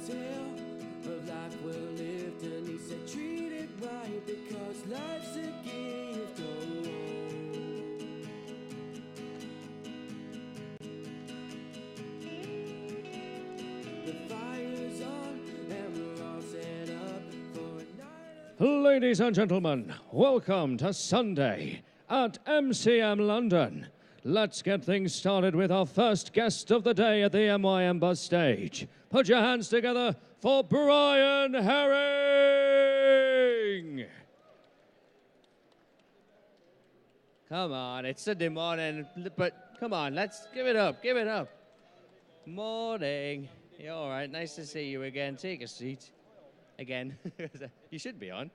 tale of life well lived, and he said treat it right because life's a gift. Oh, the fire's on and we're all set up for a night of... Ladies and gentlemen, welcome to Sunday at MCM London. Let's get things started with our first guest of the day at the MYM Buzz stage. Put your hands together for Brian Herring! Come on, it's Sunday morning, but come on, let's give it up, give it up. Morning. You all right? Nice to see you again. Take a seat. Again. You should be on.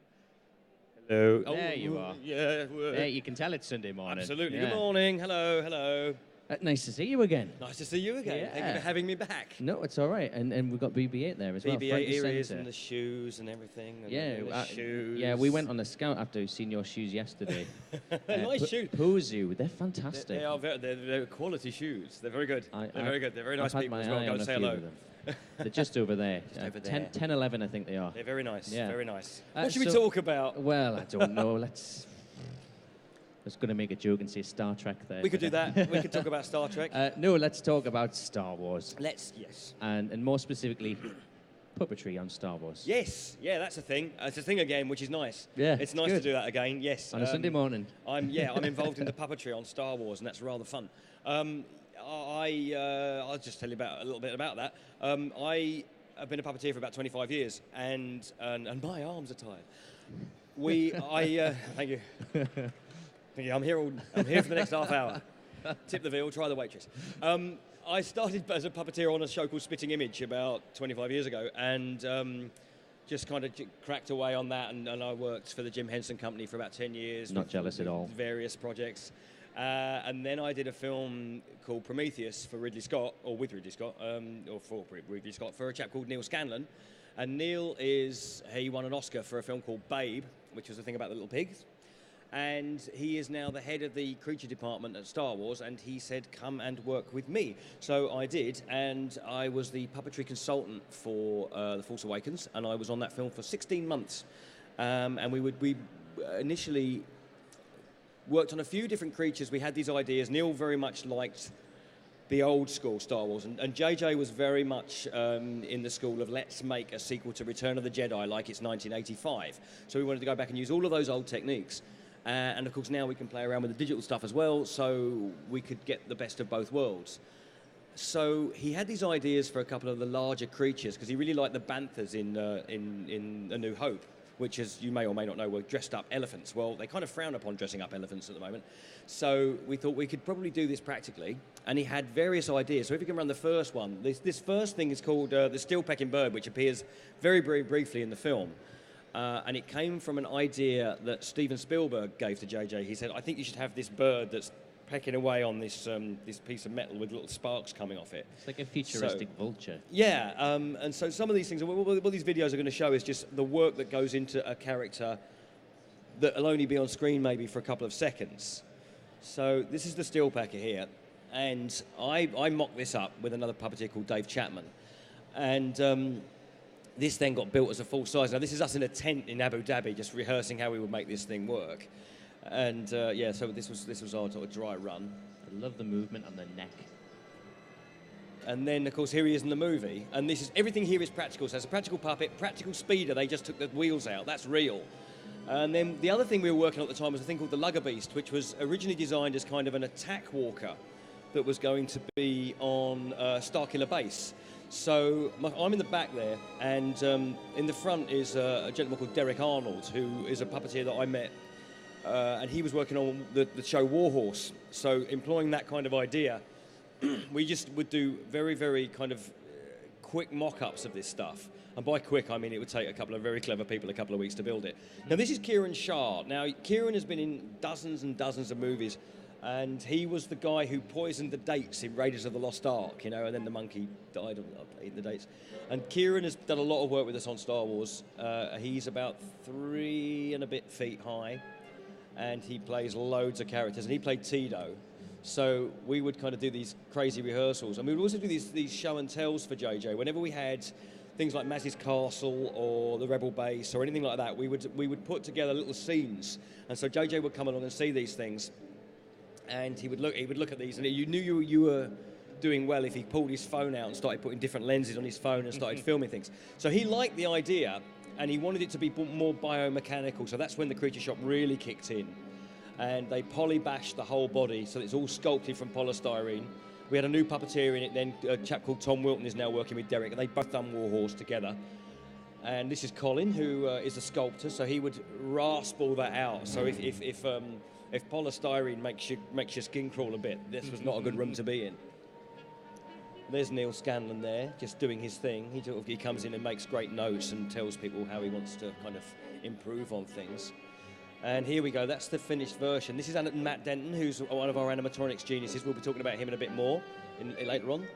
Hello. There you are. Yeah. There, you can tell it's Sunday morning. Absolutely. Yeah. Good morning. Hello. Hello. Nice to see you again. Nice to see you again. Yeah. Thank you for having me back. No, it's all right. And we've got BB-8 there as well. BB-8 front and earrings centre. and the shoes and everything. And Yeah, the shoes. yeah, we went on a scout after seeing your shoes yesterday. Nice shoes. Pozu, they're fantastic. They are they're quality shoes. They're very good. They're very good. They're very nice I've people had as my well. eye Go on and a say few hello. of them. They're just over there. Just over there. 10, 11, I think they are. They're very nice. Yeah. Very nice. Uh, What should we so- talk about? Well, I don't know. I was going to make a joke and say Star Trek there. We could do that. We could talk about Star Trek. No, let's talk about Star Wars. Yes. And more specifically, puppetry on Star Wars. Yes. Yeah, that's a thing. It's a thing again, which is nice. Yeah, It's it's nice good. to do that again. Yes. On a Sunday morning. I'm involved in the puppetry on Star Wars, and that's rather fun. I'll just tell you a little bit about that. I have been a puppeteer for about 25 years, and my arms are tired. Thank you. Thank you. I'm here for the next half hour. Tip the veal, try the waitress. I started as a puppeteer on a show called Spitting Image about 25 years ago, and just kind of cracked away on that, and I worked for the Jim Henson Company for about 10 years. Not jealous at all. Various projects. And then I did a film called Prometheus for Ridley Scott, or with Ridley Scott, or for Ridley Scott, for a chap called Neil Scanlon. And Neil he won an Oscar for a film called Babe, which was a thing about the little pigs. And he is now the head of the creature department at Star Wars, and he said, come and work with me. So I did, and I was the puppetry consultant for The Force Awakens, and I was on that film for 16 months. And we initially worked on a few different creatures. We had these ideas. Neil very much liked the old school Star Wars, and JJ was very much in the school of let's make a sequel to Return of the Jedi like it's 1985. So we wanted to go back and use all of those old techniques. And of course now we can play around with the digital stuff as well, so we could get the best of both worlds. So he had these ideas for a couple of the larger creatures, because he really liked the banthas in A New Hope, which, as you may or may not know, were dressed up elephants. Well, they kind of frown upon dressing up elephants at the moment. So we thought we could probably do this practically, and he had various ideas. So if we can run the first one, this first thing is called the steel-pecking bird, which appears very, very briefly in the film. And it came from an idea that Steven Spielberg gave to JJ. He said, I think you should have this bird that's pecking away on this piece of metal with little sparks coming off it. It's like a futuristic vulture. Yeah, and so some of these things, what these videos are going to show is just the work that goes into a character that will only be on screen maybe for a couple of seconds. So this is the steel packer here, and I mocked this up with another puppeteer called Dave Chapman. And this then got built as a full size. Now this is us in a tent in Abu Dhabi, just rehearsing how we would make this thing work. And so this was our sort of dry run. I love the movement on the neck. And then, of course, here he is in the movie. And everything here is practical. So it's a practical puppet, practical speeder. They just took the wheels out. That's real. And then the other thing we were working on at the time was a thing called the Lugger Beast, which was originally designed as kind of an attack walker that was going to be on Starkiller Base. So I'm in the back there, and in the front is a gentleman called Derek Arnold, who is a puppeteer that I met, and he was working on the show Warhorse. So employing that kind of idea, we just would do very, very kind of quick mock-ups of this stuff. And by quick, I mean it would take a couple of very clever people a couple of weeks to build it. Now, this is Kieran Shah. Now, Kieran has been in dozens and dozens of movies, and he was the guy who poisoned the dates in Raiders of the Lost Ark, and then the monkey died of eating the dates. And Kieran has done a lot of work with us on Star Wars. He's about 3 and a bit feet high, and he plays loads of characters, and he played Tito. So we would kind of do these crazy rehearsals, and we would also do these show and tells for JJ. Whenever we had things like Maz's Castle or the Rebel Base or anything like that, we would put together little scenes, and so JJ would come along and see these things, and he would look at these, and you knew you were doing well if he pulled his phone out and started putting different lenses on his phone and started filming things. So he liked the idea, and he wanted it to be more biomechanical. So that's when the Creature Shop really kicked in, and they polybashed the whole body, so it's all sculpted from polystyrene. We had a new puppeteer in it then, a chap called Tom Wilton is now working with Derek, and they both done Warhorse together. And this is Colin, who is a sculptor, so he would rasp all that out. So if polystyrene makes your skin crawl a bit, this was not a good room to be in. There's Neil Scanlon there, just doing his thing. He comes in and makes great notes and tells people how he wants to kind of improve on things. And here we go, that's the finished version. This is Matt Denton, who's one of our animatronics geniuses. We'll be talking about him in a bit more later on.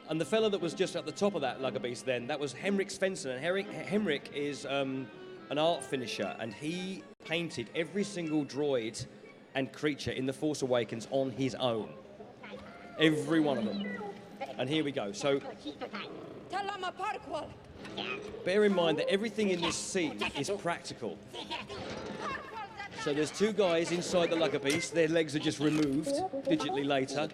And the fella that was just at the top of that lugger beast then, that was Henrik Svensson. And Henrik is an art finisher, and he painted every single droid and creature in The Force Awakens on his own. Every one of them. And here we go. So bear in mind that everything in this scene is practical. So there's two guys inside the lugger beast. Their legs are just removed digitally later.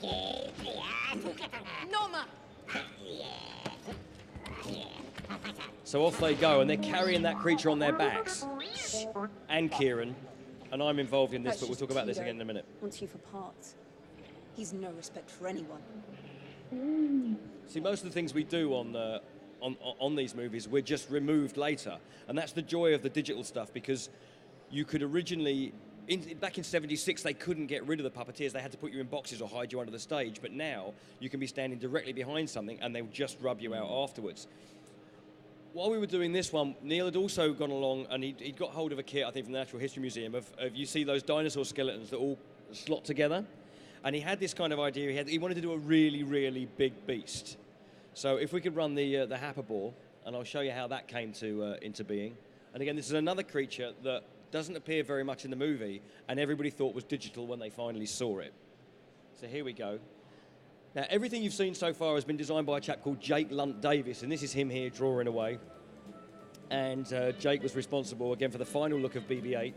So off they go, and they're carrying that creature on their backs. And Kieran. And I'm involved in this, but we'll talk about this again in a minute. Wants you for parts. He's no respect for anyone. See, most of the things we do on these movies, we're just removed later. And that's the joy of the digital stuff, because you could originally, back in '76, they couldn't get rid of the puppeteers. They had to put you in boxes or hide you under the stage. But now, you can be standing directly behind something and they'll just rub you out afterwards. While we were doing this one, Neil had also gone along and he'd got hold of a kit, I think, from the Natural History Museum of you see those dinosaur skeletons that all slot together. And he had this kind of idea. He wanted to do a really, really big beast. So if we could run the Happer Ball, and I'll show you how that came into being. And again, this is another creature that doesn't appear very much in the movie, and everybody thought was digital when they finally saw it. So here we go. Now, everything you've seen so far has been designed by a chap called Jake Lunt Davis, and this is him here drawing away. And Jake was responsible, again, for the final look of BB-8.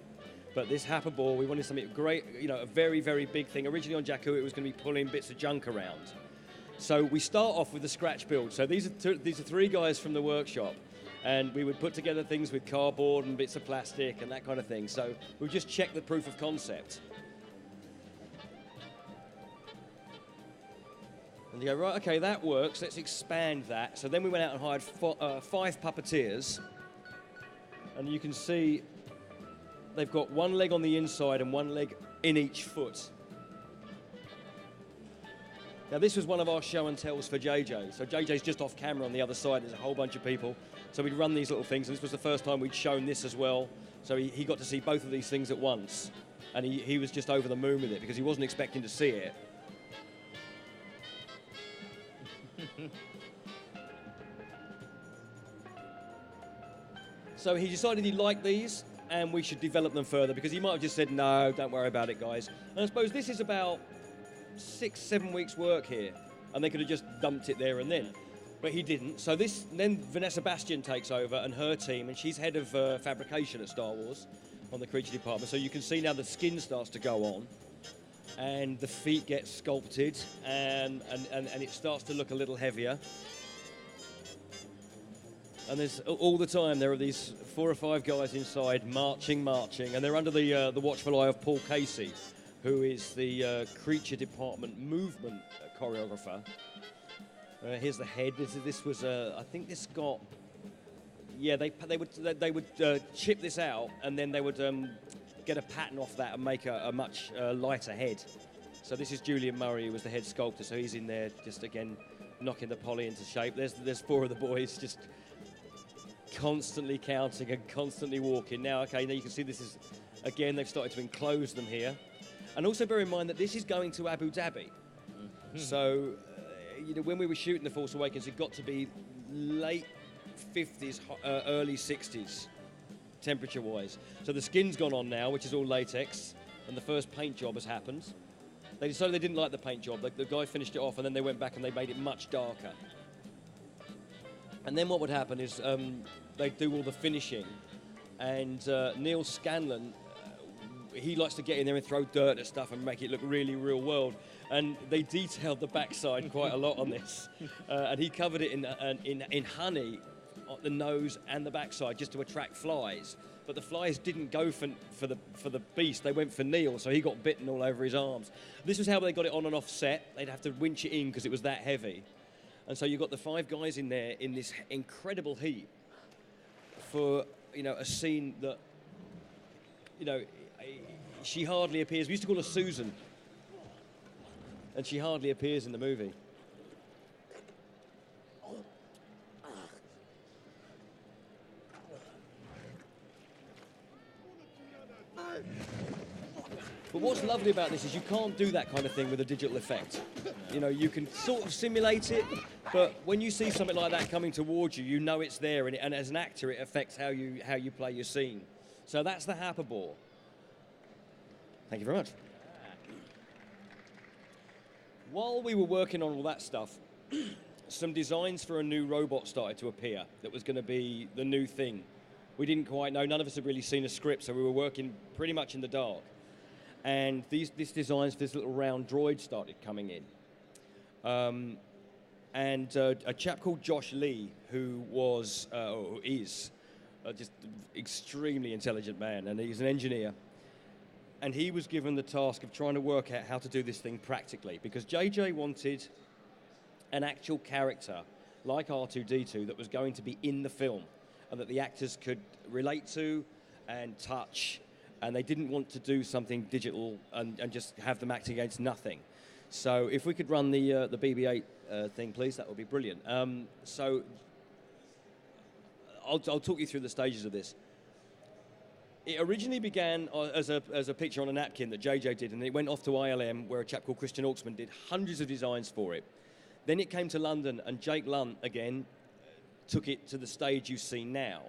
But this Happer Ball, we wanted something great, a very, very big thing. Originally on Jakku, it was going to be pulling bits of junk around. So we start off with the scratch build. So these are three guys from the workshop, and we would put together things with cardboard and bits of plastic and that kind of thing. So we'll just check the proof of concept. And you go, right, okay, that works, let's expand that. So then we went out and hired 5 puppeteers, and you can see they've got one leg on the inside and one leg in each foot. Now, this was one of our show and tells for JJ. So JJ's just off camera on the other side. There's a whole bunch of people. So we'd run these little things, and this was the first time we'd shown this as well. So he got to see both of these things at once. And he was just over the moon with it because he wasn't expecting to see it. So he decided he liked these, and we should develop them further, because he might have just said, no, don't worry about it, guys. And I suppose this is about 6-7 weeks work here, and they could have just dumped it there and then. But he didn't. So then Vanessa Bastian takes over, and her team, and she's head of fabrication at Star Wars on the creature department. So you can see now the skin starts to go on, and the feet get sculpted, and it starts to look a little heavier. And there's all the time there are these 4 or 5 guys inside marching, and they're under the watchful eye of Paul Casey, who is the creature department movement choreographer. Here's the head. This was I think this got, yeah, they would chip this out, and then they would get a pattern off that and make a much lighter head. So this is Julian Murray, who was the head sculptor. So he's in there just again knocking the poly into shape. There's 4 of the boys just constantly counting and constantly walking. Now, okay, now you can see this is, again, they've started to enclose them here. And also bear in mind that this is going to Abu Dhabi. Mm-hmm. So, when we were shooting The Force Awakens, it got to be late 50s, early 60s, temperature-wise. So the skin's gone on now, which is all latex, and the first paint job has happened. They decided they didn't like the paint job. The guy finished it off, and then they went back and they made it much darker. And then what would happen is they'd do all the finishing, and Neil Scanlon, he likes to get in there and throw dirt at stuff and make it look really real world. And they detailed the backside quite a lot on this, and he covered it in honey, on the nose and the backside, just to attract flies. But the flies didn't go for the beast; they went for Neil, so he got bitten all over his arms. This was how they got it on and off set. They'd have to winch it in because it was that heavy. And so you've got the 5 guys in there in this incredible heat for, you know, a scene that, you know, she hardly appears. We used to call her Susan, and she hardly appears in the movie. But what's lovely about this is you can't do that kind of thing with a digital effect. You know, you can sort of simulate it, but when you see something like that coming towards you, you know it's there, and as an actor, it affects how you play your scene. So that's the Happerball. Thank you very much. While we were working on all that stuff, some designs for a new robot started to appear that was going to be the new thing. We didn't quite know. None of us had really seen a script, so we were working pretty much in the dark. And this designs for this little round droid started coming in. A chap called Josh Lee, who was, or is, just extremely intelligent man, and he's an engineer. And he was given the task of trying to work out how to do this thing practically, because JJ wanted an actual character like R2-D2 that was going to be in the film and that the actors could relate to and touch, and they didn't want to do something digital and just have them acting against nothing. So if we could run the BB-8 thing, please, that would be brilliant. So I'll talk you through the stages of this. It originally began as a picture on a napkin that JJ did, and it went off to ILM, where a chap called Christian Auxman did hundreds of designs for it. Then it came to London, and Jake Lunt, again, took it to the stage you see now.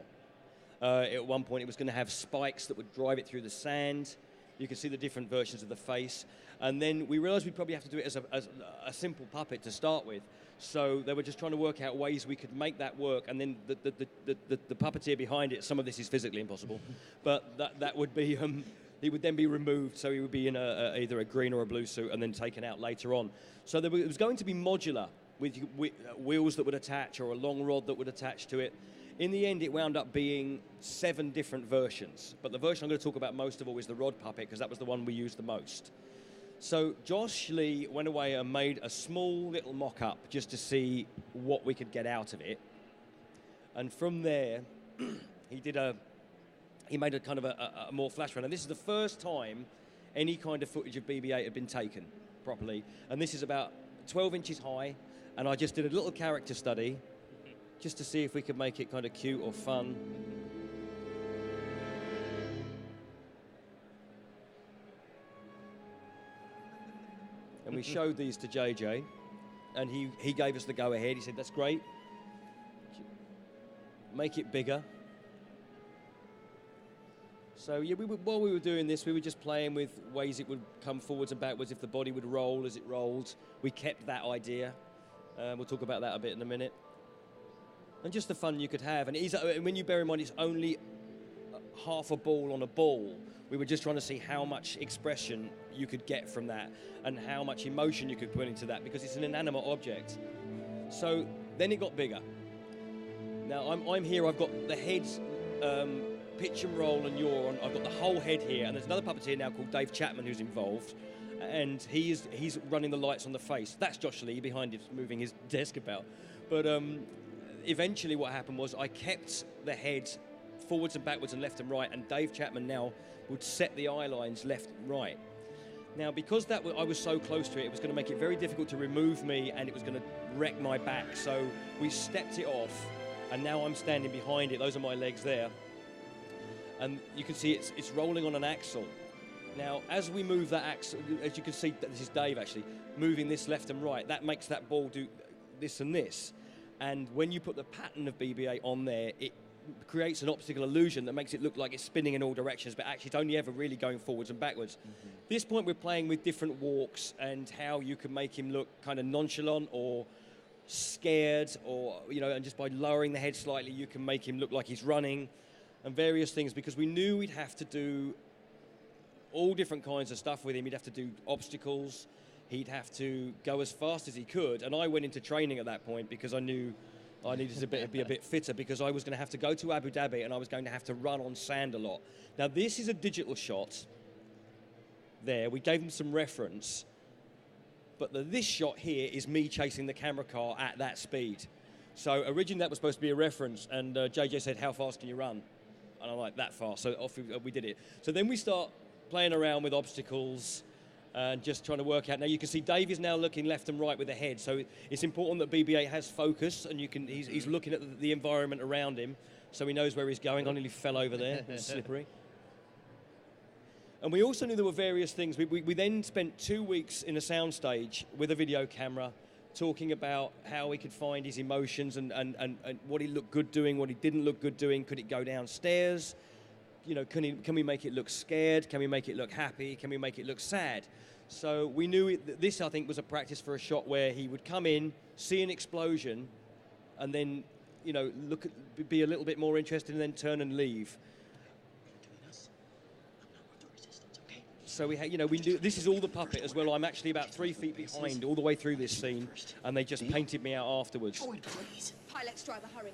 At one point, it was going to have spikes that would drive it through the sand. You can see the different versions of the face. And then we realized we'd probably have to do it as a simple puppet to start with. So they were just trying to work out ways we could make that work. And then the puppeteer behind it, some of this is physically impossible, but that would be, he would then be removed. So he would be in either a green or a blue suit and then taken out later on. So it was going to be modular with wheels that would attach or a long rod that would attach to it. In the end, it wound up being 7 different versions. But the version I'm going to talk about most of all is the rod puppet, because that was the one we used the most. So Josh Lee went away and made a small little mock-up just to see what we could get out of it. And from there, he made a kind of a more flash run. And this is the first time any kind of footage of BB-8 had been taken properly. And this is about 12 inches high. And I just did a little character study just to see if we could make it kind of cute or fun. And we showed these to JJ, and he gave us the go-ahead. He said, that's great. Make it bigger. So yeah, while we were doing this, we were just playing with ways it would come forwards and backwards, if the body would roll as it rolled. We kept that idea. We'll talk about that a bit in a minute. And just the fun you could have. And when you bear in mind it's only half a ball on a ball, we were just trying to see how much expression you could get from that and how much emotion you could put into that, because it's an inanimate object. So then it got bigger. Now I'm here, I've got the head, pitch and roll and yaw on. I've got the whole head here, and there's another puppeteer now called Dave Chapman who's involved, and he's running the lights on the face. That's Josh Lee behind him, moving his desk about. But eventually what happened was I kept the head forwards and backwards and left and right, and Dave Chapman now would set the eye lines left and right. Now, because I was so close to it, it was going to make it very difficult to remove me, and it was going to wreck my back. So we stepped it off, and now I'm standing behind it. Those are my legs there. And you can see it's rolling on an axle. Now, as we move that axle, as you can see, this is Dave actually, moving this left and right, that makes that ball do this and this. And when you put the pattern of BB-8 on there, it creates an optical illusion that makes it look like it's spinning in all directions, but actually it's only ever really going forwards and backwards. Mm-hmm. At this point, we're playing with different walks and how you can make him look kind of nonchalant or scared, or, you know, and just by lowering the head slightly, you can make him look like he's running, and various things, because we knew we'd have to do all different kinds of stuff with him. He'd have to do obstacles, he'd have to go as fast as he could, and I went into training at that point because I knew I needed to be a bit fitter, because I was going to have to go to Abu Dhabi and I was going to have to run on sand a lot. Now, this is a digital shot there. We gave them some reference, but this shot here is me chasing the camera car at that speed. So originally that was supposed to be a reference, and JJ said, how fast can you run? And I'm like, that fast. So off we did it. So then we start playing around with obstacles and just trying to work out. Now you can see Dave is now looking left and right with the head, so it's important that BB-8 has focus, and he's looking at the environment around him, so he knows where he's going. I nearly fell over there, it's slippery. And we also knew there were various things. We then spent 2 weeks in a soundstage with a video camera, talking about how he could find his emotions and what he looked good doing, what he didn't look good doing. Could it go downstairs? You know, can we make it look scared? Can we make it look happy? Can we make it look sad? So we knew this, I think, was a practice for a shot where he would come in, see an explosion, and then, you know, be a little bit more interested, and then turn and leave. So we knew this is all the puppet as well. I'm actually about 3 feet behind all the way through this scene, and they just painted me out afterwards. Oh, please. Pilot's driver, hurry.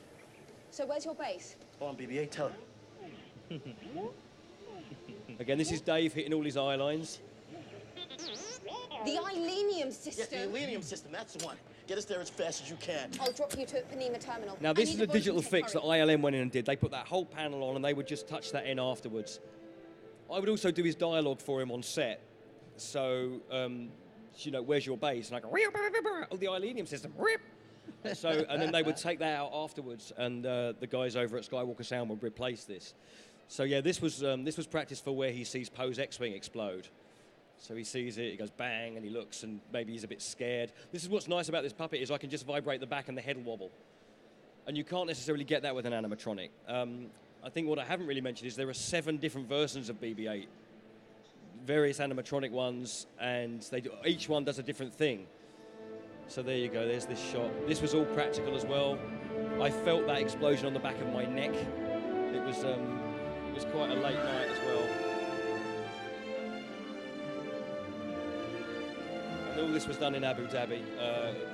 So where's your base? Oh, on BB-8, tell her. Again, this is Dave hitting all his eye lines. The Ilenium system. Yeah, the Ilenium system, that's the one. Get us there as fast as you can. I'll drop you to Panema Terminal. Now, this is a digital fix that ILM went in and did. They put that whole panel on, and they would just touch that in afterwards. I would also do his dialogue for him on set. So, you know, where's your base? And I go, oh, the Ilenium system. So, and then they would take that out afterwards, and the guys over at Skywalker Sound would replace this. So yeah, this was practice for where he sees Poe's X-Wing explode. So he sees it, he goes bang, and he looks, and maybe he's a bit scared. This is what's nice about this puppet, is I can just vibrate the back and the head will wobble. And you can't necessarily get that with an animatronic. I think what I haven't really mentioned is there are 7 different versions of BB-8, various animatronic ones, and each one does a different thing. So there you go, there's this shot. This was all practical as well. I felt that explosion on the back of my neck. It was quite a late night as well. And all this was done in Abu Dhabi.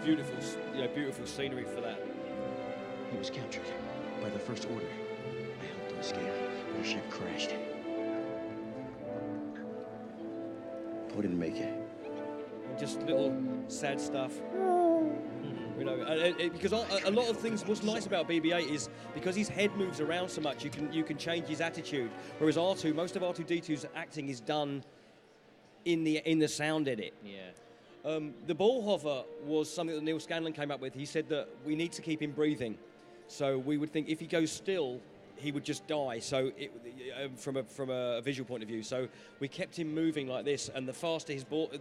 Beautiful scenery for that. He was captured by the First Order. I helped him escape. Your ship crashed. Poe didn't make it. And just little sad stuff. You know, because a lot of things. What's nice about BB-8 is because his head moves around so much, you can change his attitude. Whereas R2, most of R2-D2's acting is done in the sound edit. Yeah. The ball hover was something that Neil Scanlon came up with. He said that we need to keep him breathing. So we would think if he goes still, he would just die. So from a visual point of view, so we kept him moving like this, and the faster his ball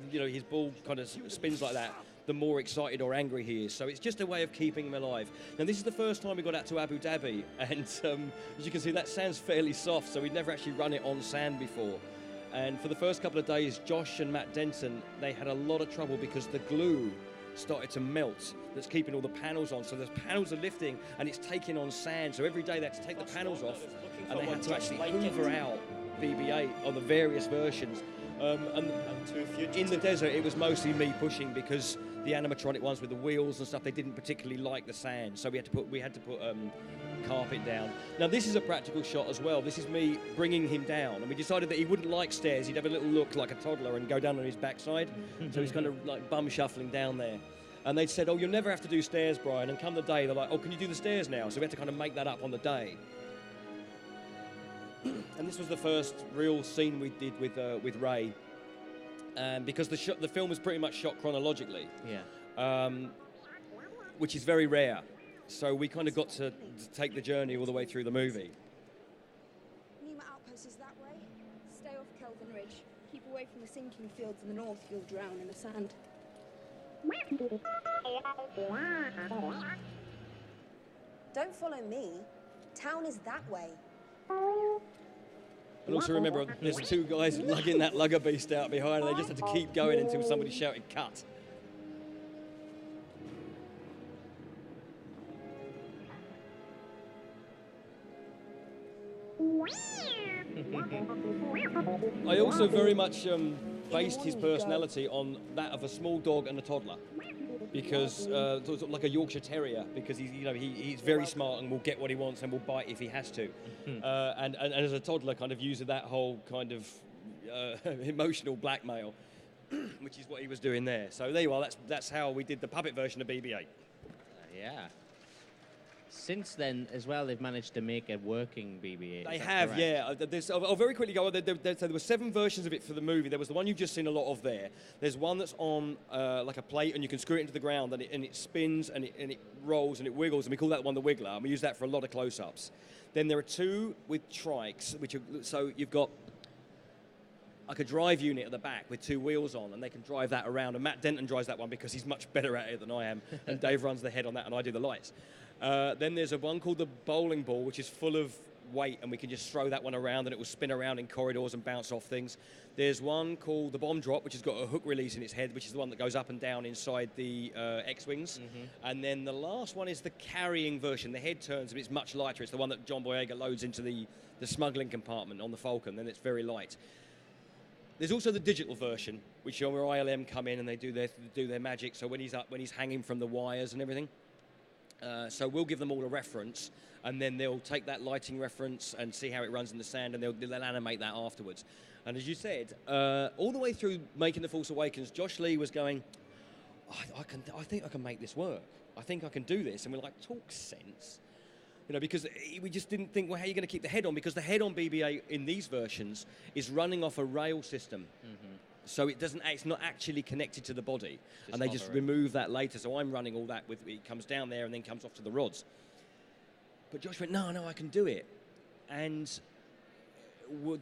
kind of spins like that, the more excited or angry he is. So it's just a way of keeping him alive. Now, this is the first time we got out to Abu Dhabi, and as you can see, that sand's fairly soft, so we'd never actually run it on sand before. And for the first couple of days, Josh and Matt Denton, they had a lot of trouble because the glue started to melt that's keeping all the panels on. So the panels are lifting, and it's taking on sand. So every day they had to take the panels off, and they had to actually hoover out BB-8 on the various versions. And in the desert, it was mostly me pushing because the animatronic ones with the wheels and stuff, they didn't particularly like the sand, so we had to put carpet down. Now this is a practical shot as well. This is me bringing him down, and we decided that he wouldn't like stairs. He'd have a little look like a toddler and go down on his backside, so he's kind of like bum shuffling down there. And they'd said, oh, you'll never have to do stairs, Brian. And come the day, they're like, oh, can you do the stairs now? So we had to kind of make that up on the day. And this was the first real scene we did with Ray, because the film was pretty much shot chronologically, which is very rare. So we kind of got to take the journey all the way through the movie. Nima Outpost is that way. Stay off Kelvin Ridge. Keep away from the sinking fields in the north. You'll drown in the sand. Don't follow me. Town is that way. And also remember, there's 2 guys lugging that lugger beast out behind, and they just had to keep going until somebody shouted, cut. I also very much based his personality on that of a small dog and a toddler, because sort of like a Yorkshire Terrier, because he's very smart and will get what he wants and will bite if he has to, and as a toddler, kind of uses that whole kind of emotional blackmail, which is what he was doing there. So there you are. That's how we did the puppet version of BB-8. Yeah. Since then, as well, they've managed to make a working BB-8. They have, correct? Yeah. I'll very quickly go. So there were 7 versions of it for the movie. There was the one you've just seen a lot of there. There's one that's on like a plate, and you can screw it into the ground, and it spins, and it rolls, and it wiggles, and we call that one the Wiggler, and we use that for a lot of close-ups. Then there are 2 with trikes, so you've got like a drive unit at the back with 2 wheels on, and they can drive that around. And Matt Denton drives that one because he's much better at it than I am, and Dave runs the head on that, and I do the lights. Then there's one called the bowling ball, which is full of weight, and we can just throw that one around, and it will spin around in corridors and bounce off things. There's one called the bomb drop, which has got a hook release in its head, which is the one that goes up and down inside the X-Wings. And then the last one is the carrying version. The head turns, but it's much lighter. It's the one that John Boyega loads into the smuggling compartment on the Falcon, then it's very light. There's also the digital version, which where ILM come in and they do their magic. So when he's hanging from the wires and everything. So we'll give them all a reference, and then they'll take that lighting reference and see how it runs in the sand, and they'll animate that afterwards. And as you said, all the way through making The Force Awakens, Josh Lee was going, I think I can make this work. I think I can do this. And we're like, talk sense. Because we just didn't think, well, how are you going to keep the head on? Because the head on BB-8 in these versions is running off a rail system. So it's not actually connected to the body. And they just remove that later. So I'm running all that it comes down there and then comes off to the rods. But Josh went, no, I can do it. And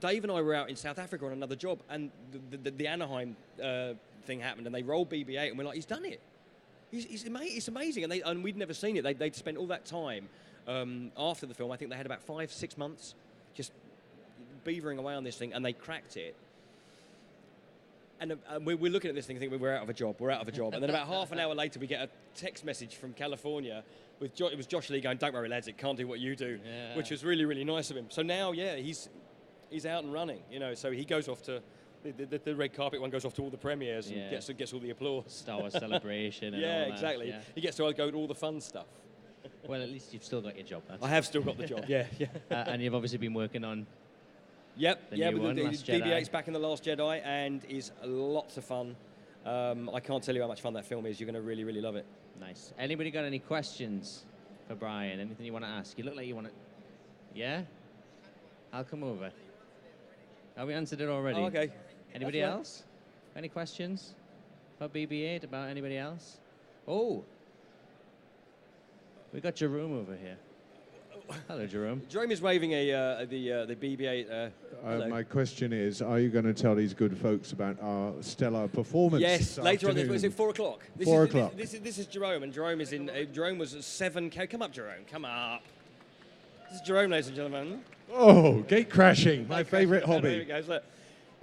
Dave and I were out in South Africa on another job, and the Anaheim thing happened, and they rolled BB-8, and we're like, he's done it. It's amazing. And we'd never seen it. They'd spent all that time after the film. I think they had about 5-6 months just beavering away on this thing, and they cracked it. And we're looking at this thing thinking we're out of a job. And then about half an hour later, we get a text message from California with it was Josh Lee going, "Don't worry, lads, it can't do what you do," which was really, really nice of him. So now, he's out and running. So he goes off to the red carpet one, goes off to all the premieres and gets all the applause. Star Wars Celebration. And all that. Exactly. Yeah. He gets to go to all the fun stuff. Well, at least you've still got your job. I have still got the job. Yeah. And you've obviously been working on. Yep, the BB-8's back in The Last Jedi and is lots of fun. I can't tell you how much fun that film is. You're going to really, really love it. Nice. Anybody got any questions for Brian? Anything you want to ask? You look like you want to... Yeah? I'll come over. Oh, we answered it already. Oh, okay. Anybody else? Any questions about BB-8, about anybody else? Oh! We got Jerome over here. Hello, Jerome. Jerome is waving the BB-8. My question is, are you going to tell these good folks about our stellar performance? Yes, later on. Is it 4 o'clock? 4 o'clock. This is Jerome, and Jerome is in. Jerome was 7. Come up, Jerome. Come up. This is Jerome, ladies and gentlemen. Oh, gate crashing, my favourite hobby. There he goes. Look.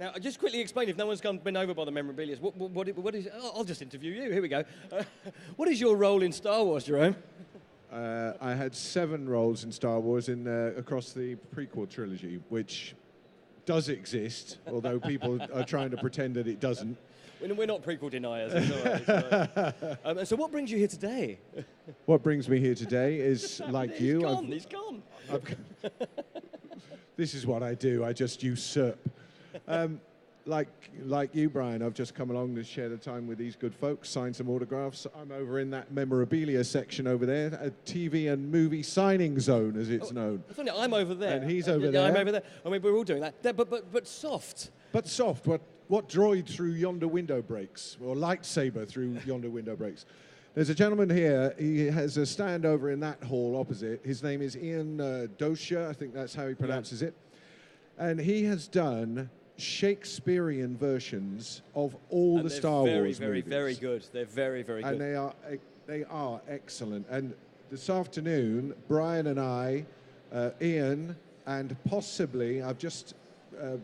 Now, just quickly explain, if no one's been over by the memorabilia, what is... I'll just interview you. Here we go. What is your role in Star Wars, Jerome? I had 7 roles in Star Wars across the prequel trilogy, which does exist, although people are trying to pretend that it doesn't. We're not prequel deniers. It's all right. So what brings you here today? What brings me here today is, like you... He's gone. This is what I do. I just usurp. Like you, Brian, I've just come along to share the time with these good folks, sign some autographs. I'm over in that memorabilia section over there, a TV and movie signing zone, as it's known. Funny, I'm over there. And he's over there. I'm over there. I mean, we're all doing that. But soft. But soft. What droid through yonder window breaks, or lightsaber through yonder window breaks? There's a gentleman here. He has a stand over in that hall opposite. His name is Ian Dosha. I think that's how he pronounces it. And he has done Shakespearean versions of all the Star Wars movies. Very good. They're very, very good. And they are excellent. And this afternoon, Brian and I, Ian, and possibly, I've just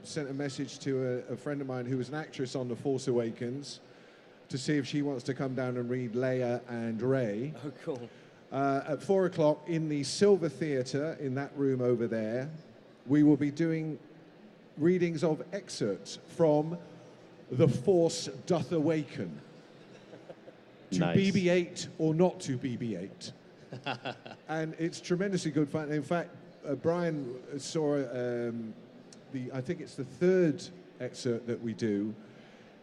sent a message to a friend of mine who was an actress on The Force Awakens to see if she wants to come down and read Leia and Rey. Oh, cool. At 4 o'clock in the Silver Theatre in that room over there, we will be doing readings of excerpts from The Force Doth Awaken. To Nice. BB-8 or not to BB-8. And it's tremendously good fun. In fact, Brian saw I think it's the third excerpt that we do.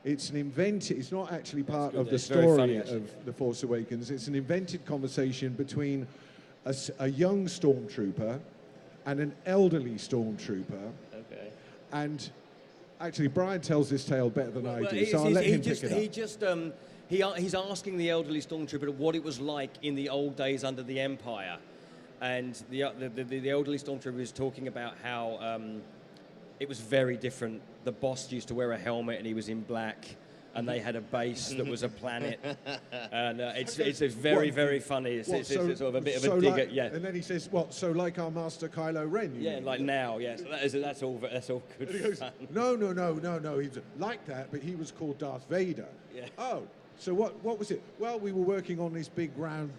It's it's not actually part of the It's very funny, story of The Force Awakens. It's an invented conversation between a young stormtrooper and an elderly stormtrooper. Okay. And actually, Brian tells this tale better than I do, so I'll He's- let he him just, pick it up. He just, he's asking the elderly stormtrooper what it was like in the old days under the Empire, and the elderly stormtrooper is talking about how it was very different. The Bosch used to wear a helmet and he was in black, and they had a base that was a planet, and it's very, very funny. It's sort of a bit of a dig at, yeah. And then he says, "What? So like our master Kylo Ren?" you Yeah, mean? like now, yes. That's all good And he goes, fun. No. He's like that, but he was called Darth Vader. Yeah. Oh, so what was it? Well, we were working on this big round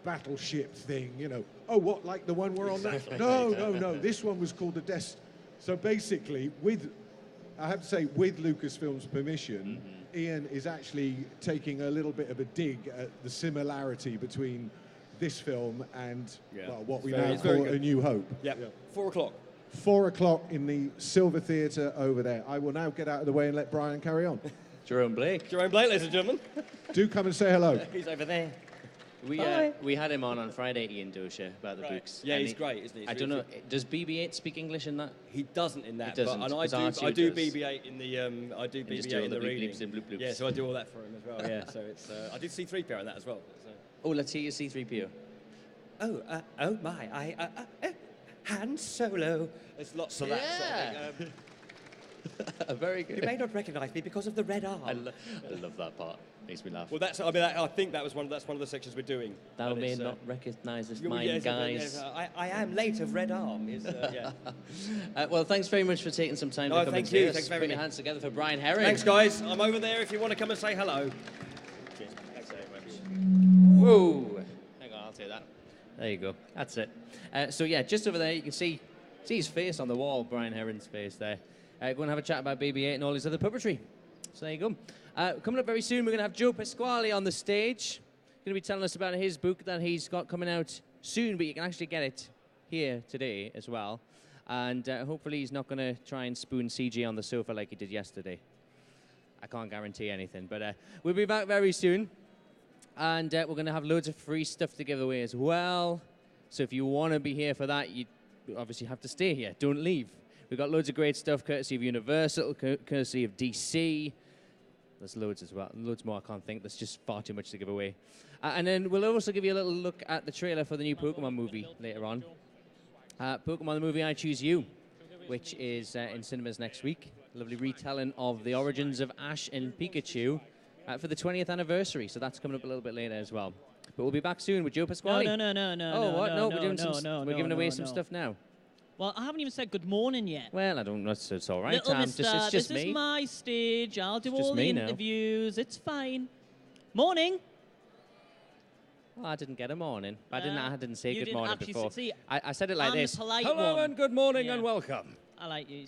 battleship thing, you know. Oh, what, like the one we're on now? No. This one was called the Death. So basically, I have to say, with Lucasfilm's permission, Ian is actually taking a little bit of a dig at the similarity between this film and what we now call A New Hope. Yeah. 4 o'clock. 4 o'clock in the Silver Theatre over there. I will now get out of the way and let Brian carry on. Jerome Blake. Jerome Blake, ladies and gentlemen. Do come and say hello. He's over there. We had him on Friday, Ian Dosha, about the books. Yeah, and he's great, isn't he? I don't know, does BB-8 speak English in that? He doesn't in that, He doesn't, but because I do R2 does. BB-8 in the just do all the bleep reading. bleeps and bloop bloops. Yeah, so I do all that for him as well. Yeah, so it's I did C-3PO in that as well. So. Oh, let's hear your C-3PO. Oh my! Han Solo. There's lots of that sort of thing. Very good. You may not recognise me because of the red arm. I love that part. Makes me laugh. Well, I think that's one of the sections we're doing. Thou And may it's, not recognise us, yes, mine, yes, guys. I am late of red arm. Is, yeah. Well, thanks very much for taking some time No, to come thank and see you. us. Thanks for Put having your me. hands together for Brian Herring. Thanks, guys. I'm over there if you want to come and say hello. Cheers. Thanks very much. Whoa. Hang on, I'll take that. There you go. That's it. So yeah, just over there, you can see his face on the wall, Brian Herring's face there. Going to have a chat about BB-8 and all his other puppetry. So there you go. Coming up very soon, we're going to have Joe Pasquale on the stage. Going to be telling us about his book that he's got coming out soon, but you can actually get it here today as well. And hopefully he's not going to try and spoon CG on the sofa like he did yesterday. I can't guarantee anything, but we'll be back very soon. And we're going to have loads of free stuff to give away as well. So if you want to be here for that, you obviously have to stay here. Don't leave. We've got loads of great stuff, courtesy of Universal, courtesy of DC. There's loads as well. Loads more I can't think. There's just far too much to give away. And then we'll also give you a little look at the trailer for the new Pokemon movie later on. Pokemon the movie I Choose You, which is in cinemas next week. Lovely retelling of the origins of Ash and Pikachu for the 20th anniversary. So that's coming up a little bit later as well. But we'll be back soon with Joe Pasquale. No. Oh, what? No, we're giving away some stuff now. Well, I haven't even said good morning yet. Well, I don't know. It's all right. Little mister, it's just this me. is my stage. I'll do It's just all the me now. interviews. It's fine. Morning. Well, I didn't get a morning. I didn't say you good didn't morning actually before. see, I said it like I'm this. the polite Hello one. and good morning Yeah. and welcome. I like you.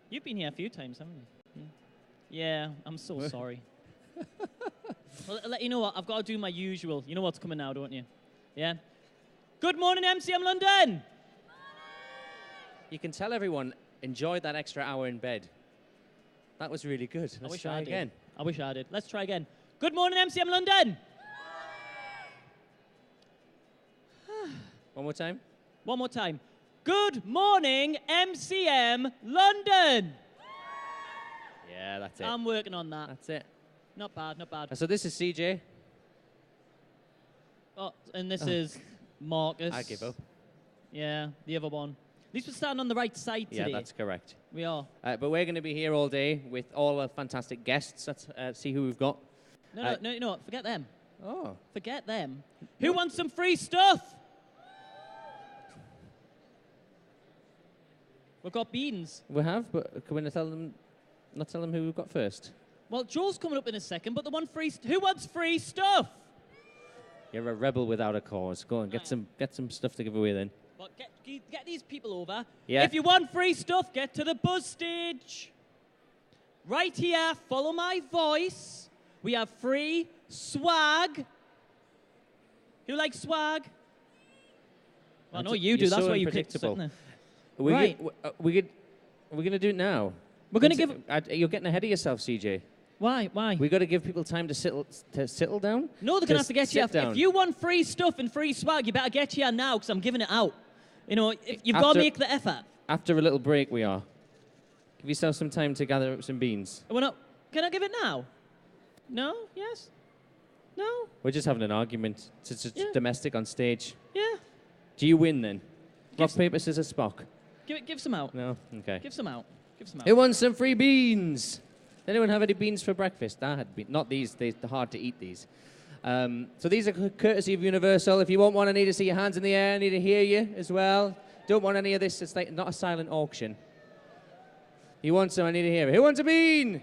You've been here a few times, haven't you? Yeah, I'm so sorry. Well, you know what? I've got to do my usual. You know what's coming now, don't you? Yeah? Good morning, MCM London. You can tell everyone, enjoy that extra hour in bed. That was really good. Let's try again. I wish I did. Let's try again. Good morning, MCM London. One more time. One more time. Good morning, MCM London. Yeah, that's it. I'm working on that. That's it. Not bad, not bad. So this is CJ. Oh, and this is Marcus. I give up. Yeah, the other one. At least we're starting on the right side today. Yeah, that's correct. We are. But we're going to be here all day with all our fantastic guests. Let's see who we've got. No, you know what? Forget them. Oh. Forget them. Who wants some free stuff? We've got beans. We have, but can we not tell them who we've got first? Well, Joel's coming up in a second, but the one free... Who wants free stuff? You're a rebel without a cause. Go on, get some stuff to give away then. But get these people over. Yeah. If you want free stuff, get to the buzz stage. Right here, follow my voice. We have free swag. Who likes swag? Well, I know you do. You're That's so why you picked unpredictable. sitting there. We Right. are we going to do it now? We're going to give... You're getting ahead of yourself, CJ. Why? We got to give people time to settle down. No, they're going to have to get here. sit down. If you want free stuff and free swag, you better get here now because I'm giving it out. You know, you've got to make the effort. After a little break, we are. Give yourself some time to gather up some beans. We're not... Can I give it now? No? Yes? No? We're just having an argument. It's domestic on stage. Yeah. Do you win then? Rock, paper, scissors, Spock. Give some out. No? Okay. Give some out. Give some out. Who wants some free beans? Does anyone have any beans for breakfast? I had beans. Not these. They're hard to eat, these. So these are courtesy of Universal. If you want one, I need to see your hands in the air. I need to hear you as well. Don't want any of this. It's like not a silent auction. You want some? I need to hear it. Who wants a bean?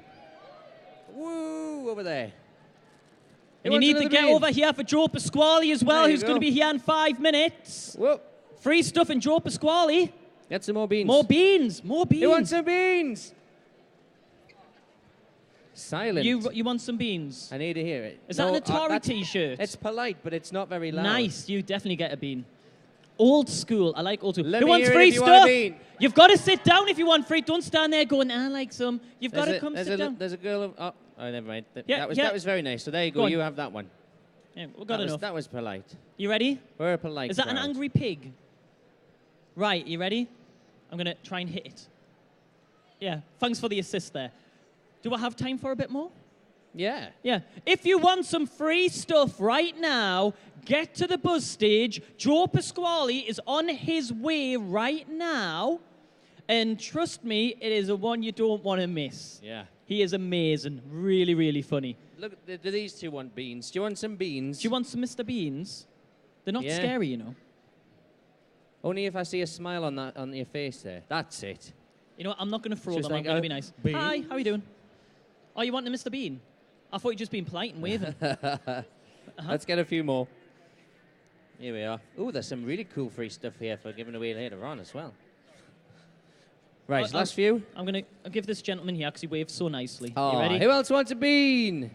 Woo! Over there. And you need to get over here for Joe Pasquale as well, who's going to be here in 5 minutes. Whoa. Free stuff in Joe Pasquale. Get some more beans. More beans. More beans. Who wants some beans? Silent. You want some beans? I need to hear it. Is that an Atari t-shirt? It's polite, but it's not very loud. Nice. You definitely get a bean. Old school. I like old school. Let Who me wants hear it free if you stuff? want a bean. You've got to sit down if you want free. Don't stand there going, I like some. You've got to come sit down. There's a girl. Oh, never mind. Yeah, that was very nice. So there you go. You have that one. Yeah, we've got enough. That was polite. You ready? We're a polite Is that an crowd. angry pig? Right, you ready? I'm going to try and hit it. Yeah, thanks for the assist there. Do I have time for a bit more? Yeah. Yeah. If you want some free stuff right now, get to the buzz stage. Joe Pasquale is on his way right now. And trust me, it is a one you don't want to miss. Yeah. He is amazing. Really, really funny. Look, do these two want beans? Do you want some beans? Do you want some Mr. Beans? They're not Yeah. scary, you know. Only if I see a smile on your face there. That's it. You know what? I'm not going to throw Just them. like, I'm going to be nice. Bean? Hi, how are you doing? Oh, you want a Mr. Bean? I thought you'd just been polite and waving. Let's get a few more. Here we are. Oh, there's some really cool free stuff here for giving away later on as well. Right, last few. I'm going to give this gentleman here because he waves so nicely. Oh, You ready? who else wants a bean?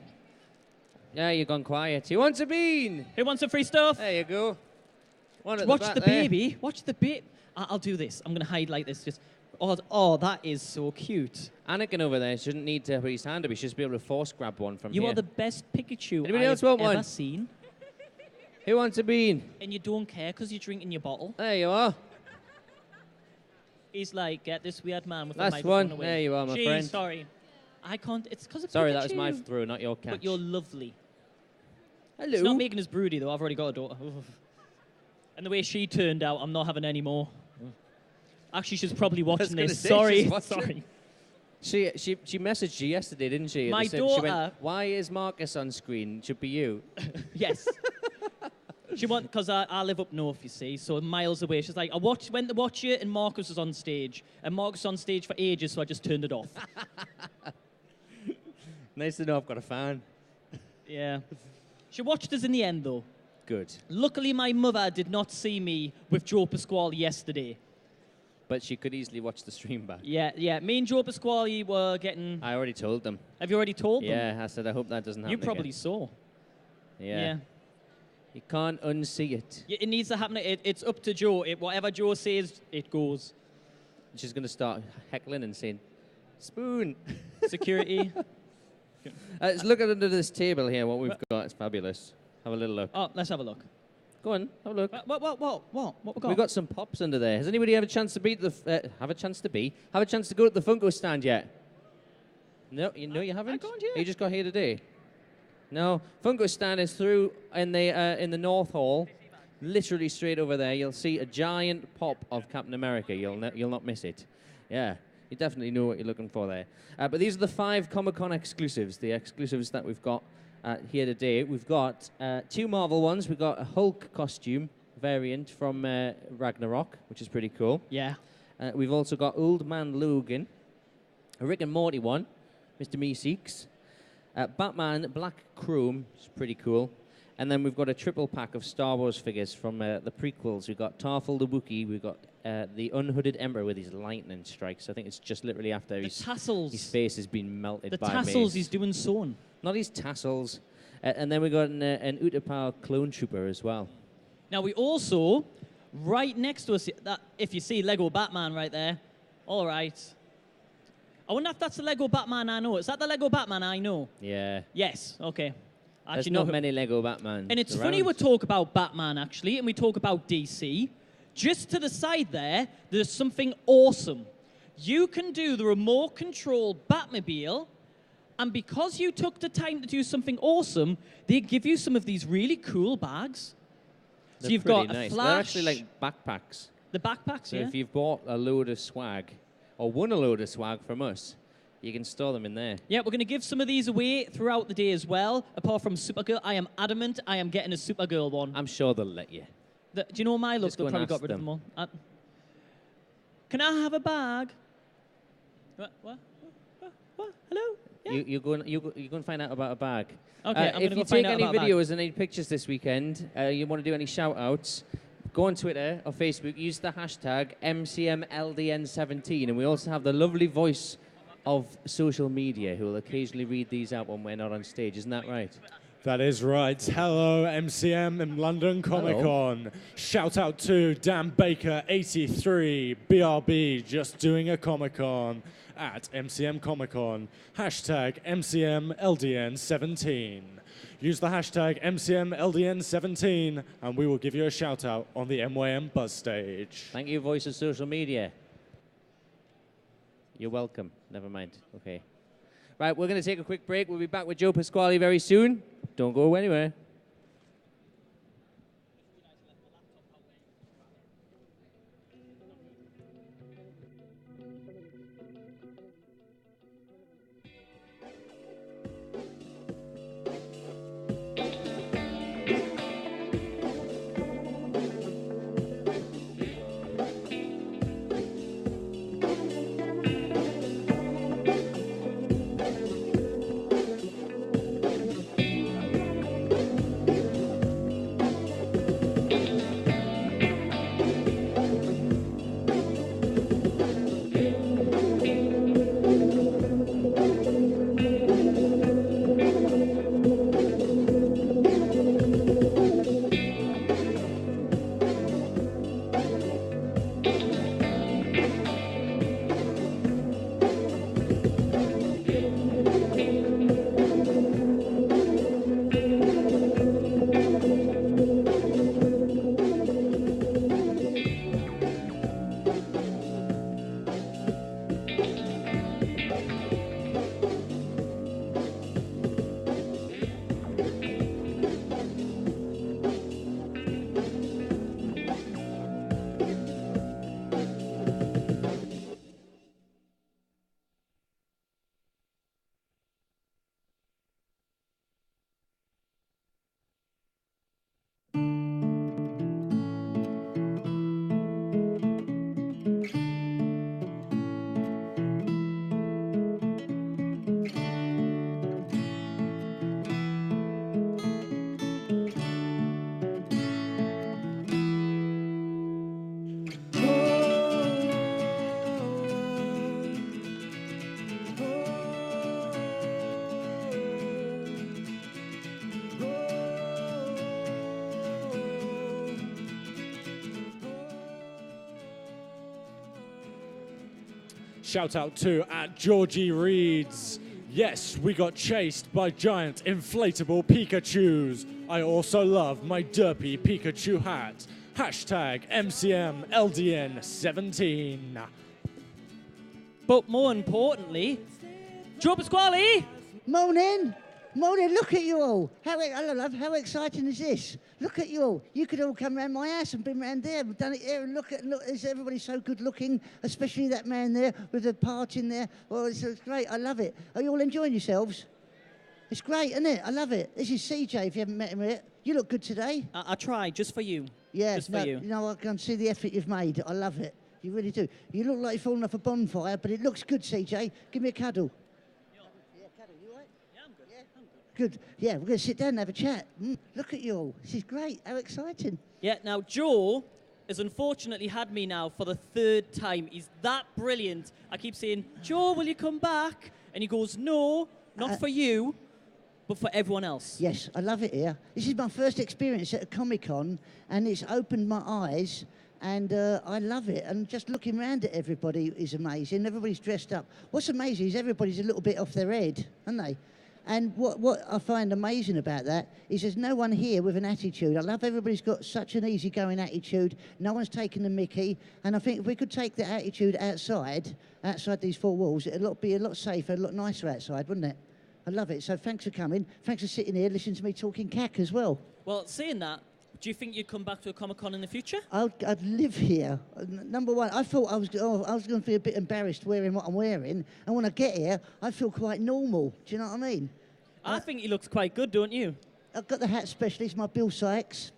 Yeah, you've gone quiet. Who wants a bean? Who wants some free stuff? There you go. One at Watch the, back the there. baby. Watch the baby. I'll do this. I'm going to hide like this. Just. Oh, that is so cute. Anakin over there shouldn't need to put his hand up. He should just be able to force grab one from You here. are the best Pikachu Anybody I've else want ever one? seen. Who wants a bean? And you don't care because you're drinking your bottle. There you are. He's like, get this weird man with the Last microphone one. away. There you are, my Jeez, friend. sorry. I can't. It's because of Sorry, Pikachu. that was my throw, not your catch. But you're lovely. Hello. It's not making us broody, though. I've already got a daughter. And the way she turned out, I'm not having any more. Actually, she's probably watching this. Sorry. Sorry. She messaged you yesterday, didn't she? My She daughter- went, why is Marcus on screen? Should be you. Yes. She wants, because I live up north, you see, so miles away. She's like, went to watch it, and Marcus was on stage. And Marcus was on stage for ages, so I just turned it off. Nice to know I've got a fan. Yeah. She watched us in the end, though. Good. Luckily, my mother did not see me with Joe Pasquale yesterday. But she could easily watch the stream back. Yeah. Me and Joe Pasquale were getting... I already told them. Have you already told them? Yeah, I said, I hope that doesn't happen You probably again. saw. Yeah. You can't unsee it. It needs to happen. It's up to Joe. Whatever Joe says, it goes. She's going to start heckling and saying, spoon. Security. Let's look at under this table here, what we've got. It's fabulous. Have a little look. Oh, let's have a look. Go on, have a look. What we got? We've got some pops under there. Has anybody have a chance to have a chance to go to the Funko stand yet? No, you haven't? can't yet. You just got here today? No. Funko stand is through in the North Hall. Literally straight over there. You'll see a giant pop of Captain America. You'll not miss it. Yeah. You definitely know what you're looking for there. But these are the 5 Comic-Con exclusives, the exclusives that we've got here today. We've got 2 Marvel ones. We've got a Hulk costume variant from Ragnarok, which is pretty cool. Yeah. We've also got Old Man Logan, a Rick and Morty one, Mr. Meeseeks, Batman Black Chrome, which is pretty cool, And then we've got a triple pack of Star Wars figures from the prequels. We've got Tarful the Wookiee. We've got the Unhooded Emperor with his lightning strikes. I think it's just literally after The tassels. his face has been melted The by tassels mace. he's doing sewn. Not his tassels. And then we've got an Utapau clone trooper as well. Now, we also, right next to us, that if you see Lego Batman right there, all right. I wonder if that's the Lego Batman I know. Is that the Lego Batman I know? Yeah. Yes, okay. There's not many Lego Batman. And it's around. funny we talk about Batman, actually, and we talk about DC. Just to the side there, there's something awesome. You can do the remote control Batmobile, and because you took the time to do something awesome, they give you some of these really cool bags. They're So you've pretty got nice. a They're Flash. actually like backpacks. The backpacks, So yeah. if you've bought a load of swag, or won a load of swag from us, you can store them in there. Yeah, we're going to give some of these away throughout the day as well. Apart from Supergirl, I am adamant I am getting a Supergirl one. I'm sure they'll let you. Do you know my look? Just go They'll and probably got ask rid of them. them all. Can I have a bag? What? Hello? Yeah. You go and find out about a bag. Okay, I'm if gonna you go find take out any about a bag. videos and any pictures this weekend, you want to do any shout-outs, go on Twitter or Facebook, use the hashtag MCMLDN17, and we also have the lovely voice of social media who will occasionally read these out when we're not on stage. Isn't that right? That is right. Hello, MCM in London Comic Con. Shout out to Dan Baker, 83, BRB, just doing a Comic Con at MCM Comic Con. Hashtag MCMLDN17. Use the hashtag MCMLDN17 and we will give you a shout out on the MYM Buzz stage. Thank you, voice of social media. You're welcome. Never mind. Okay. Right, we're going to take a quick break. We'll be back with Joe Pasquale very soon. Don't go anywhere. Shout out to at Georgie Reeds. Yes, we got chased by giant inflatable Pikachus. I also love my derpy Pikachu hat. Hashtag MCMLDN17. But more importantly, Joe Pasquale! Morning! Morning, look at you all. Hello, love, how exciting is this? Look at you all. You could all come round my house and been round there. We've done it here, and look, is everybody so good looking, especially that man there with the part in there. Well, it's great, I love it. Are you all enjoying yourselves? It's great, isn't it? I love it. This is CJ, if you haven't met him yet. You look good today. I tried, just for you. Yeah, Just for you. You know, I can see the effort you've made. I love it. You really do. You look like you're falling off a bonfire, but it looks good, CJ. Give me a cuddle. Good. Yeah, we're going to sit down and have a chat. Look at you all. This is great. How exciting. Yeah, now Joe has unfortunately had me now for the 3rd time. He's that brilliant. I keep saying, Joe, will you come back? And he goes, no, not for you, but for everyone else. Yes, I love it here. This is my first experience at a Comic-Con, and it's opened my eyes, and I love it. And just looking around at everybody is amazing. Everybody's dressed up. What's amazing is everybody's a little bit off their head, aren't they? And what I find amazing about that is there's no one here with an attitude. I love everybody's got such an easygoing attitude. No one's taking the mickey. And I think if we could take that attitude outside these 4 walls, it'd be a lot safer, a lot nicer outside, wouldn't it? I love it. So thanks for coming. Thanks for sitting here, listening to me talking cack as well. Well, saying that, do you think you'd come back to a Comic-Con in the future? I'd live here. Number one, I thought I was going to be a bit embarrassed wearing what I'm wearing, and when I get here, I feel quite normal. Do you know what I mean? I think he looks quite good, don't you? I've got the hat specialist, my Bill Sykes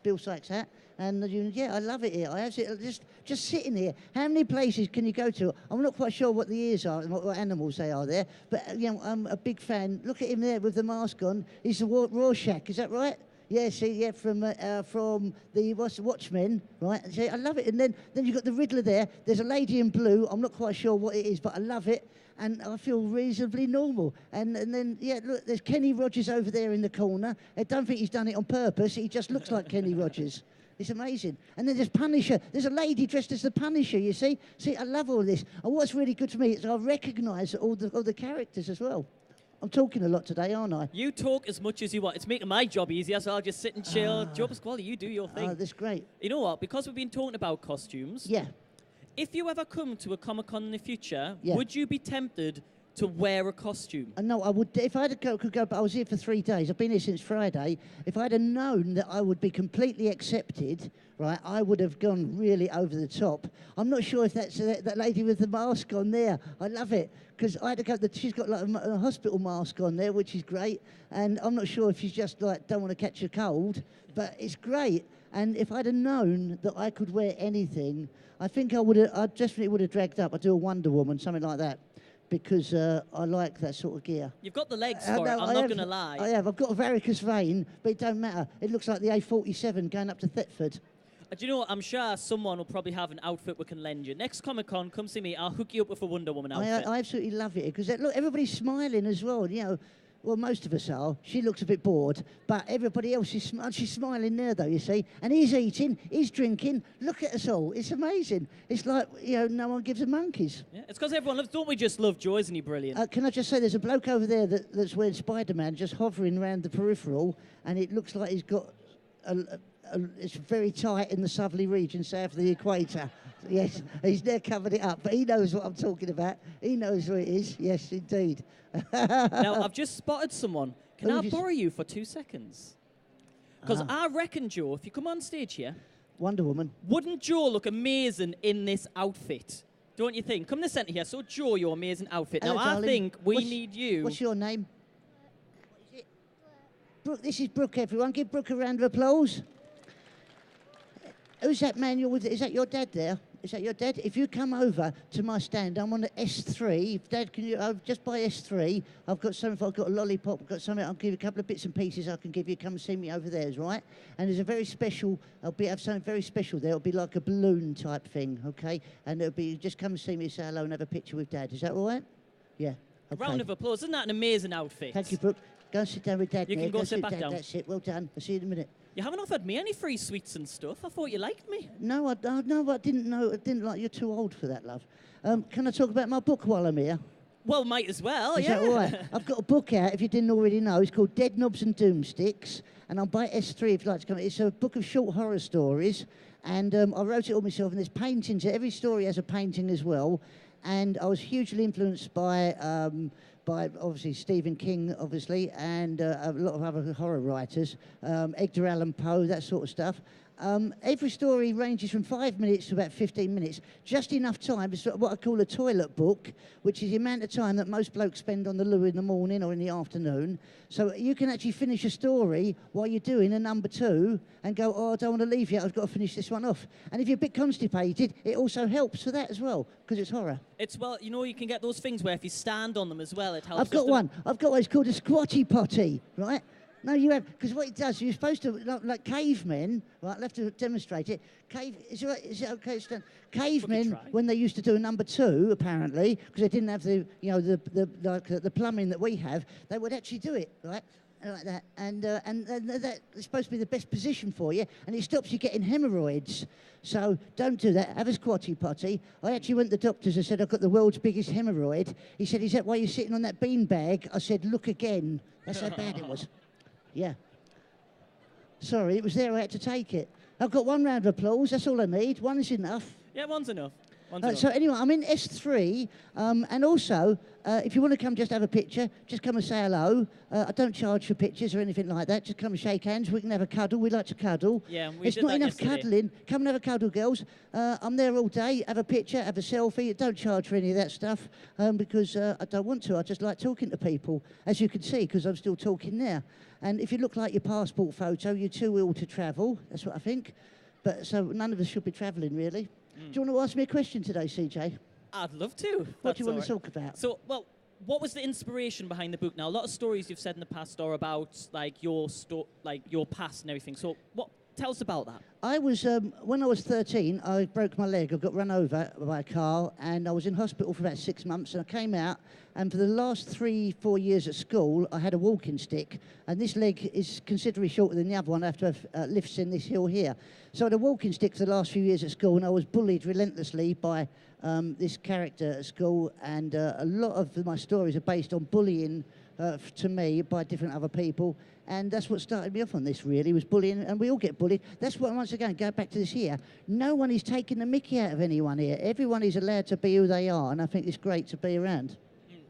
hat, and yeah, I love it here. I have it, just sitting here. How many places can you go to? I'm not quite sure what the ears are and what animals they are there, but you know, I'm a big fan. Look at him there with the mask on. He's the Rorschach, is that right? Yeah, see, yeah, from the Watchmen, right? See, I love it. And then you've got the Riddler there. There's a lady in blue. I'm not quite sure what it is, but I love it. And I feel reasonably normal. And then, yeah, look, there's Kenny Rogers over there in the corner. I don't think he's done it on purpose. He just looks like Kenny Rogers. It's amazing. And then there's Punisher. There's a lady dressed as the Punisher, you see? See, I love all this. And what's really good for me is I recognise all the characters as well. I'm talking a lot today, aren't I? You talk as much as you want. It's making my job easier, so I'll just sit and chill. Joe Pasquale, you do your thing. Oh, that's great. You know what? Because we've been talking about costumes. Yeah. If you ever come to a Comic-Con in the future, Yeah. would you be tempted to wear a costume? No, I would. If I could go, but I was here for 3 days. I've been here since Friday. If I'd have known that I would be completely accepted, right, I would have gone really over the top. I'm not sure if that's that lady with the mask on there. I love it because I had to go. She's got like a hospital mask on there, which is great. And I'm not sure if she's just like don't want to catch a cold, but it's great. And if I'd have known that I could wear anything, I think I definitely would have dragged up. I'd do a Wonder Woman, something like that. Because I like that sort of gear. You've got the legs for it, I'm not going to lie. I have. I've got a varicose vein, but it don't matter. It looks like the A47 going up to Thetford. Do you know what? I'm sure someone will probably have an outfit we can lend you. Next Comic-Con, come see me. I'll hook you up with a Wonder Woman outfit. I absolutely love it. Because look, everybody's smiling as well. You know, well, most of us are. She looks a bit bored, but everybody else is she's smiling there, though, you see. And he's eating, he's drinking. Look at us all. It's amazing. It's like, you know, no one gives a monkeys. Yeah, it's because everyone loves, don't we just love Joe, isn't he brilliant? Can I just say, there's a bloke over there that's wearing Spider-Man just hovering around the peripheral, and it looks like he's got it's very tight in the southerly region south of the equator. Yes, he's there covered it up, but he knows what I'm talking about. He knows who it is. Yes, indeed. Now, I've just spotted someone. Can I borrow you for 2 seconds? Because I reckon, Joe, if you come on stage here... Wonder Woman. Wouldn't Joe look amazing in this outfit? Don't you think? Come to the centre here. So, Joe, your amazing outfit. Hello, now, darling. I think we need you... What's your name? What is it? Brooke. This is Brooke, everyone. Give Brooke a round of applause. Who's that man you're with? Is that your dad there? Is that your dad? If you come over to my stand, I'm on the S3. Dad, can you just by S3? I've got something. I've got a lollipop. I've got something. I'll give you a couple of bits and pieces. I can give you. Come and see me over there, right? And there's a very special. Have something very special there. It'll be like a balloon type thing, okay? And it'll be just come and see me, say hello, and have a picture with Dad. Is that all right? Yeah. Okay. A round of applause. Isn't that an amazing outfit? Thank you, Brooke. Go and sit down with Dad. You can go sit back down. That's it. Well done. I'll see you in a minute. You haven't offered me any free sweets and stuff. I thought you liked me. No, I didn't know. I didn't like. You're too old for that, love. Can I talk about my book while I'm here? Well, might as well, Is that all right? I've got a book out, if you didn't already know. It's called Dead Knobs and Doomsticks, and I'm by S3 if you'd like to come. It's a book of short horror stories, and I wrote it all myself, and there's paintings. Every story has a painting as well, and I was hugely influenced by obviously Stephen King, obviously, and a lot of other horror writers, Edgar Allan Poe, that sort of stuff. Every story ranges from 5 minutes to about 15 minutes. Just enough time. It's what I call a toilet book, which is the amount of time that most blokes spend on the loo in the morning or in the afternoon. So you can actually finish a story while you're doing a number 2 and go, oh, I don't want to leave yet, I've got to finish this one off. And if you're a bit constipated, it also helps for that as well, because it's horror. It's, well, you know, you can get those things where if you stand on them as well, it helps. I've got one. It's called a squatty potty, right? No, you have, because what it does, you're supposed to, like cavemen, right, I'll have to demonstrate it. Is it okay? Cavemen, when they used to do a number 2, apparently, because they didn't have the plumbing that we have, they would actually do it, right? Like that, and that's supposed to be the best position for you, and it stops you getting hemorrhoids. So don't do that. Have a squatty potty. I actually went to the doctors and said, I've got the world's biggest hemorrhoid. He said, is that why you're sitting on that bean bag? I said, look again. That's how bad it was. Yeah. Sorry, it was there. I had to take it. I've got 1 round of applause. That's all I need. 1 is enough. Yeah, 1's enough. So anyway, I'm in S3, and also, if you want to come just have a picture, just come and say hello. I don't charge for pictures or anything like that. Just come and shake hands. We can have a cuddle. We like to cuddle. Yeah, we There's did not that enough yesterday. cuddling. Come and have a cuddle, girls. I'm there all day. Have a picture, have a selfie. Don't charge for any of that stuff because I don't want to. I just like talking to people, as you can see, because I'm still talking now. And if you look like your passport photo, you're too ill to travel. That's what I think. But so none of us should be travelling, really. Do you want to ask me a question today, CJ? I'd love to. What do you want to talk about? So, well, what was the inspiration behind the book? Now, a lot of stories you've said in the past are about like your past and everything. So, tell us about that. I was when I was 13, I broke my leg. I got run over by a car, and I was in hospital for about 6 months. And I came out, and for the last 3-4 years at school, I had a walking stick. And this leg is considerably shorter than the other one. I have to have lifts in this hill here. So I had a walking stick for the last few years at school, and I was bullied relentlessly by this character at school. And a lot of my stories are based on bullying to me by different other people. And that's what started me off on this, really, was bullying. And we all get bullied. That's what, once again, go back to this here. No one is taking the mickey out of anyone here. Everyone is allowed to be who they are, and I think it's great to be around.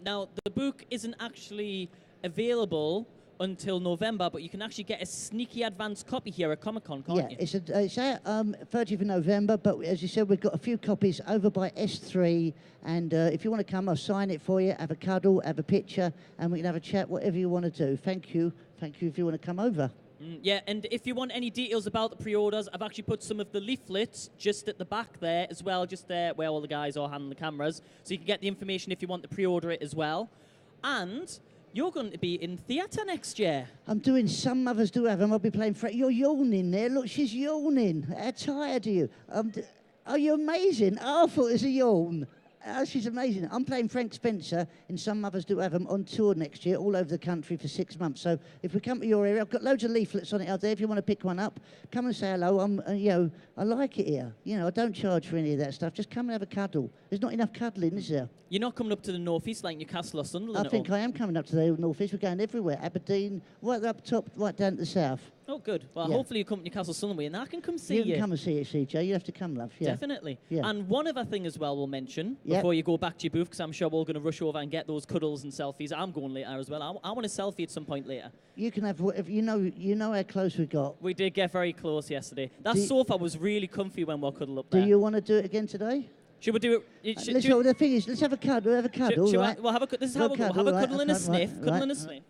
Now, the book isn't actually available until November, but you can actually get a sneaky advance copy here at Comic-Con, can't you? It's out 30th of November, but as you said, we've got a few copies over by S3, and if you want to come, I'll sign it for you, have a cuddle, have a picture, and we can have a chat, whatever you want to do. Thank you if you want to come over. Yeah, and if you want any details about the pre-orders, I've actually put some of the leaflets just at the back there as well, just there where all the guys are handling the cameras, so you can get the information if you want to pre-order it as well. And you're going to be in theatre next year. I'm doing Some Mothers Do Have Them. I'll be playing You're yawning there. Look, she's yawning. How tired are you? Are you amazing? Oh, I thought it was a yawn. Oh, she's amazing. I'm playing Frank Spencer in Some Mothers Do Have Them on tour next year, all over the country for 6 months. So if we come to your area, I've got loads of leaflets on it out there. If you want to pick one up, come and say hello. I like it here. I don't charge for any of that stuff. Just come and have a cuddle. There's not enough cuddling, is there? You're not coming up to the northeast like Newcastle or Sunderland? I think I am coming up to the northeast. We're going everywhere. Aberdeen, right up top, right down to the south. Oh, good. Well, hopefully you come to Newcastle Sunderland and I can come see you. You can come and see it, CJ. You have to come, love. Yeah. Definitely. Yeah. And one other thing as well we'll mention before you go back to your booth, because I'm sure we're all going to rush over and get those cuddles and selfies. I'm going later as well. I want a selfie at some point later. You can have whatever. You know how close we got. We did get very close yesterday. That sofa was really comfy when we're cuddled up there. Do you want to do it again today? Should we do it? The thing is, let's have a cuddle. Have a cuddle, right? We'll have a. This is how we'll go. Have a cuddle and a sniff. Cuddle and a sniff.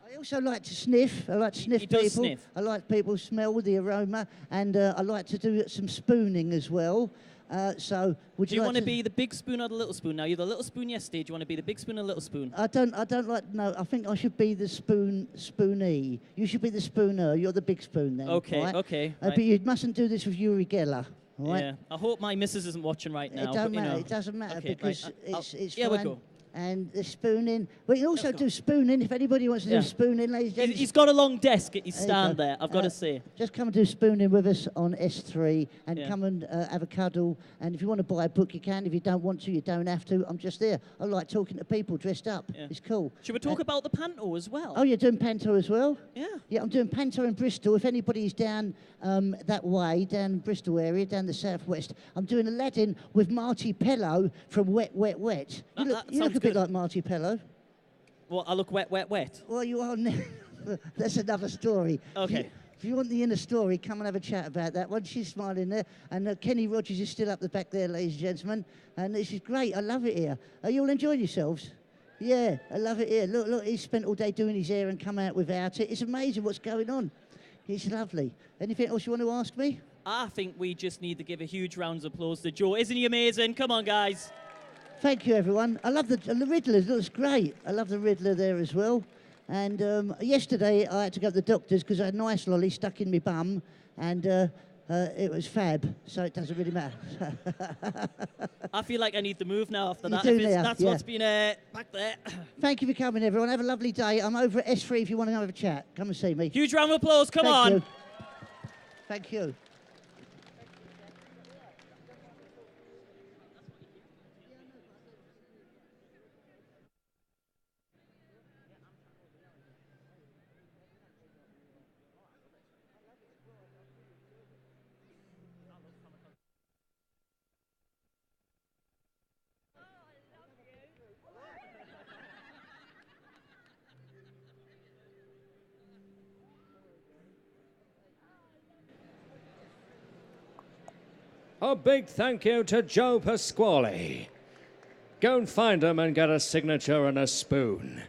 I also like to sniff. I like to sniff people. Sniff. I like people smell the aroma, and I like to do some spooning as well. So, would do you want like to be the big spoon or the little spoon? Now you're the little spoon yesterday. Do you want to be the big spoon or the little spoon? I don't like. No, I think I should be the spoonee. You should be the spooner. You're the big spoon then. Okay. Right? Okay. But you mustn't do this with Uri Geller. Right? Yeah. I hope my missus isn't watching right now. It don't matter. It doesn't matter because it's fine. we go. And the spooning. We can also do spooning if anybody wants to do spooning, ladies and gentlemen. He's got a long desk at his stand there, I've got to say. Just come and do spooning with us on S3 and come and have a cuddle. And if you want to buy a book, you can. If you don't want to, you don't have to. I'm just there. I like talking to people dressed up. Yeah. It's cool. Should we talk about the Panto as well? Oh, you're doing Panto as well? Yeah. Yeah, I'm doing Panto in Bristol. If anybody's down that way, down Bristol area, down the southwest, I'm doing Aladdin with Marty Pello from Wet, Wet, Wet. You look a bit like Marty Pello. Well, I look wet, wet, wet. Well, you are. That's another story. Okay. If you want the inner story, come and have a chat about that one. She's smiling there. And Kenny Rogers is still up the back there, ladies and gentlemen. And this is great. I love it here. Are you all enjoying yourselves? Yeah, I love it here. Look, he's spent all day doing his hair and come out without it. It's amazing what's going on. It's lovely. Anything else you want to ask me? I think we just need to give a huge round of applause to Joe. Isn't he amazing? Come on, guys. Thank you, everyone. I love the Riddler. It looks great. I love the Riddler there as well. And yesterday, I had to go to the doctor's because I had an ice lolly stuck in my bum, and it was fab, so it doesn't really matter. I feel like I need to move now after You that. do If it's, now, that's yeah. what's been back there. Thank you for coming, everyone. Have a lovely day. I'm over at S3 if you want to have a chat. Come and see me. Huge round of applause. Come on. You. Thank you. A big thank you to Joe Pasquale. Go and find him and get a signature and a spoon.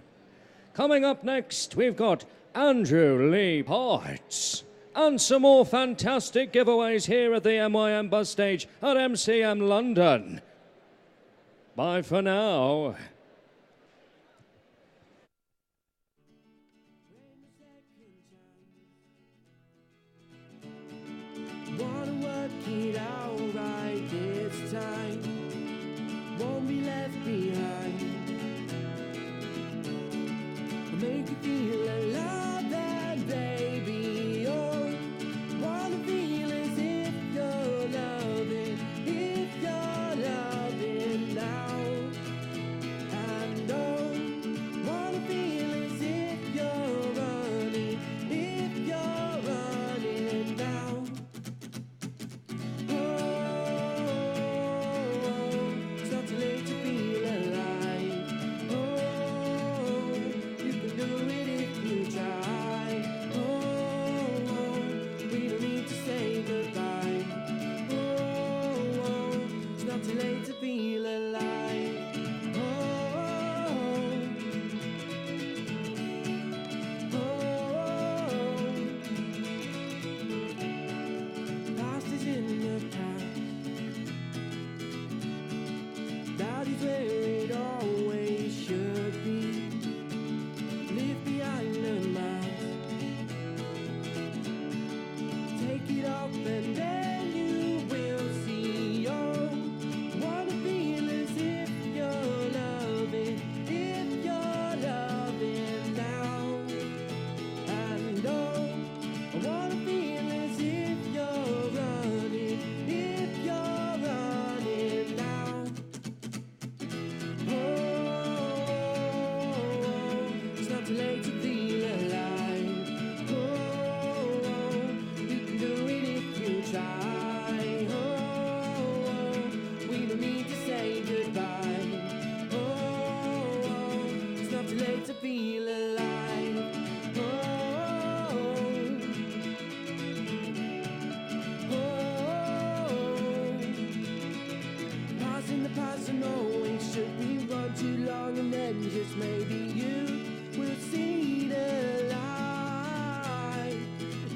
Coming up next, we've got Andrew Lee Potts. And some more fantastic giveaways here at the MYM bus stage at MCM London. Bye for now. Wanna work it out right this time. Won't be left behind. I'll make you feel alive and baby. Oh, wanna feel as if you're loving now. And oh, wanna feel as if you're running now. It's not too late to feel alive. Oh, you can do it if you try. Oh, we don't need to say goodbye. Oh, it's not too late to feel alive. Past is in the past. That is where it always should be. Leave behind the mask. Take it off and then you will see. Oh, wanna feel as if you're loving now. And oh, I wanna feel as if you're running now. Oh, it's not too late to feel alive. Oh, you can do it if you try. Oh, we don't need to say goodbye. Oh, it's not too late to feel alive. Passing the past and always should we run too long and then just maybe you will see the light.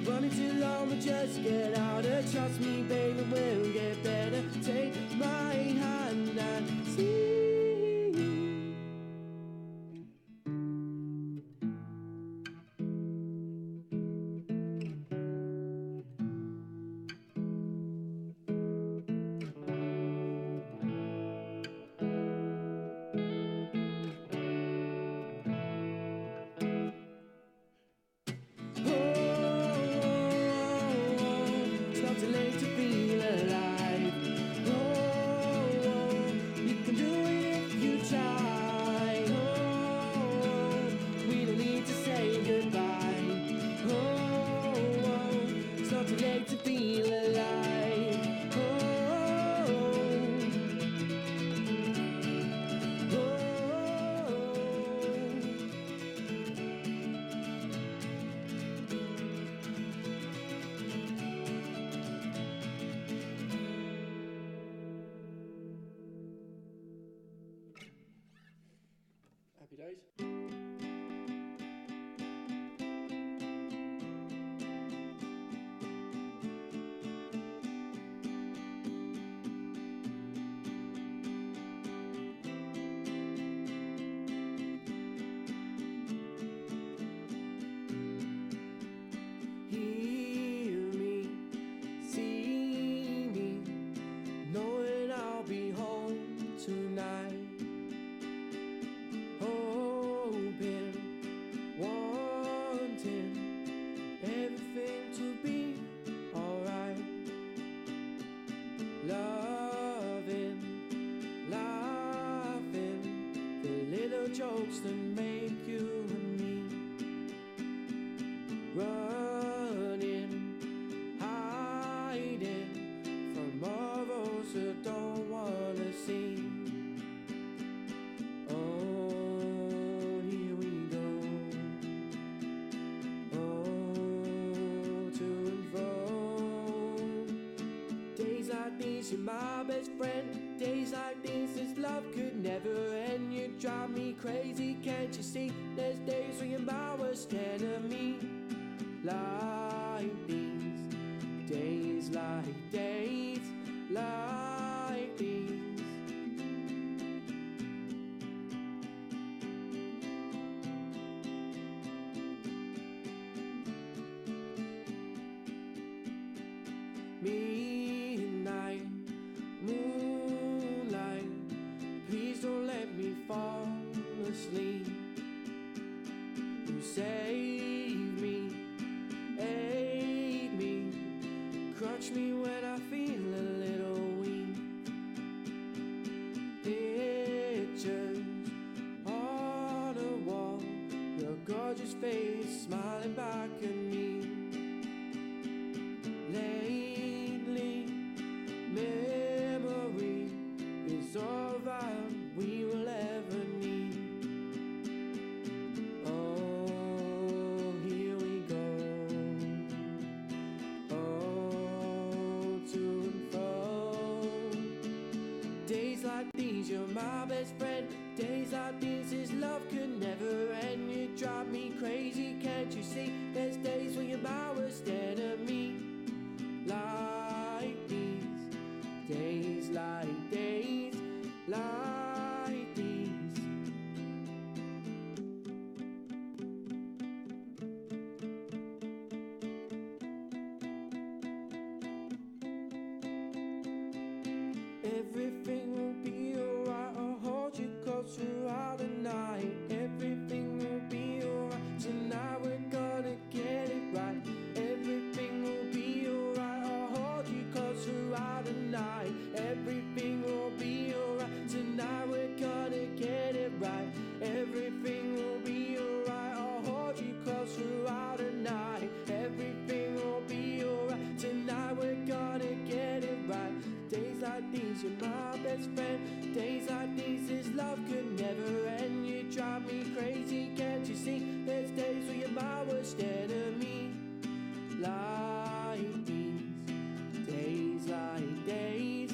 Running too long but just get out of trust me baby we'll get better. Take my hand and see. It's not too late to feel alive. please. Hear me, see me, knowing I'll be home tonight. Hoping, wanting everything to be alright. Loving, laughing, the little jokes that make you and me. Running, hiding from all those who don't wanna see. Oh, here we go. Oh, to and fro. Days like these, you're my best friend. Days like these, this love could never end. You drive me crazy, can't you see? There's days when you're my worst enemy. Like these, days like these. Midnight, moonlight, please don't let me fall asleep. You save me, aid me, crutch me when I feel a little weak. Pictures on a wall, your gorgeous face smiling back at me. Lately, memory is all that we will ever need. Oh, here we go. Oh, to and fro. Days like these, you're my best friend. Days like these, this love could never end. You drive me crazy, can't you see? There's days when you're my worst enemy. Like these, days like these. Everything will be alright, I'll hold you close throughout the night. Everything will be alright, tonight we're gonna get it right. Everything will be alright, I'll hold you close throughout the night. Everything will be alright, tonight we're gonna get it right. Everything will be alright, I'll hold you close throughout the night. Everything will be alright, tonight we're gonna get it right. Days like these, you're my best friend. Days like these, this love could never end. You drive me crazy, can't you see? There's days when you're my worst enemy. Like these, days like these.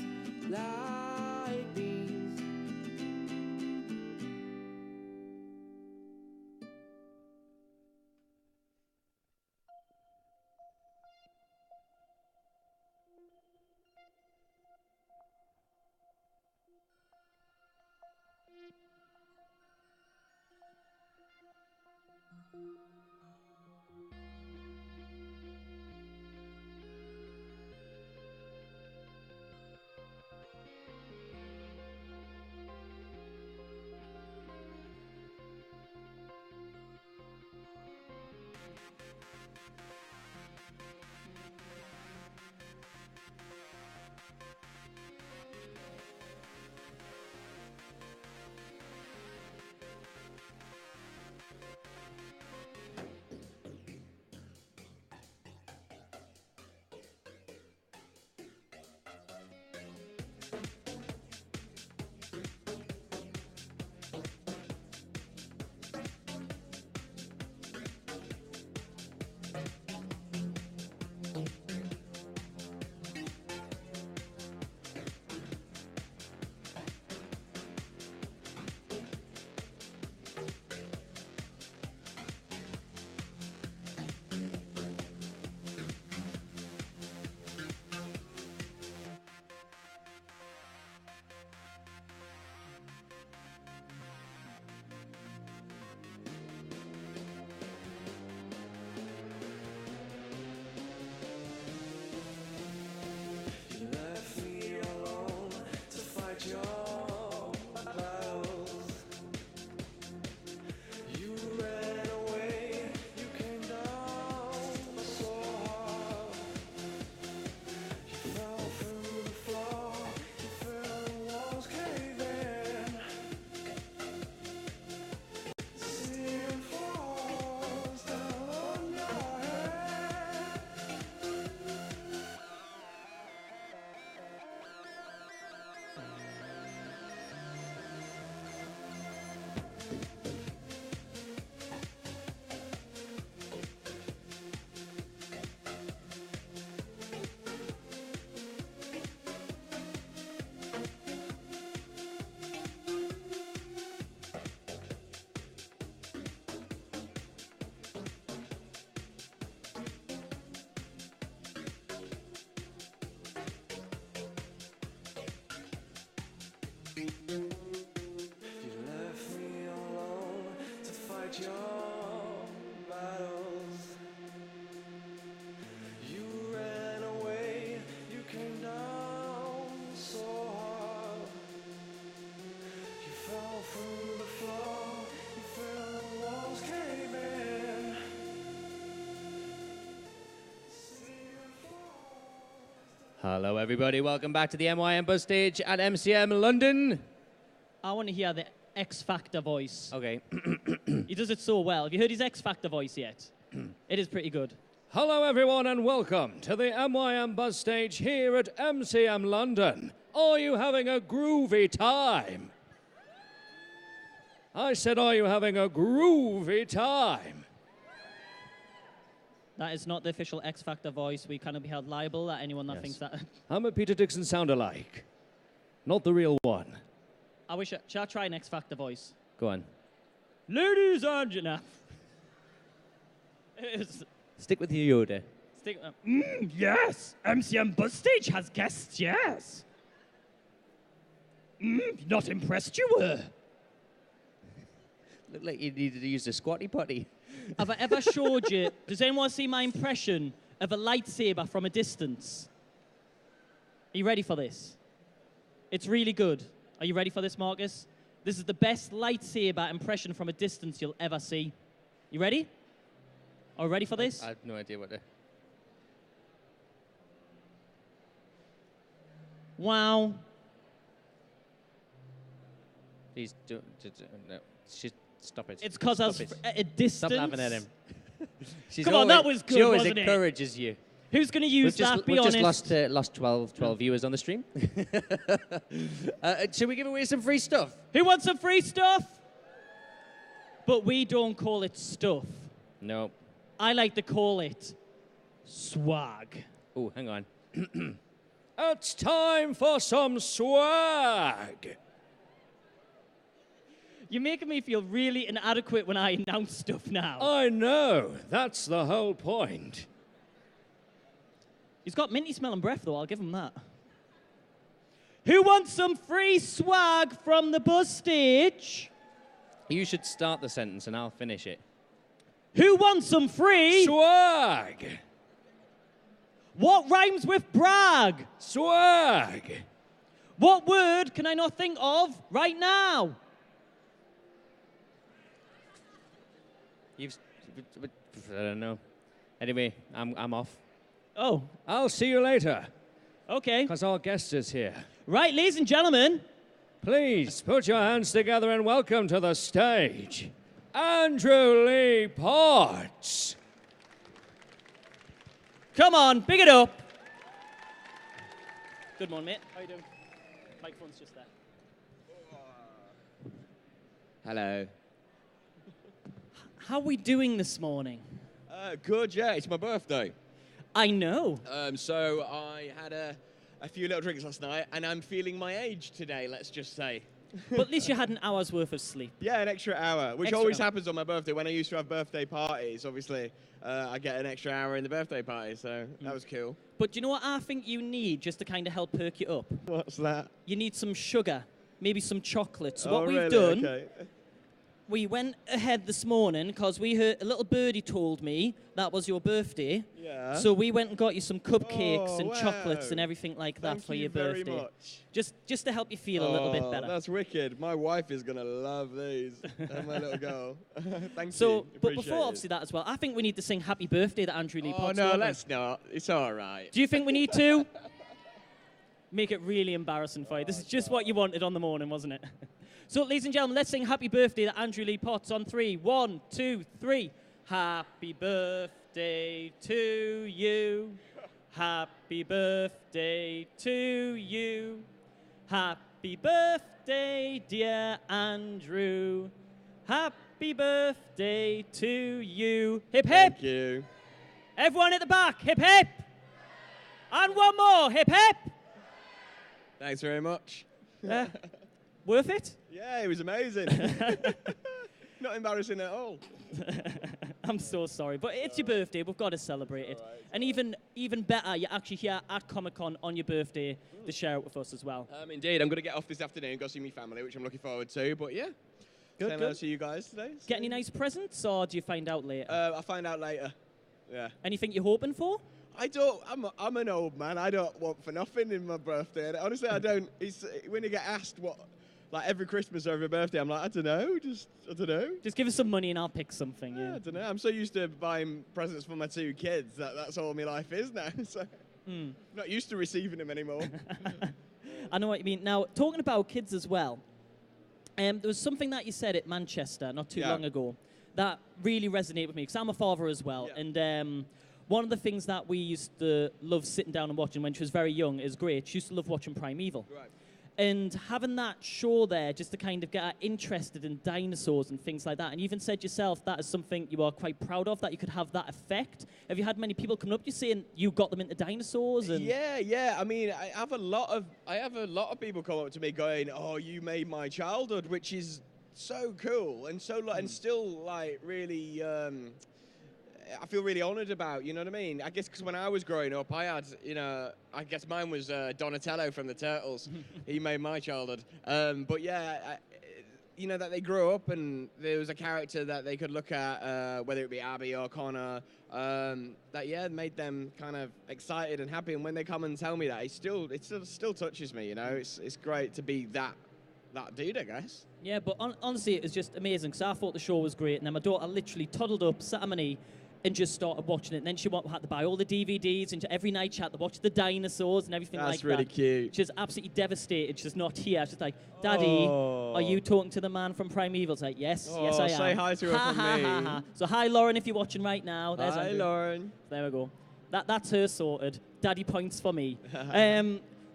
You left me alone to fight your battles. You ran away, you came down so hard. You fell through the floor, you felt the walls cave in. Hello, everybody. Welcome back to the MYM Buzz stage at MCM London. I want to hear the X Factor voice. Okay. He does it so well. Have you heard his X Factor voice yet? It is pretty good. Hello, everyone, and welcome to the MYM Buzz stage here at MCM London. Are you having a groovy time? I said, are you having a groovy time? That is not the official X Factor voice. We cannot be held liable that anyone that thinks that. I'm a Peter Dixon sound-alike, not the real one. I wish. Shall I try an X Factor voice? Go on. Ladies and gentlemen. Stick with your Yoda. Yes, MCM Buzz Stage has guests, yes. Not impressed you were. Looked like you needed to use the squatty potty. Have I ever showed you, does anyone see my impression of a lightsaber from a distance? Are you ready for this? It's really good. Are you ready for this, Marcus? This is the best lightsaber impression from a distance you'll ever see. You ready? Are you ready for this? I have no idea what to... Wow. Please don't... No. Stop it. It's because I was at a distance. Stop laughing at him. Come on, that was good, She always wasn't it? encourages you. Who's going to use that? Be we've honest. just lost 12 viewers on the stream. Should we give away some free stuff? Who wants some free stuff? But we don't call it stuff. No. I like to call it swag. Oh, hang on. It's time for some swag. You're making me feel really inadequate when I announce stuff now. I know. That's the whole point. He's got minty smelling breath, though. I'll give him that. Who wants some free swag from the Buzz stage? You should start the sentence and I'll finish it. Who wants some free swag? What rhymes with brag? Swag. What word can I not think of right now? I don't know. Anyway, I'm off. Oh. I'll see you later. Okay. Because our guest is here. Right, ladies and gentlemen. Please put your hands together and welcome to the stage, Andrew Lee Potts. Come on, pick it up. Good morning, mate. How you doing? Microphone's just there. Hello. How are we doing this morning? Good, yeah. It's my birthday. I know. So I had a few little drinks last night, and I'm feeling my age today, let's just say. But at least you had an hour's worth of sleep. Yeah, an extra hour, which Extra always hour. happens on my birthday. When I used to have birthday parties, obviously, I get an extra hour in the birthday party, so that was cool. But do you know what I think you need just to kind of help perk you up? What's that? You need some sugar, maybe some chocolate. So Oh, what we've really? done, Okay. we went ahead this morning because we heard a little birdie told me that was your birthday. Yeah. So we went and got you some cupcakes Oh, and chocolates wow. and everything like that Thank for you your very birthday. much. Just to help you feel a little bit better. That's wicked. My wife is going to love these. And my little girl. Thank So, you. but Appreciate before it. obviously that as well, I think we need to sing Happy Birthday to Andrew Lee Oh, Potts. no, don't we? let's not. It's all right. Do you think we need to? Make it really embarrassing for you. This is just what you wanted on the morning, wasn't it? So, ladies and gentlemen, let's sing Happy Birthday to Andrew Lee Potts on 3. 1, 2, 3. Happy birthday to you. Happy birthday to you. Happy birthday, dear Andrew. Happy birthday to you. Hip, hip. Thank you. Everyone at the back, hip, hip. And one more, hip, hip. Thanks very much. Worth it? Yeah, it was amazing. Not embarrassing at all. I'm so sorry, but it's your birthday. We've got to celebrate it. Right. And even better, you're actually here at Comic-Con on your birthday to share it with us as well. Indeed, I'm going to get off this afternoon and go see my family, which I'm looking forward to. But yeah, good. Hello to you guys today. Get any nice presents, or do you find out later? I'll find out later. Yeah. Anything you're hoping for? I don't. I'm an old man. I don't want for nothing in my birthday. And honestly, I don't. It's when you get asked what. Like every Christmas or every birthday, I'm like, I don't know. Just give us some money and I'll pick something. Yeah. I don't know. I'm so used to buying presents for my 2 kids that's all my life is now. So I'm not used to receiving them anymore. I know what you mean. Now, talking about kids as well, there was something that you said at Manchester not too long ago that really resonated with me, because I'm a father as well. Yeah. And one of the things that we used to love sitting down and watching when she was very young is great. She used to love watching Primeval. Right. And having that show there just to kind of get her interested in dinosaurs and things like that. And you even said yourself that is something you are quite proud of, that you could have that effect. Have you had many people coming up to you saying you got them into dinosaurs? And Yeah. I mean, I have a lot of people come up to me going, "Oh, you made my childhood," which is so cool and so and still like really. I feel really honoured about, you know what I mean? I guess because when I was growing up, I had, I guess mine was Donatello from the Turtles. He made my childhood. But yeah, that they grew up and there was a character that they could look at, whether it be Abby or Connor, that made them kind of excited and happy. And when they come and tell me that, it still touches me. It's great to be that dude, I guess. Yeah, but honestly, it was just amazing because I thought the show was great, and then my daughter literally toddled up, sat on my knee, and just started watching it. And then she had to buy all the DVDs, and every night she had to watch the dinosaurs and everything like that. That's really cute. She's absolutely devastated. She's not here. She's like, "Daddy, are you talking to the man from Primeval?" It's like, yes, yes, I am. Say hi to her from me. So hi, Lauren, if you're watching right now. There's hi, Andrew. Lauren. There we go. That's her sorted. Daddy points for me.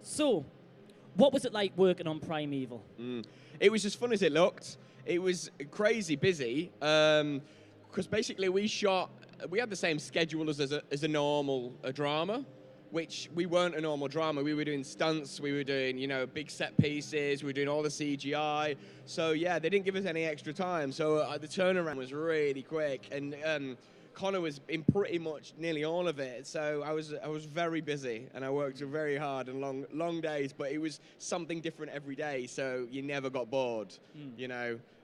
So, what was it like working on Primeval? It was as fun as it looked. It was crazy busy because basically we had the same schedule as a normal drama, which we weren't a normal drama. We were doing stunts, we were doing, big set pieces, we were doing all the CGI. So yeah, they didn't give us any extra time. So the turnaround was really quick, and Connor was in pretty much nearly all of it. So I was very busy, and I worked very hard and long days, but it was something different every day, so you never got bored,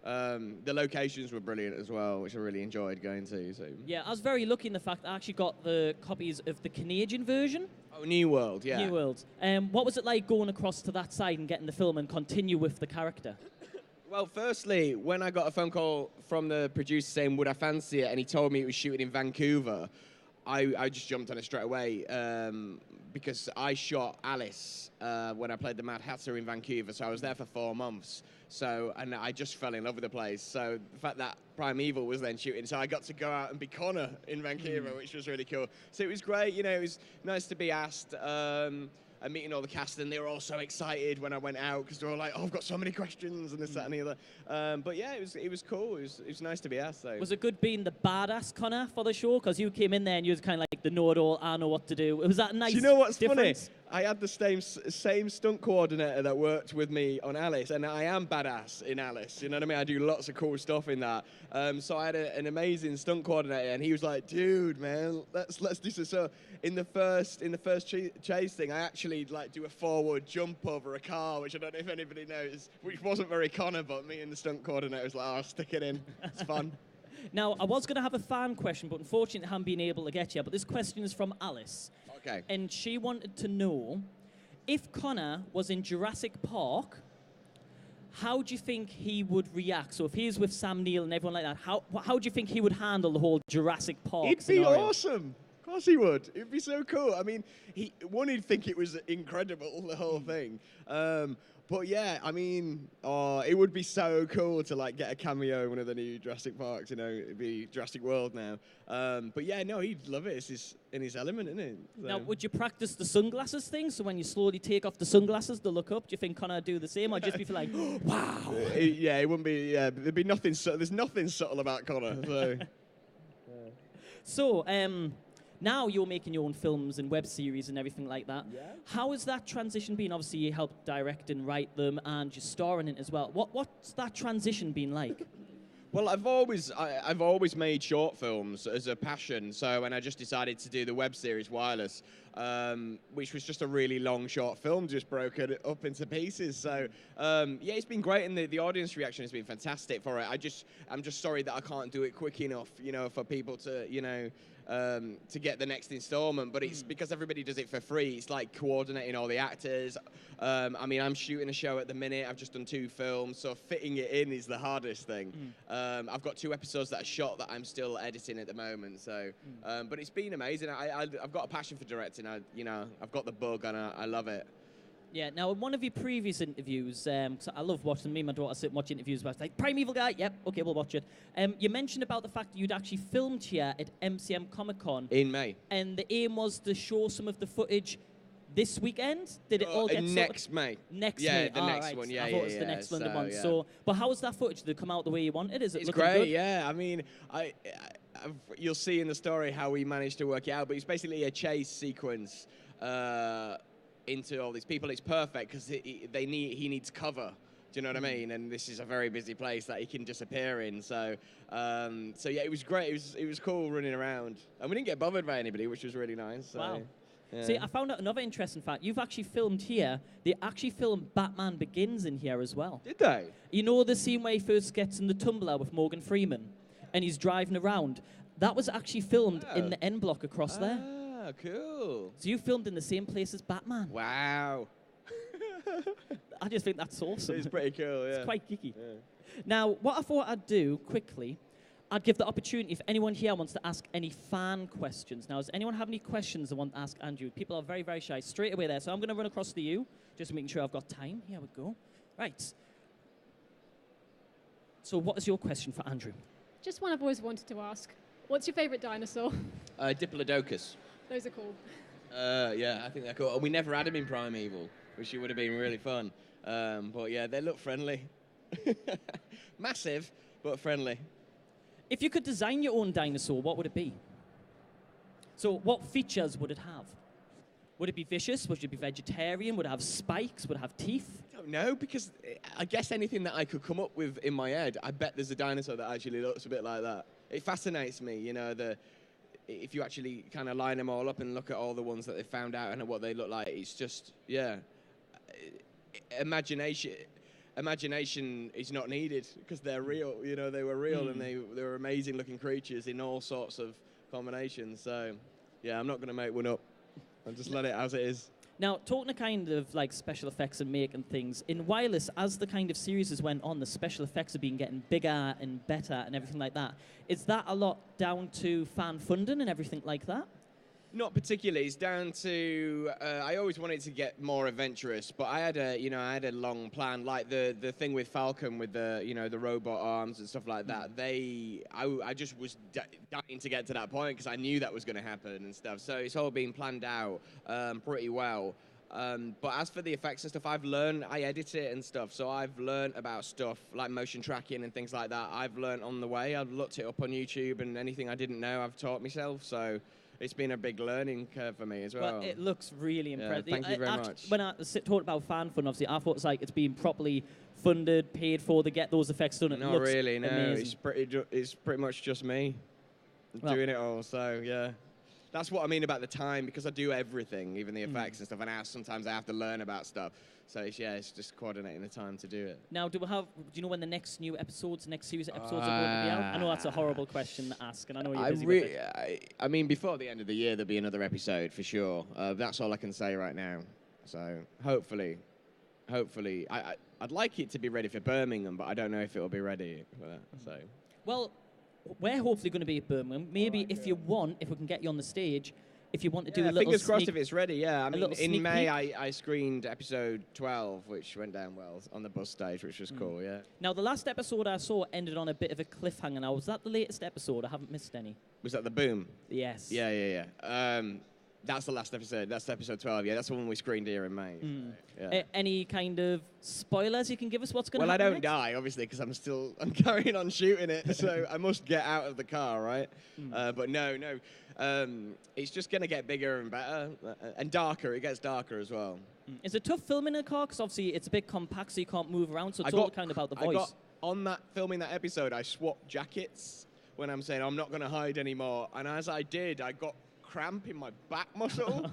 The locations were brilliant as well, which I really enjoyed going to. So. Yeah, I was very lucky in the fact that I actually got the copies of the Canadian version. Oh, New World, yeah. New World. What was it like going across to that side and getting the film and continue with the character? Well, firstly, when I got a phone call from the producer saying, would I fancy it, and he told me it was shooting in Vancouver, I just jumped on it straight away because I shot Alice when I played the Mad Hatter in Vancouver, so I was there for 4 months. And I just fell in love with the place. So the fact that Primeval was then shooting, so I got to go out and be Connor in Vancouver, which was really cool. So it was great, it was nice to be asked. And meeting all the cast, and they were all so excited when I went out because they were all like, "Oh, I've got so many questions," and this, that, and the other. But yeah, it was cool. It was nice to be asked. Though. Was it good being the badass Connor for the show? Because you came in there and you was kind of like the know-it-all. I know what to do. Was that nice? Do you know what's difference? funny? I had the same stunt coordinator that worked with me on Alice, and I am badass in Alice. You know what I mean? I do lots of cool stuff in that. So I had an amazing stunt coordinator, and he was like, "Dude, man, let's do this." So in the first chase thing, I actually do a forward jump over a car, which I don't know if anybody knows, which wasn't very Connor, but me and the stunt coordinator was like, "Oh, stick it in. It's fun." Now, I was going to have a fan question, but unfortunately I haven't been able to get you. But this question is from Alice. Okay. And she wanted to know, if Connor was in Jurassic Park, how do you think he would react? So if he was with Sam Neill and everyone like that, how do you think he would handle the whole Jurassic Park He'd scenario? be awesome. course he would. It'd be so cool. I mean, he'd think it was incredible, the whole thing. But yeah, I mean, it would be so cool to like get a cameo in one of the new Jurassic Parks. You know, it'd be Jurassic World now. But yeah, no, he'd love it. It's in his element, isn't it? So. Now, would you practice the sunglasses thing? So when you slowly take off the sunglasses to look up, do you think Connor would do the same, or just be like, wow? It wouldn't be. Yeah, there'd be nothing. There's nothing subtle about Connor. So. So, now you're making your own films and web series and everything like that. Yeah. How has that transition been? Obviously, you helped direct and write them, and you're starring in it as well. What's that transition been like? Well, I've always made short films as a passion. So when I just decided to do the web series Wireless, which was just a really long short film, just broken up into pieces. So yeah, it's been great, and the audience reaction has been fantastic for it. I'm just sorry that I can't do it quick enough, you know, for people to, you know, to get the next installment, but it's because everybody does it for free. It's like coordinating all the actors. I mean, I'm shooting a show at the minute. I've just done 2 films, so fitting it in is the hardest thing. I've got 2 episodes that are shot that I'm still editing at the moment. So, but it's been amazing. I've got a passion for directing. I've got the bug, and I love it. Yeah, now in one of your previous interviews, 'cause I love watching them, me and my daughter sit and watch interviews about like, Primeval Guy, yep, okay, we'll watch it. You mentioned about the fact that you'd actually filmed here at MCM Comic Con. In May. And the aim was to show some of the footage this weekend? Did it all get next May. Next yeah, May? the next one, yeah, I thought it was the next London one. Yeah. So, but how was that footage? Did it come out the way you wanted? Is it It's looking great, good? yeah. I mean, you'll see in the story how we managed to work it out, but it's basically a chase sequence into all these people. It's perfect because he needs cover. Do you know what I mean? And this is a very busy place that he can disappear in. So, so yeah, it was great. It was cool running around, and we didn't get bothered by anybody, which was really nice. So, Wow. yeah. See, I found out another interesting fact. You've actually filmed here. They actually filmed Batman Begins in here as well. Did they? You know the scene where he first gets in the tumbler with Morgan Freeman, and he's driving around? That was actually filmed in the end block across there. Ah, cool. So you filmed in the same place as Batman. Wow. I just think that's awesome. It's pretty cool, yeah. It's quite geeky. Yeah. Now, what I thought I'd do quickly, I'd give the opportunity if anyone here wants to ask any fan questions. Now, does anyone have any questions they want to ask Andrew? People are very, very shy. Straight away there. So I'm going to run across to you, just making sure I've got time. Here we go. Right. So what is your question for Andrew? Just one I've always wanted to ask. What's your favourite dinosaur? Diplodocus. Those are cool. Yeah, I think they're cool. And we never had them in Primeval, which would have been really fun. But yeah, they look friendly. Massive, but friendly. If you could design your own dinosaur, what would it be? So what features would it have? Would it be vicious? Would it be vegetarian? Would it have spikes? Would it have teeth? I don't know, because I guess anything that I could come up with in my head, I bet there's a dinosaur that actually looks a bit like that. It fascinates me, you know, if you actually kind of line them all up and look at all the ones that they found out and what they look like, it's just, yeah. Imagination is not needed because they're real, you know, they were real and they were amazing looking creatures in all sorts of combinations. So, yeah, I'm not going to make one up. I'll just let it as it is. Now, talking to kind of like special effects and making things, in Wireless, as the kind of series has went on, the special effects have been getting bigger and better and everything like that. Is that a lot down to fan funding and everything like that? Not particularly. It's down to I always wanted to get more adventurous, but I had a long plan. Like the thing with Falcon with the robot arms and stuff like that. I just was dying to get to that point because I knew that was going to happen and stuff. So it's all been planned out pretty well. But as for the effects and stuff, I edit it and stuff. So I've learned about stuff like motion tracking and things like that. I've learned on the way. I've looked it up on YouTube, and anything I didn't know, I've taught myself. So it's been a big learning curve for me as well. Well, it looks really impressive. Thank you very much. When I talked about fan fund, obviously, I thought it's been properly funded, paid for to get those effects done. Not really, no. Amazing. It's pretty much just me doing it all. So yeah, that's what I mean about the time, because I do everything, even the effects and stuff. And sometimes I have to learn about stuff. So it's just coordinating the time to do it. Now, do you know when the next series of episodes are going to be out? I know that's a horrible question to ask, and I know you're busy with it. I mean, before the end of the year, there'll be another episode for sure. That's all I can say right now. So hopefully, I'd like it to be ready for Birmingham, but I don't know if it will be ready for that. So. Well, we're hopefully going to be at Birmingham. Maybe if you want, if we can get you on the stage, if you want to do a little fingers crossed sneak, if it's ready, yeah. I mean, little in sneak May, peek. I screened episode 12, which went down well on the bus stage, which was cool, yeah. Now, the last episode I saw ended on a bit of a cliffhanger. Now, was that the latest episode? I haven't missed any. Was that the boom? Yes. Yeah. That's the last episode. That's episode 12, yeah. That's the one we screened here in May. Yeah. Any kind of spoilers you can give us? What's going to Well, I happen don't next? die, obviously, because I'm carrying on shooting it, so I must get out of the car, right? But no. It's just going to get bigger and better, and darker. It gets darker as well. Is it tough filming in a car? Because obviously it's a bit compact, so you can't move around, so it's all kind of about the voice. On that filming that episode, I swapped jackets when I'm saying I'm not going to hide anymore, and as I did, I got cramp in my back muscle.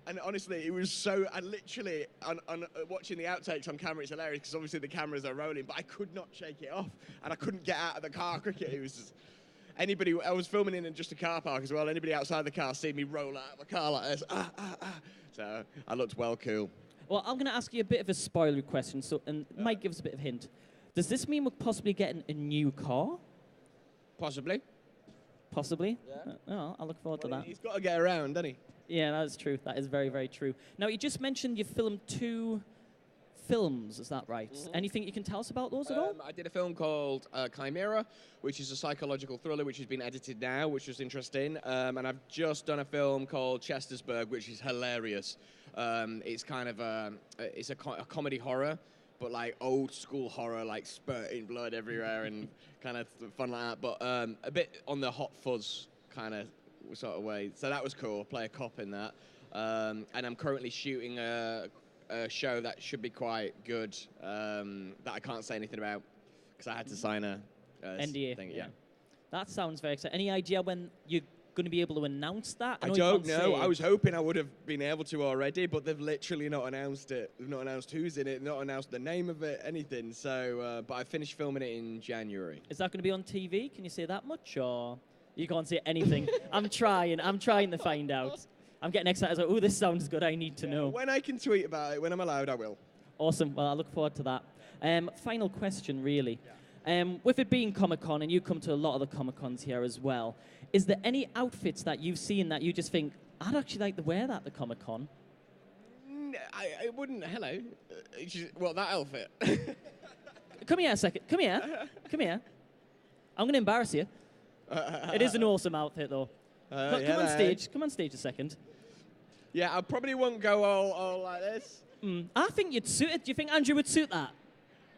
And honestly, it was so, I literally, on watching the outtakes on camera, it's hilarious because obviously the cameras are rolling, but I could not shake it off, and I couldn't get out of the car quickly. It was just, I was filming in just a car park as well. Anybody outside the car see me roll out of the car like this, So I looked well cool. Well, I'm going to ask you a bit of a spoiler question, and Mike give us a bit of a hint. Does this mean we're possibly getting a new car? Possibly. Possibly? Yeah. Oh, I look forward to that. He's got to get around, doesn't he? Yeah, that is true. That is very, very true. Now, you just mentioned you filmed 2 films, is that right? Anything you can tell us about those at all? I did a film called Chimera, which is a psychological thriller, which has been edited now, which was interesting. And I've just done a film called Chestersburg, which is hilarious. It's kind of a comedy horror, but like old school horror, like spurting blood everywhere and kind of fun like that. But a bit on the hot fuzz kind of sort of way. So that was cool. Play a cop in that. And I'm currently shooting a show that should be quite good that I can't say anything about because I had to sign a NDA thing. Yeah. That sounds very exciting. Any idea when you're going to be able to announce that? I don't know. I was hoping I would have been able to already, but they've literally not announced it. They've not announced who's in it, not announced the name of it, anything. So, but I finished filming it in January. Is that going to be on TV? Can you say that much, or you can't say anything? I'm trying to find out. I'm getting excited. Like, oh, this sounds good. I need to know. When I can tweet about it, when I'm allowed, I will. Awesome. Well, I look forward to that. Final question, really. With it being Comic-Con, and you come to a lot of the Comic-Cons here as well, is there any outfits that you've seen that you just think, I'd actually like to wear that at the Comic-Con? I wouldn't. Hello. Well, that outfit. Come here a second. Come here. Come here. I'm going to embarrass you. It is an awesome outfit, though. Come on stage. Come on stage a second. Yeah, I probably won't go all like this. I think you'd suit it. Do you think Andrew would suit that?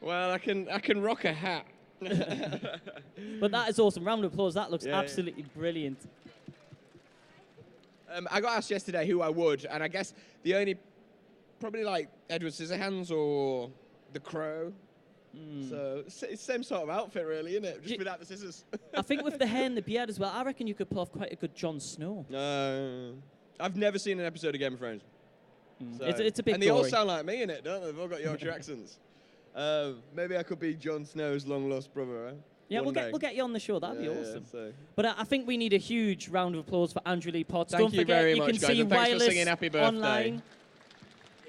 Well, I can rock a hat. But that is awesome. Round of applause. That looks absolutely brilliant. I got asked yesterday who I would, and I guess the only, probably like Edward Scissorhands or The Crow. So it's the same sort of outfit, really, isn't it? Just without the scissors. I think with the hair and the beard as well, I reckon you could pull off quite a good Jon Snow. I've never seen an episode of Game of Thrones. So. It's a bit And they all gory. sound like me in it, don't they? They've all got Yorkshire accents. Maybe I could be Jon Snow's long-lost brother, right? Yeah, we'll get you on the show. That'd be awesome. So. But I think we need a huge round of applause for Andrew Lee Potts. Thank Don't you forget, very you much, can guys, see and thanks for Wireless singing Happy Birthday. online.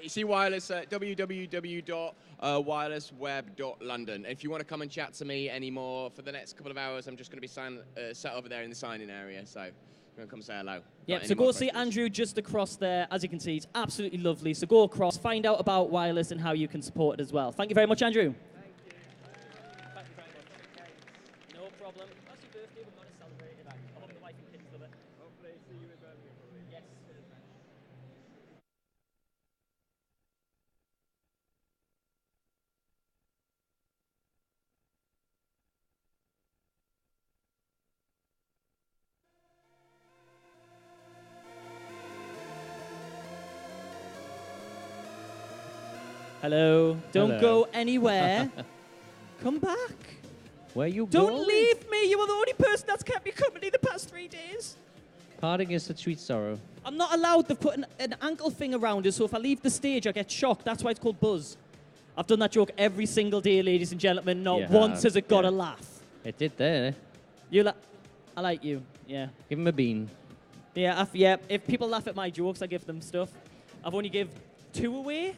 You see Wireless at www.wirelessweb.london. If you want to come and chat to me anymore for the next couple of hours, I'm just going to be sat over there in the signing area. So I'm going to come say hello. Yeah, so go see Andrew just across there. As you can see, he's absolutely lovely. So go across, find out about Wireless and how you can support it as well. Thank you very much, Andrew. No problem. That's your birthday. We're going to celebrate it. I hope the wife and kids love it. Hopefully see you in Birmingham. Yes. Hello. Don't go anywhere. Come back. Where you Don't going? leave me. You were the only person that's kept me company the past 3 days. Parting is a sweet sorrow. I'm not allowed to put an ankle thing around it, so if I leave the stage, I get shocked. That's why it's called Buzz. I've done that joke every single day, ladies and gentlemen. Not once has it got a laugh. It did there. I like you, yeah. Give him a bean. Yeah, if people laugh at my jokes, I give them stuff. I've only give 2 away.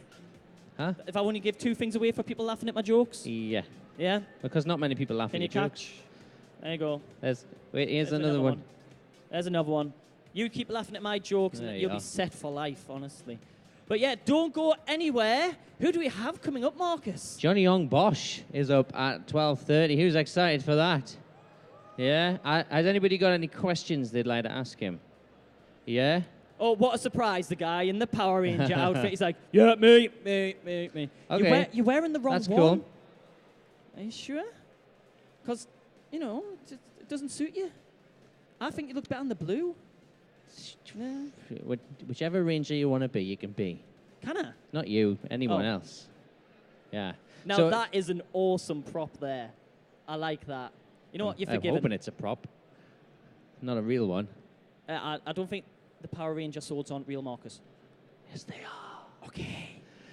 Huh? If I only give 2 things away for people laughing at my jokes. Yeah. Yeah? Because not many people laugh Can at you your jokes. catch? There you go. Wait, here's another one. There's another one. You keep laughing at my jokes and you'll be set for life, honestly. But yeah, don't go anywhere. Who do we have coming up, Marcus? Johnny Yong Bosch is up at 12:30. Who's excited for that? Yeah? Has anybody got any questions they'd like to ask him? Yeah? Oh, what a surprise, the guy in the Power Ranger outfit. He's like, yeah, me. Okay. You're wearing the wrong That's one. cool. Are you sure? Because, you know, it doesn't suit you. I think you look better in the blue. No. Whichever ranger you want to be, you can be. Can I? Not you, anyone else. Yeah. Now, So- that is an awesome prop there. I like that. You know what? You're forgiven. I'm hoping it's a prop. Not a real one. I don't think the Power Ranger swords aren't real, Marcus. Yes, they are. Okay.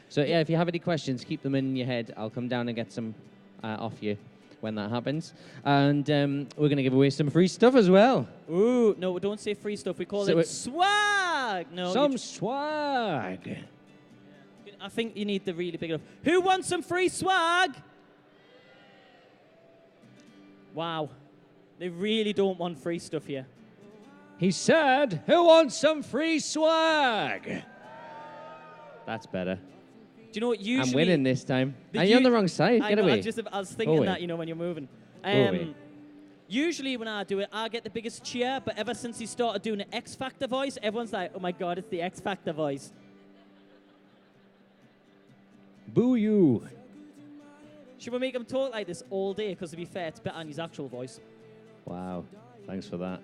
So, yeah, if you have any questions, keep them in your head. I'll come down and get some off you when that happens. And we're going to give away some free stuff as well. Ooh, no, we don't say free stuff. We call it swag. No, Some swag. I think you need the really big enough. Who wants some free swag? Wow. They really don't want free stuff here. He said, who wants some free swag? That's better. Do you know what usually... I'm winning this time. Are you on the wrong side? Get away. I was thinking that, you know, when you're moving. Away. Usually when I do it, I get the biggest cheer, but ever since he started doing the X Factor voice, everyone's like, oh my God, it's the X Factor voice. Boo you. Should we make him talk like this all day? Because to be fair, it's better than his actual voice. Wow. Thanks for that.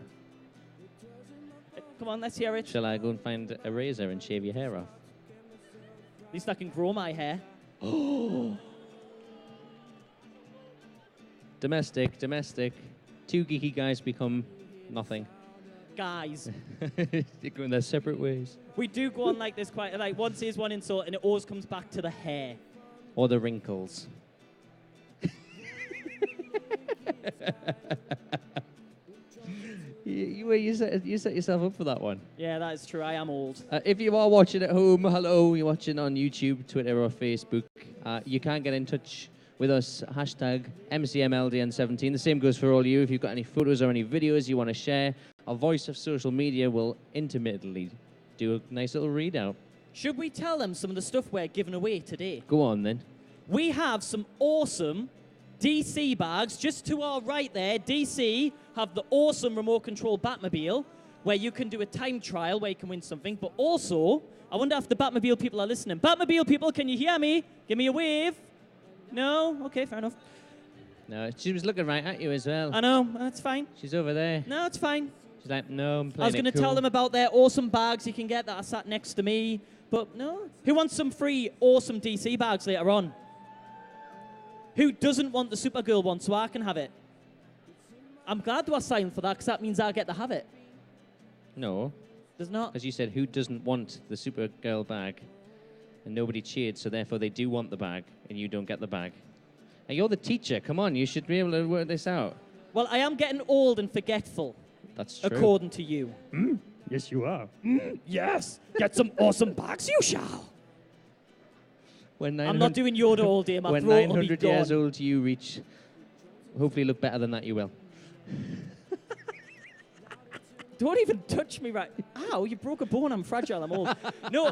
Come on, let's hear it. Shall I go and find a razor and shave your hair off? At least I can grow my hair. Domestic. Two geeky guys become nothing. Guys. They're going their separate ways. We do go on like this quite, like once here's one insult and it always comes back to the hair. Or the wrinkles. You set yourself up for that one. Yeah, that is true. I am old. If you are watching at home, hello, you're watching on YouTube, Twitter, or Facebook, you can get in touch with us, hashtag MCMLDN17. The same goes for all you. If you've got any photos or any videos you want to share, our voice of social media will intermittently do a nice little readout. Should we tell them some of the stuff we're giving away today? Go on, then. We have some awesome DC bags. Just to our right there, DC have the awesome remote control Batmobile, where you can do a time trial where you can win something. But also, I wonder if the Batmobile people are listening. Batmobile people, can you hear me? Give me a wave. No? Okay, fair enough. No, she was looking right at you as well. I know, that's fine. She's over there. No, it's fine. She's like, no, I'm playing I was going to cool. tell them about their awesome bags you can get that are sat next to me. But no. Who wants some free awesome DC bags later on? Who doesn't want the Supergirl one so I can have it? I'm glad they were signed for that because that means I get to have it. No. Does not. As you said, who doesn't want the Supergirl bag? And nobody cheered, so therefore they do want the bag, and you don't get the bag. And you're the teacher. Come on, you should be able to work this out. Well, I am getting old and forgetful. That's true. According to you. Yes, you are. Yes. Get some awesome bags, you shall. When I'm not doing Yoda all day. My when throat will be 900 years gone. old you reach, hopefully look better than that you will. Don't even touch me right. Ow, you broke a bone. I'm fragile. I'm old. No,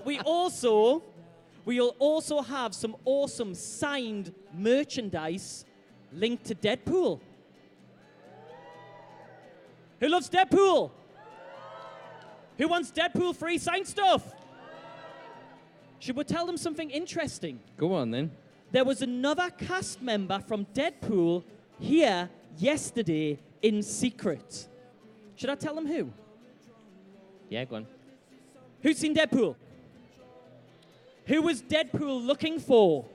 we'll also have some awesome signed merchandise linked to Deadpool. Who loves Deadpool? Who wants Deadpool free signed stuff? Should we tell them something interesting? Go on then. There was another cast member from Deadpool here yesterday in secret. Should I tell them who? Yeah, go on. Who's seen Deadpool? Who was Deadpool looking for?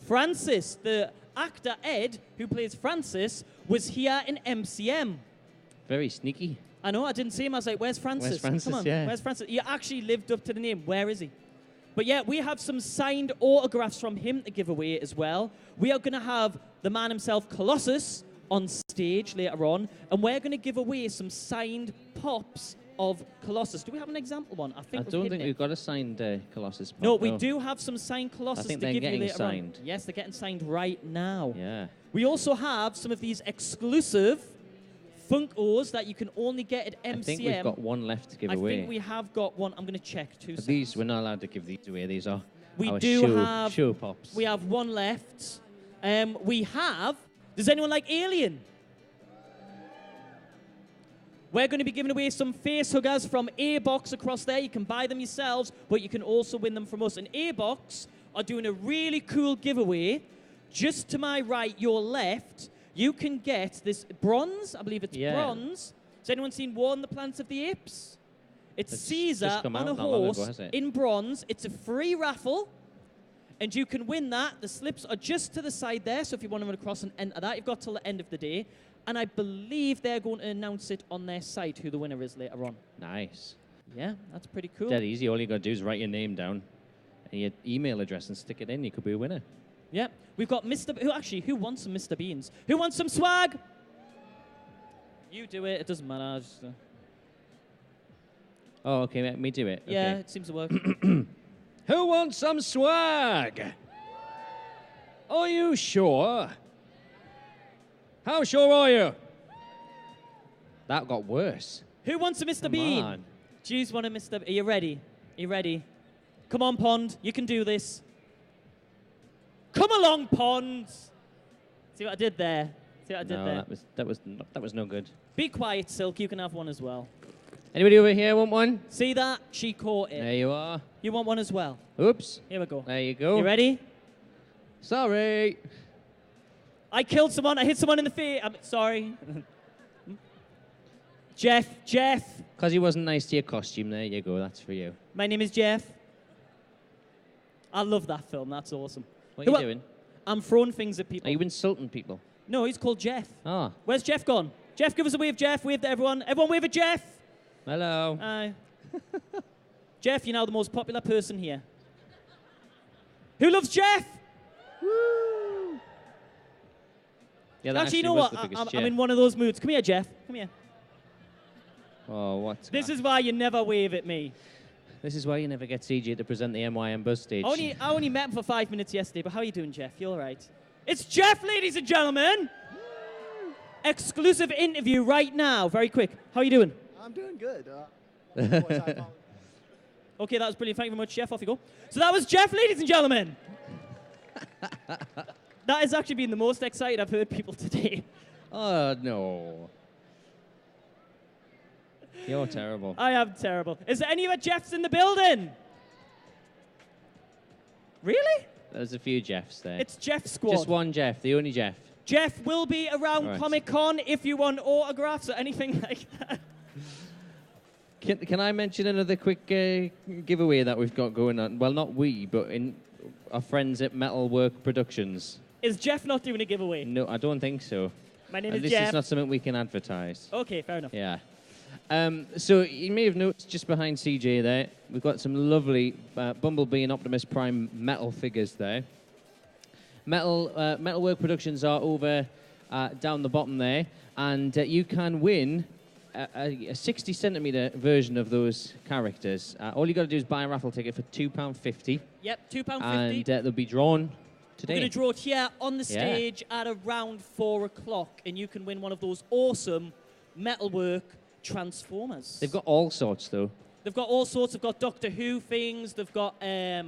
Francis, the actor Ed, who plays Francis, was here in MCM. Very sneaky. I know, I didn't see him. I was like, where's Francis? Where's Francis? Come on, Yeah. where's Francis? He actually lived up to the name. Where is he? But yeah, we have some signed autographs from him to give away as well. We are going to have the man himself, Colossus, on stage later on, and we're going to give away some signed Pops of Colossus. Do we have an example one? I think don't think we've got a signed Colossus. No, we do have some signed Colossus I think to they're give you getting later signed. on. Yes, they're getting signed right now. Yeah. We also have some of these exclusive Funkos that you can only get at MCM. I think we've got one left to give away. I think we have got one. I'm going to check two seconds. These, we're not allowed to give these away. These are We our do have show pops. We have one left. We have. Does anyone like Alien? We're going to be giving away some face huggers from A-Box across there. You can buy them yourselves, but you can also win them from us. And A-Box are doing a really cool giveaway. Just to my right, your left, you can get this bronze. I believe it's bronze. Has anyone seen War on the Planet of the Apes? It's Caesar on a horse in bronze. It's a free raffle. And you can win that. The slips are just to the side there. So if you want to run across and enter that, you've got till the end of the day. And I believe they're going to announce it on their site, who the winner is later on. Nice. Yeah, that's pretty cool. Dead easy. All you got to do is write your name down and your email address and stick it in. You could be a winner. Yeah, we've got who wants some Mr. Beans? Who wants some swag? You do it. It doesn't matter. Oh, okay. Let me do it. Yeah, Okay. it seems to work. Who wants some swag? Are you sure? How sure are you? That got worse. Who wants a Mr. Come Bean? on. Choose one of Mr. Are you ready? Are you ready? Come on, Pond. You can do this. Come along, Pond. See what I did there? See what I did there? That was no good. Be quiet, Silk. You can have one as well. Anybody over here want one? See that? She caught it. There you are. You want one as well? Oops. Here we go. There you go. You ready? Sorry. I killed someone. I hit someone in the face. I'm sorry. Jeff. Because he wasn't nice to your costume. There you go. That's for you. My name is Jeff. I love that film. That's awesome. What are you doing? I'm throwing things at people. Are you insulting people? No, he's called Jeff. Ah. Where's Jeff gone? Jeff, give us a wave, Jeff. Wave to everyone. Everyone wave at Jeff. Hello. Hi. Jeff, you're now the most popular person here. Who loves Jeff? Woo! Yeah, that actually, you know was what? the biggest I'm Jeff. in one of those moods. Come here, Jeff. Come here. Oh, what? This is why you never wave at me. This is why you never get CJ to present the MYM Buzz stage. I only met him for 5 minutes yesterday, but how are you doing, Jeff? You all right? It's Jeff, ladies and gentlemen. Exclusive interview right now. Very quick. How are you doing? I'm doing good. Okay, that was brilliant. Thank you very much, Jeff. Off you go. So that was Jeff, ladies and gentlemen. That has actually been the most excited I've heard people today. Oh, no. You're terrible. I am terrible. Is there any other Jeffs in the building? Really? There's a few Jeffs there. It's Jeff Squad. Just one Jeff, the only Jeff. Jeff will be around Right. Comic-Con if you want autographs or anything like that. Can I mention another quick giveaway that we've got going on? Well, not we, but in our friends at Metalwork Productions. Is Jeff not doing a giveaway? No, I don't think so. My name is this Jeff. is not something we can advertise. Okay, fair enough. Yeah. So you may have noticed just behind CJ there, we've got some lovely Bumblebee and Optimus Prime metal figures there. Metalwork Productions are over down the bottom there, and you can win a 60 centimetre version of those characters. All you got to do is buy a raffle ticket for £2.50. Yep, £2.50. And they'll be drawn today. We're going to draw it here on the stage at around 4 o'clock, and you can win one of those awesome Metalwork Transformers. They've got all sorts, though. They've got all sorts. They've got Doctor Who things. They've got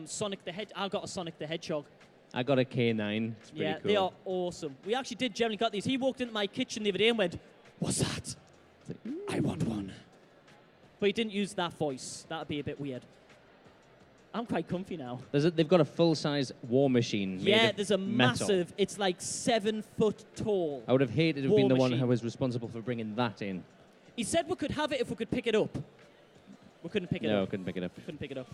Sonic the Hedgehog. I've got a Sonic the Hedgehog. I got a K9. It's pretty cool. They are awesome. We actually did generally got these. He walked into my kitchen the other day and went, "What's that?" I want one. But he didn't use that voice. That'd be a bit weird. I'm quite comfy now. They've got a full-size war machine. Yeah, there's a metal. massive. It's like 7 foot tall. I would have hated to have been the one machine. who was responsible for bringing that in. He said we could have it if we could pick it up. We couldn't pick it up. No, couldn't pick it up. Couldn't pick it up.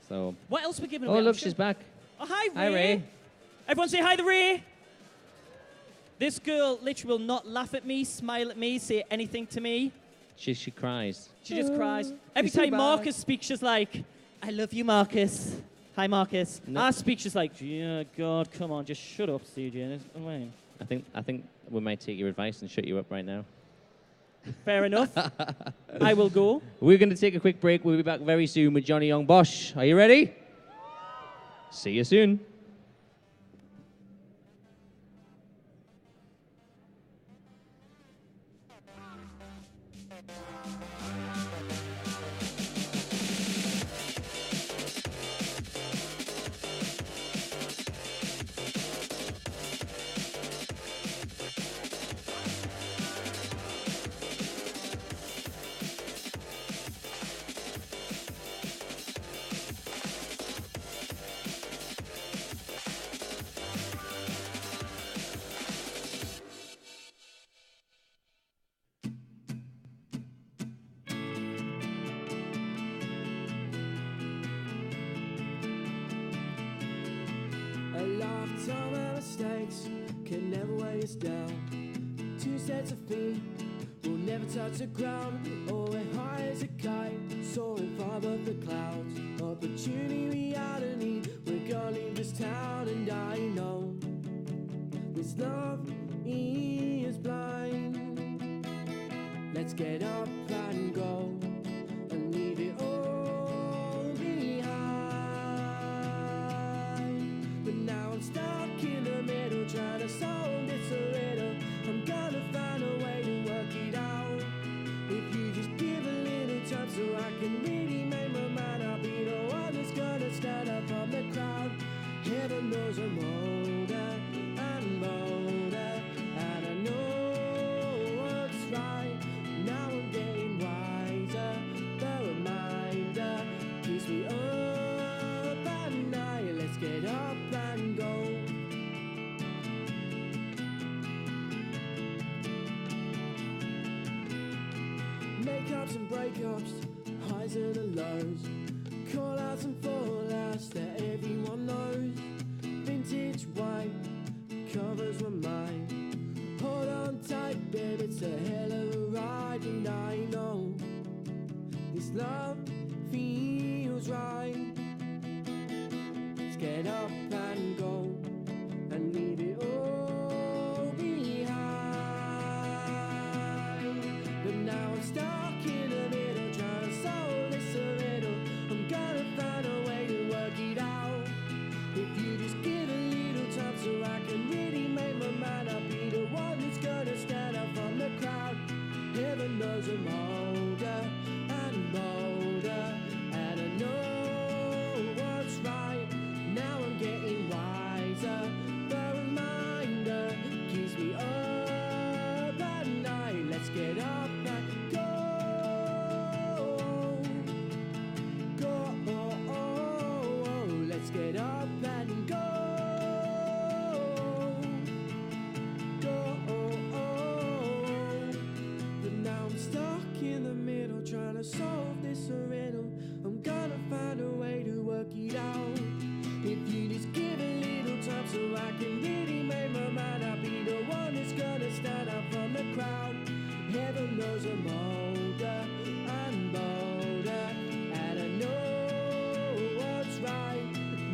So. What else are we giving Oh, away? look, she's back. Oh, hi, Ray. Hi, Ray. Everyone say hi to Ray. This girl literally will not laugh at me, smile at me, say anything to me. She cries. She just cries. Every she's so time bad. Marcus speaks, she's like, "I love you, Marcus." Hi, Marcus. No. I speak, she's like, "Yeah, God, come on, just shut up, CJ." I think we might take your advice and shut you up right now. Fair enough. I will go. We're going to take a quick break. We'll be back very soon with Johnny Young Bosch. Are you ready? See you soon. A lifetime of mistakes can never weigh us down. 2 sets of feet will never touch the ground. Oh, we're high as a kite, soaring far above the clouds. Opportunity reality, we're gonna leave this town. And I know this love is blind. Let's get up and go and leave it all behind. But now I'm stuck in the middle, trying to solve this riddle. I'm gonna find a way to work it out. If you just give a little time so I can really make my mind, I'll be the one that's gonna stand up from the crowd. Heaven knows I'm older and bolder, and I know what's right. Now I'm getting wiser, the reminder keeps me up at night. Let's get up and go. Makeups and breakups, highs and the lows, call outs and fallouts that everyone knows. Vintage white covers were mine. Hold on tight, babe, it's a hell of a ride. And I know this love feels right. Let's get up and go and leave it all behind. But now I'm stuck in the middle, trying to solve this riddle. I'm gonna find a way to work it out. If you just give a little time so I can really make my mind, I'll be the one that's gonna stand up from the crowd. Heaven knows I'm older and bolder, and I know what's right. Now I'm getting wiser, the reminder keeps me up at night. Let's get up and go. Let's get up and go. But now I'm stuck in the middle, trying to solve this riddle. I'm gonna find a way to work it out. If you just give a little time so I can really make my mind, I'll be the one that's gonna stand up from the crowd. Heaven knows I'm older and bolder, and I know what's right.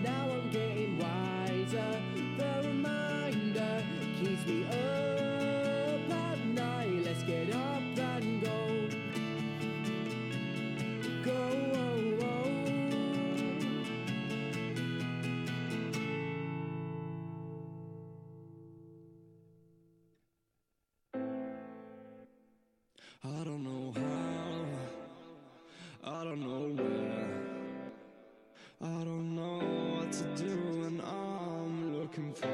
Now I'm getting wiser, the reminder keeps me up at night. Let's get up and go. Go. I don't know how, I don't know where, I don't know what to do, and I'm looking for you.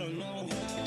don't know how.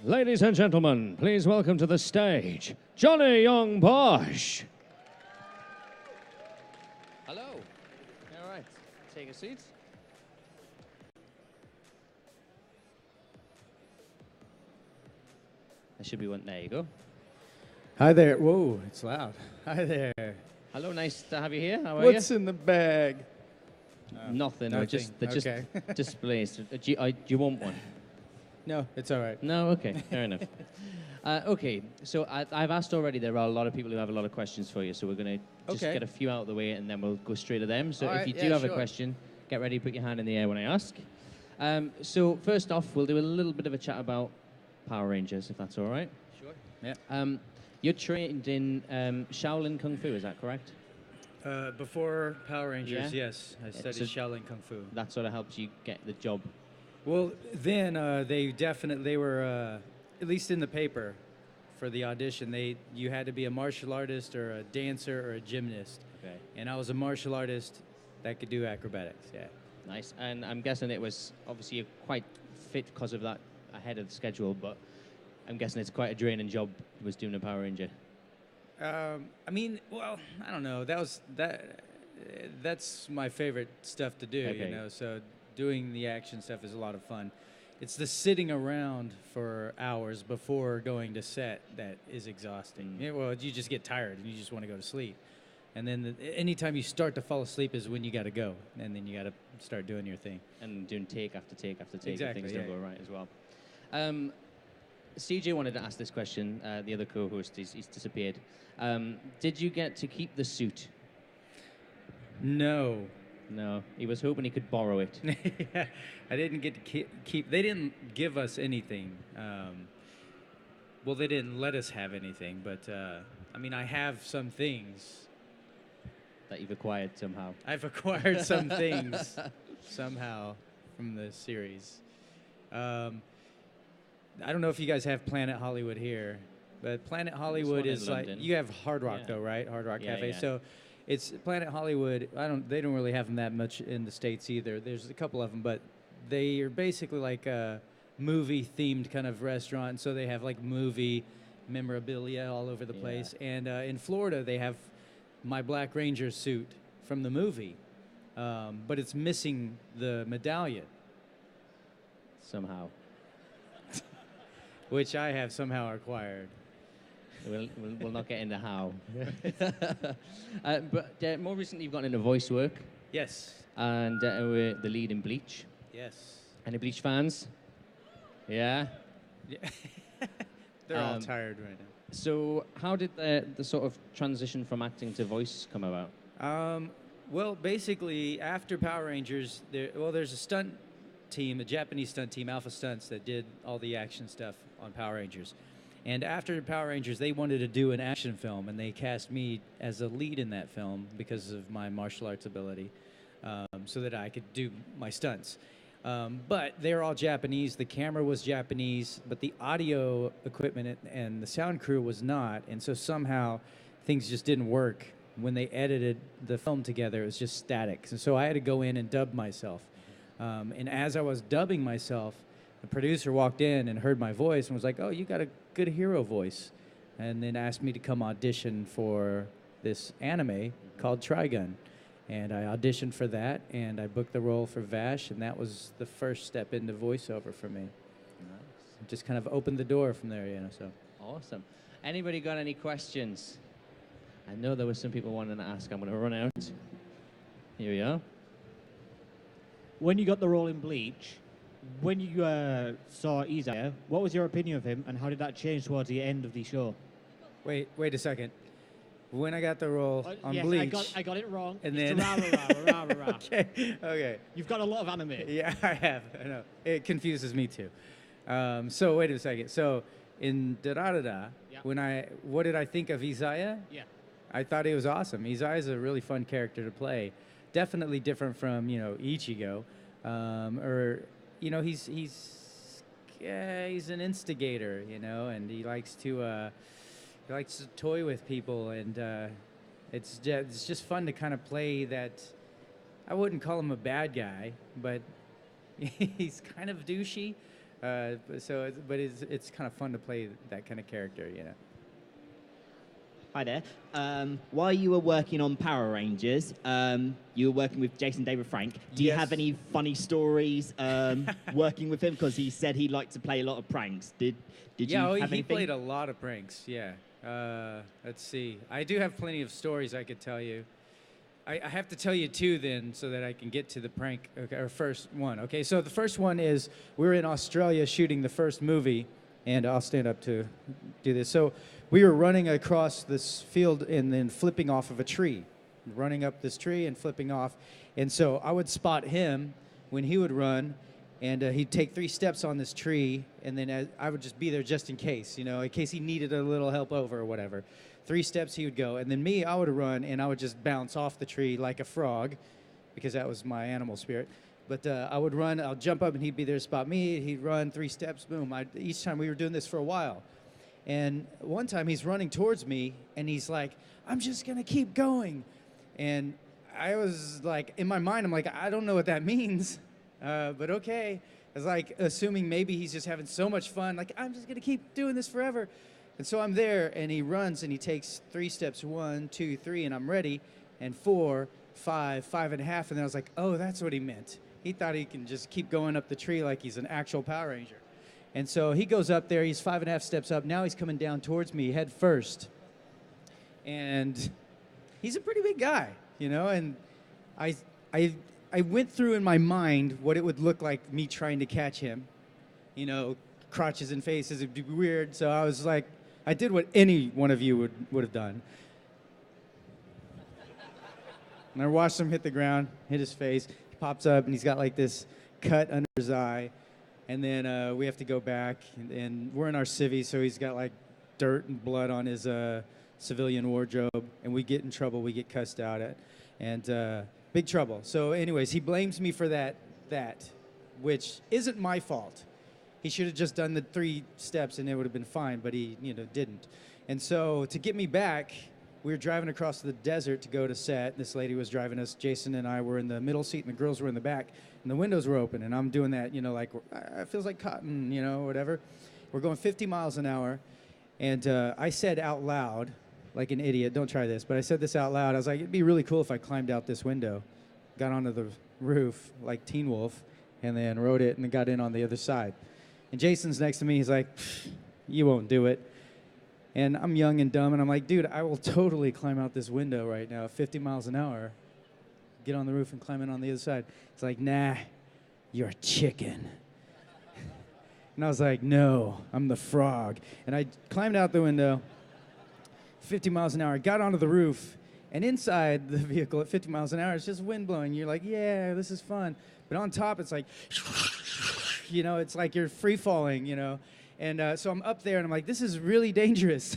Ladies and gentlemen, please welcome to the stage, Johnny Yong Bosch. Hello. All right. Take a seat. There should be one. There you go. Hi there. Whoa, it's loud. Hi there. Hello. Nice to have you here. How are What's you? in the bag? Nothing. They're just Okay. displays. Do you want one? No, it's all right. No? Okay, fair enough. Okay, so I've asked already, there are a lot of people who have a lot of questions for you, so we're going to just get a few out of the way and then we'll go straight to them. So if you do have a question, get ready, put your hand in the air when I ask. So first off, we'll do a little bit of a chat about Power Rangers, if that's all right. Sure. Yeah. You're trained in Shaolin Kung Fu, is that correct? Before Power Rangers, Yeah? yes. I studied Shaolin Kung Fu. That sort of helps you get the job. Well, then they were, at least in the paper for the audition, you had to be a martial artist or a dancer or a gymnast. Okay. And I was a martial artist that could do acrobatics, yeah. Nice. And I'm guessing it was, obviously, you're quite fit because of that ahead of schedule, but I'm guessing it's quite a draining job was doing a Power Ranger. I mean, well, I don't know. That's my favorite stuff to do, Okay. you know. So doing the action stuff is a lot of fun. It's the sitting around for hours before going to set that is exhausting. Yeah, well, you just get tired and you just want to go to sleep. And then anytime you start to fall asleep is when you got to go, and then you got to start doing your thing. And doing take after take after take, Exactly, and things yeah. don't go right as well. CJ wanted to ask this question. The other co-host, he's disappeared. Did you get to keep the suit? No. No, he was hoping he could borrow it. I didn't get to keep. They didn't give us anything. Well, they didn't let us have anything, but I mean, I have some things that you've acquired somehow. I've acquired some things. somehow from the series. I don't know if you guys have Planet Hollywood here, but Planet Hollywood is like, London. you have Hard Rock though, right? Hard Rock Cafe. Yeah. So it's Planet Hollywood. They don't really have them that much in the States either. There's a couple of them, but they are basically like a movie-themed kind of restaurant. So they have like movie memorabilia all over the place. And in Florida, they have my Black Ranger suit from the movie, but it's missing the medallion. Somehow. Which I have somehow acquired. We'll not get into how. But more recently, you've gotten into voice work. Yes. And we're the lead in Bleach. Yes. Any Bleach fans? Yeah? They're all tired right now. So how did the sort of transition from acting to voice come about? Well, basically, after Power Rangers, there's a stunt team, a Japanese stunt team, Alpha Stunts, that did all the action stuff on Power Rangers. And after Power Rangers, they wanted to do an action film, and they cast me as a lead in that film because of my martial arts ability, so that I could do my stunts. But they're all Japanese. The camera was Japanese, but the audio equipment and the sound crew was not. And so somehow things just didn't work. When they edited the film together, it was just static. And so I had to go in and dub myself. And as I was dubbing myself, the producer walked in and heard my voice and was like, "Oh, you got a good hero voice." And then asked me to come audition for this anime called Trigun. And I auditioned for that, and I booked the role for Vash, and that was the first step into voiceover for me. Nice. Just kind of opened the door from there, so. Awesome. Anybody got any questions? I know there were some people wanting to ask. I'm going to run out. Here we are. When you got the role in Bleach, when you saw Isaiah, what was your opinion of him, and how did that change towards the end of the show? Wait a second. When I got the role on yes, Bleach... I got it wrong. And it's then... rah. Okay. You've got a lot of anime. Yeah, I have. I know. It confuses me too. So wait a second. So in Da-Da-Da-Da, what did I think of Isaiah? Yeah. I thought he was awesome. Isaiah's a really fun character to play. Definitely different from, Ichigo. He's an instigator, and he likes to toy with people, and it's just fun to kind of play that. I wouldn't call him a bad guy, but he's kind of douchey. But it's kind of fun to play that kind of character, Hi there. While you were working on Power Rangers, you were working with Jason David Frank. Do you have any funny stories working with him? Because he said he liked to play a lot of pranks. Did you have anything? He played a lot of pranks, yeah. Let's see. I do have plenty of stories I could tell you. I have to tell you two then so that I can get to the prank, or first one. Okay, so the first one is we were in Australia shooting the first movie, and I'll stand up to do this. So we were running across this field and then flipping off of a tree, running up this tree and flipping off. And so I would spot him when he would run, and he'd take 3 steps on this tree, and then I would just be there just in case, in case he needed a little help over or whatever. 3 steps he would go, and then me, I would run, and I would just bounce off the tree like a frog, because that was my animal spirit. But I would run, I'll jump up, and he'd be there to spot me. He'd run 3 steps, boom. Each time we were doing this for a while. And one time he's running towards me, and he's like, "I'm just going to keep going." And I was like, in my mind, I'm like, I don't know what that means, but okay. I was like, assuming maybe he's just having so much fun, like, I'm just going to keep doing this forever. And so I'm there, and he runs, and he takes 3 steps, 1, 2, 3, and I'm ready, and 4, 5, 5.5, and then I was like, oh, that's what he meant. He thought he can just keep going up the tree like he's an actual Power Ranger. And so he goes up there, he's 5.5 steps up, now he's coming down towards me head first. And he's a pretty big guy, and I went through in my mind what it would look like me trying to catch him, crotches and faces, it'd be weird, so I was like, I did what any one of you would have done. And I watched him hit the ground, hit his face. He pops up, and he's got like this cut under his eye. And then we have to go back, and we're in our civvy, so he's got like dirt and blood on his civilian wardrobe. And we get in trouble, we get cussed out at. But big trouble. So anyways, he blames me for that, which isn't my fault. He should have just done the 3 steps and it would have been fine, but he, didn't. And so to get me back, we were driving across the desert to go to set. This lady was driving us. Jason and I were in the middle seat, and the girls were in the back, and the windows were open. And I'm doing that, like, it feels like cotton, whatever. We're going 50 miles an hour, and I said out loud, like an idiot, don't try this, but I said this out loud. I was like, it'd be really cool if I climbed out this window, got onto the roof like Teen Wolf, and then rode it and got in on the other side. And Jason's next to me. He's like, you won't do it. And I'm young and dumb, and I'm like, dude, I will totally climb out this window right now, 50 miles an hour, get on the roof and climb in on the other side. It's like, nah, you're a chicken. And I was like, no, I'm the frog. And I climbed out the window, 50 miles an hour, got onto the roof, and inside the vehicle at 50 miles an hour, it's just wind blowing. You're like, yeah, this is fun. But on top, it's like, it's like you're free falling, And so I'm up there, and I'm like, this is really dangerous.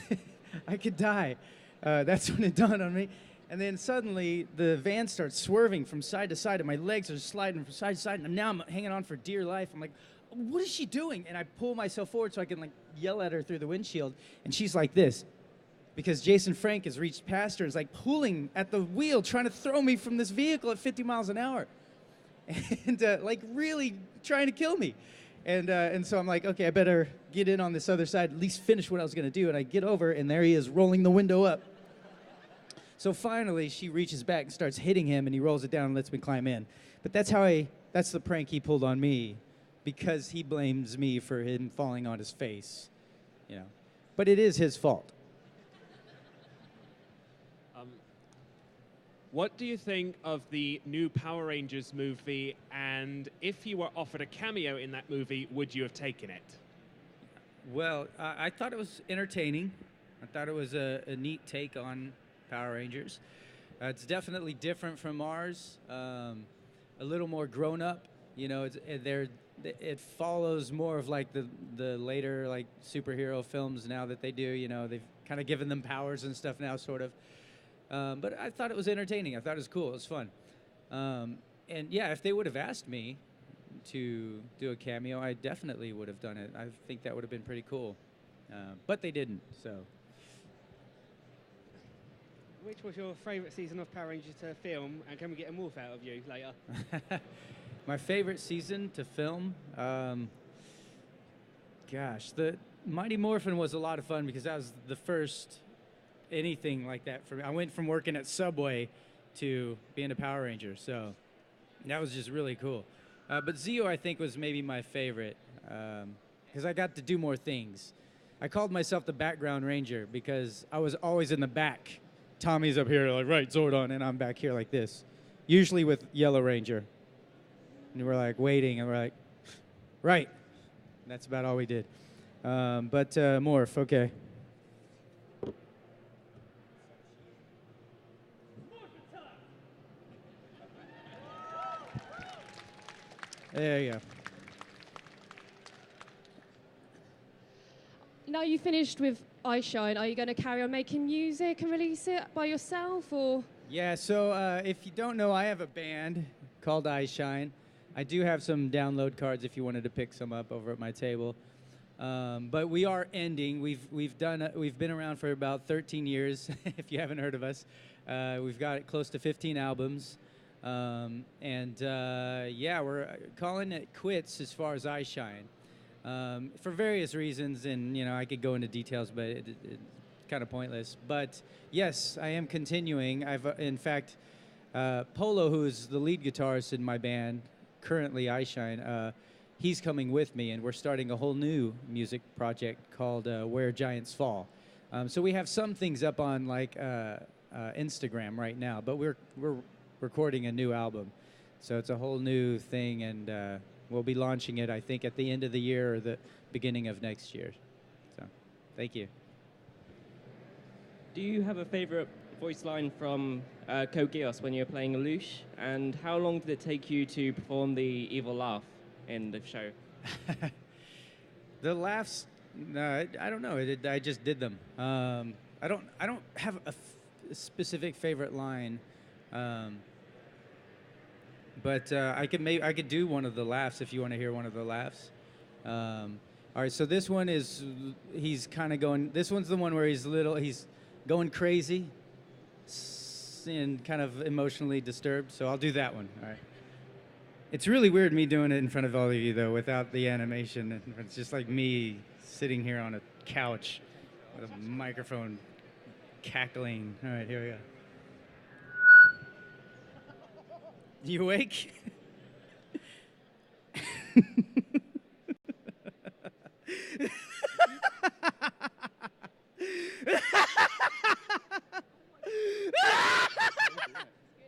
I could die. That's when it dawned on me. And then suddenly, the van starts swerving from side to side, and my legs are sliding from side to side, and now I'm hanging on for dear life. I'm like, what is she doing? And I pull myself forward so I can, yell at her through the windshield, and she's like this. Because Jason Frank has reached past her and is, pulling at the wheel, trying to throw me from this vehicle at 50 miles an hour. And, really trying to kill me. And so I'm like, okay, I better get in on this other side, at least finish what I was going to do. And I get over, and there he is, rolling the window up. So finally, she reaches back and starts hitting him, and he rolls it down and lets me climb in. But that's the prank he pulled on me, because he blames me for him falling on his face, But it is his fault. What do you think of the new Power Rangers movie, and if you were offered a cameo in that movie, would you have taken it? Well, I thought it was entertaining. I thought it was a neat take on Power Rangers. It's definitely different from ours, a little more grown up. It follows more of the later superhero films now that they do. They've kind of given them powers and stuff now, sort of. But I thought it was entertaining. I thought it was cool. It was fun. And yeah, if they would have asked me to do a cameo, I definitely would have done it. I think that would have been pretty cool. But they didn't, so. Which was your favourite season of Power Rangers to film, and can we get a morph out of you later? My favorite season to film? Gosh, the Mighty Morphin was a lot of fun because that was the first anything like that for me. I went from working at Subway to being a Power Ranger, so that was just really cool. But Zeo, I think, was maybe my favorite because I got to do more things. I called myself the background ranger because I was always in the back. Tommy's up here like, right, Zordon, and I'm back here like this, usually with Yellow Ranger. And we're waiting, and we're like, right. And that's about all we did. But Morph, okay. There you go. Now you finished with iShine, are you going to carry on making music and release it by yourself, or? Yeah, so if you don't know, I have a band called iShine. I do have some download cards if you wanted to pick some up over at my table. But we are ending. We've been around for about 13 years, if you haven't heard of us. We've got close to 15 albums. Yeah, we're calling it quits as far as iShine. For various reasons, and I could go into details, but it's kind of pointless. But yes, I am continuing. In fact, Polo, who's the lead guitarist in my band, currently iShine, he's coming with me, and we're starting a whole new music project called Where Giants Fall. So we have some things up on Instagram right now, but we're recording a new album. So it's a whole new thing, and we'll be launching it, I think, at the end of the year or the beginning of next year. So, thank you. Do you have a favorite voice line from Code Geass when you were playing Lelouch? And how long did it take you to perform the evil laugh in the show? The laughs, I don't know. I just did them. I don't have a specific favorite line. but I could do one of the laughs if you want to hear one of the laughs. All right, so this one is, he's kind of going, this one's the one where he's going crazy and kind of emotionally disturbed, so I'll do that one, all right. It's really weird me doing it in front of all of you, though, without the animation. It's just like me sitting here on a couch with a microphone cackling. All right, here we go. You awake?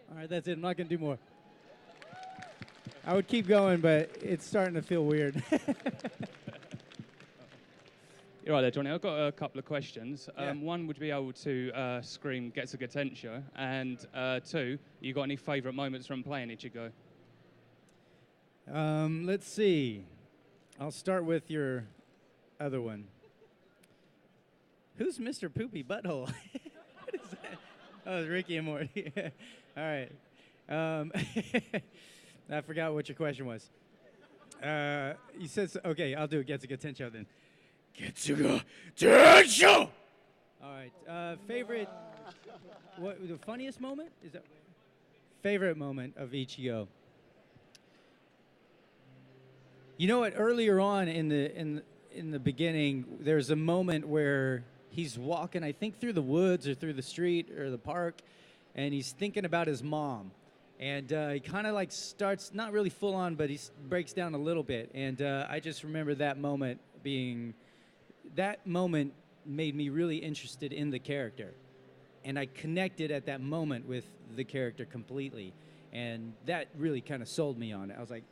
All right, that's it. I'm not going to do more. I would keep going, but it's starting to feel weird. You're right there, Johnny. I've got a couple of questions. Yeah. One, would you be able to scream "Gets a Gatentia"? And two, you got any favourite moments from playing Ichigo? Let's see. I'll start with your other one. Who's Mr. Poopy Butthole? What is that? Oh, it's Ricky and Morty. All right. I forgot what your question was. You said, okay, I'll do it. Gets a Gatentia then. Gets a Gatentia! All right. Favorite, what, the funniest moment? Is that favorite moment of Ichigo? You know what? Earlier on in the beginning, there's a moment where he's walking, I think, through the woods or through the street or the park, and he's thinking about his mom. And he kind of like starts, not really full on, but he breaks down a little bit. And I just remember that moment made me really interested in the character. And I connected at that moment with the character completely. And that really kind of sold me on it. I was like,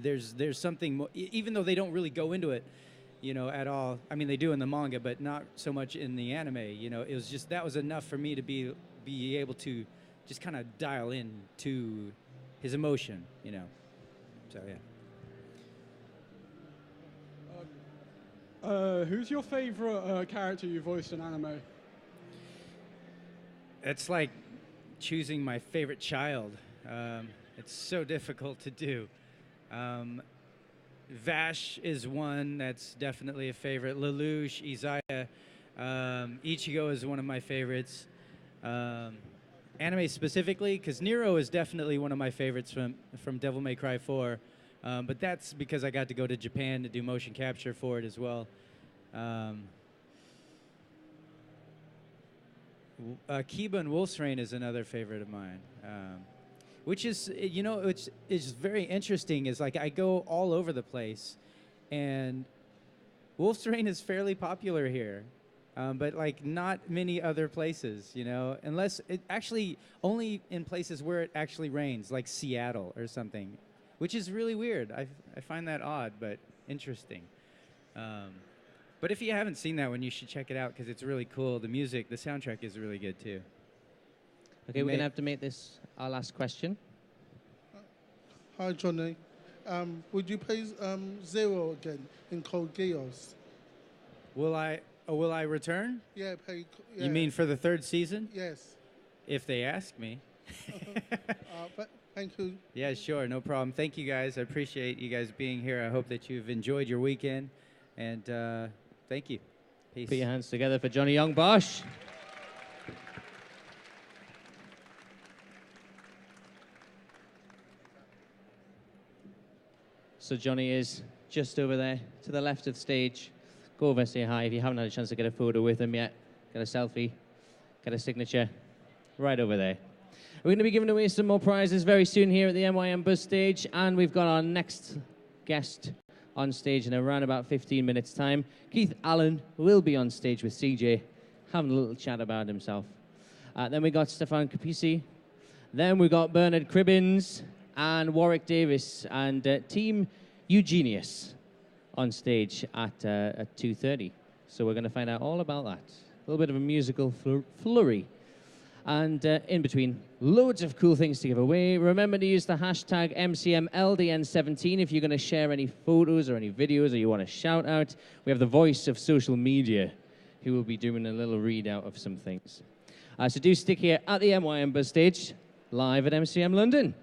there's something more, even though they don't really go into it, you know, at all. I mean, they do in the manga, but not so much in the anime. You know, it was just, that was enough for me to be able to just kind of dial in to his emotion, you know. So, yeah. Who's your favorite character you voiced in anime? It's like choosing my favorite child. It's so difficult to do. Vash is one that's definitely a favorite. Lelouch, Izaya, Ichigo is one of my favorites. Anime specifically, because Nero is definitely one of my favorites from Devil May Cry 4. But that's because I got to go to Japan to do motion capture for it as well. Kiba and Wolf's Rain is another favorite of mine. Which is, you know, which is very interesting, is like I go all over the place, and Wolf's Rain is fairly popular here. But like not many other places, you know, unless it actually only in places where it actually rains, like Seattle or something, which is really weird. I find that odd, but interesting. But if you haven't seen that one, you should check it out because it's really cool. The music, the soundtrack is really good too. Okay, we're going to have to make this our last question. Hi, Johnny. Would you play Zero again in Code Geass? Will I return? Yeah, play. Yeah. You mean for the third season? Yes. If they ask me. But thank you. Yeah, sure, no problem. Thank you guys. I appreciate you guys being here. I hope that you've enjoyed your weekend. And thank you. Peace. Put your hands together for Johnny Yong Bosch. So Johnny is just over there to the left of stage. Go over, say hi if you haven't had a chance to get a photo with him yet. Get a selfie, get a signature, right over there. We're going to be giving away some more prizes very soon here at the MYM Buzz stage, and we've got our next guest on stage in around about 15 minutes' time. Keith Allen will be on stage with CJ, having a little chat about himself. Then we got Stefan Kapicic. Then we got Bernard Cribbins and Warwick Davis and Team Eugenius on stage at 2:30. So we're going to find out all about that. A little bit of a musical flurry. And in between, loads of cool things to give away. Remember to use the hashtag MCMLDN17 if you're going to share any photos or any videos or you want to shout out. We have the voice of social media who will be doing a little readout of some things. So do stick here at the MYM Buzz stage, live at MCM London.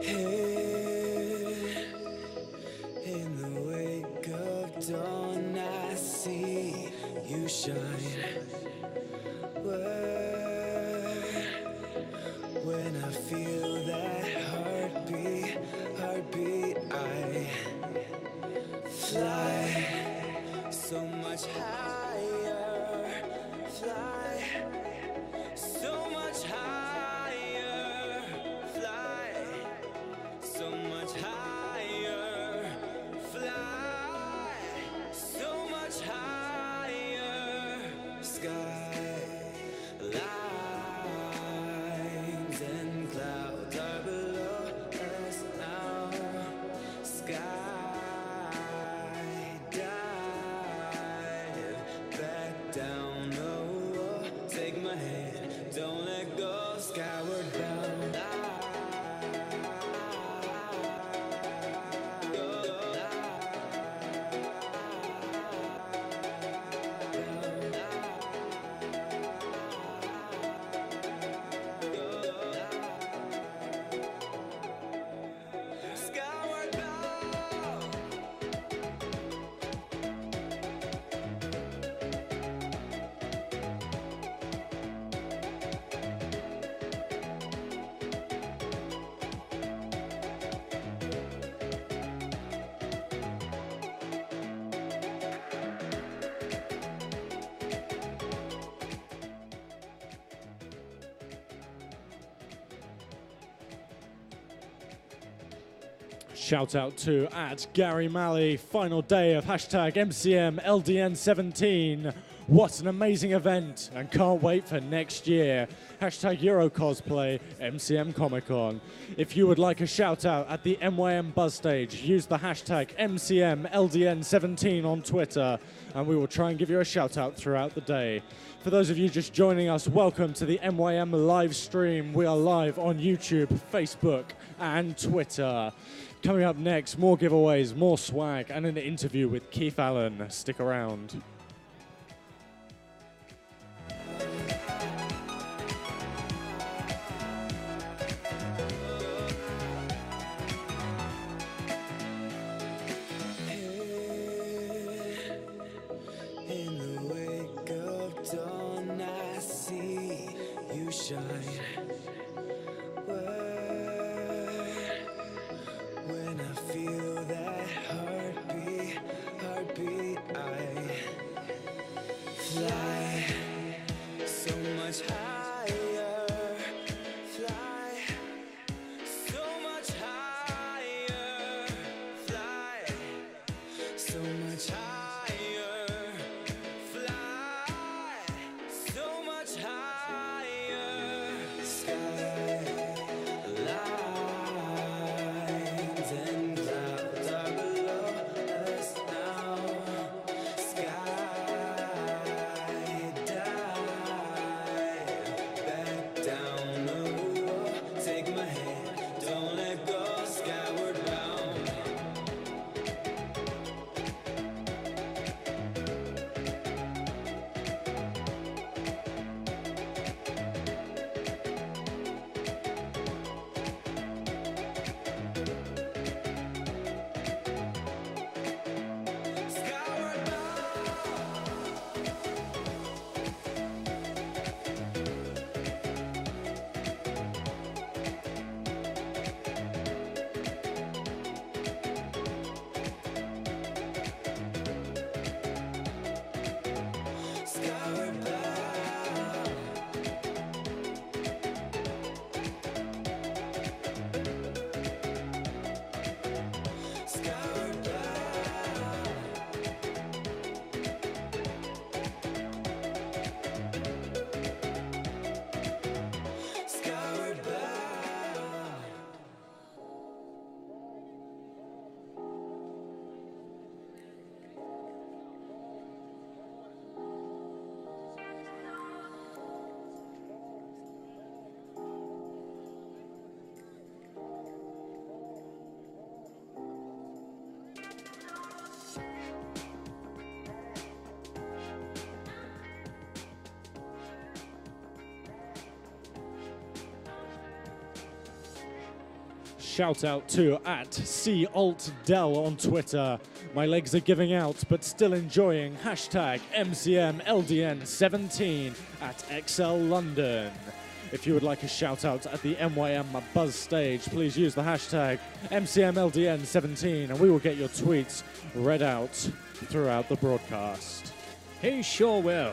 Here in the wake of dawn, I see you shine. When I feel that heartbeat, I fly so much higher, fly so much higher, fly so much higher, fly so much higher, sky lines and clouds are below us now, sky dive back down, oh, take my hand, don't let go, skyward bound. Shout out to @GaryMalley, final day of hashtag MCM LDN17. What an amazing event, and can't wait for next year. Hashtag Euro Cosplay, MCM Comic Con. If you would like a shout out at the MYM Buzz Stage, use the hashtag MCM LDN17 on Twitter, and we will try and give you a shout out throughout the day. For those of you just joining us, welcome to the MYM live stream. We are live on YouTube, Facebook, and Twitter. Coming up next, more giveaways, more swag, and an interview with Keith Allen. Stick around. In the wake of dawn, I see you shine. When I feel that heartbeat, I fly so much higher, fly so much higher, fly so much higher, fly so much higher, sky shout out to @CAltDell on Twitter. My legs are giving out, but still enjoying. #MCMLDN17 @XL London. If you would like a shout out at the MYM Buzz stage, please use the hashtag MCMLDN17 and we will get your tweets read out throughout the broadcast. He sure will.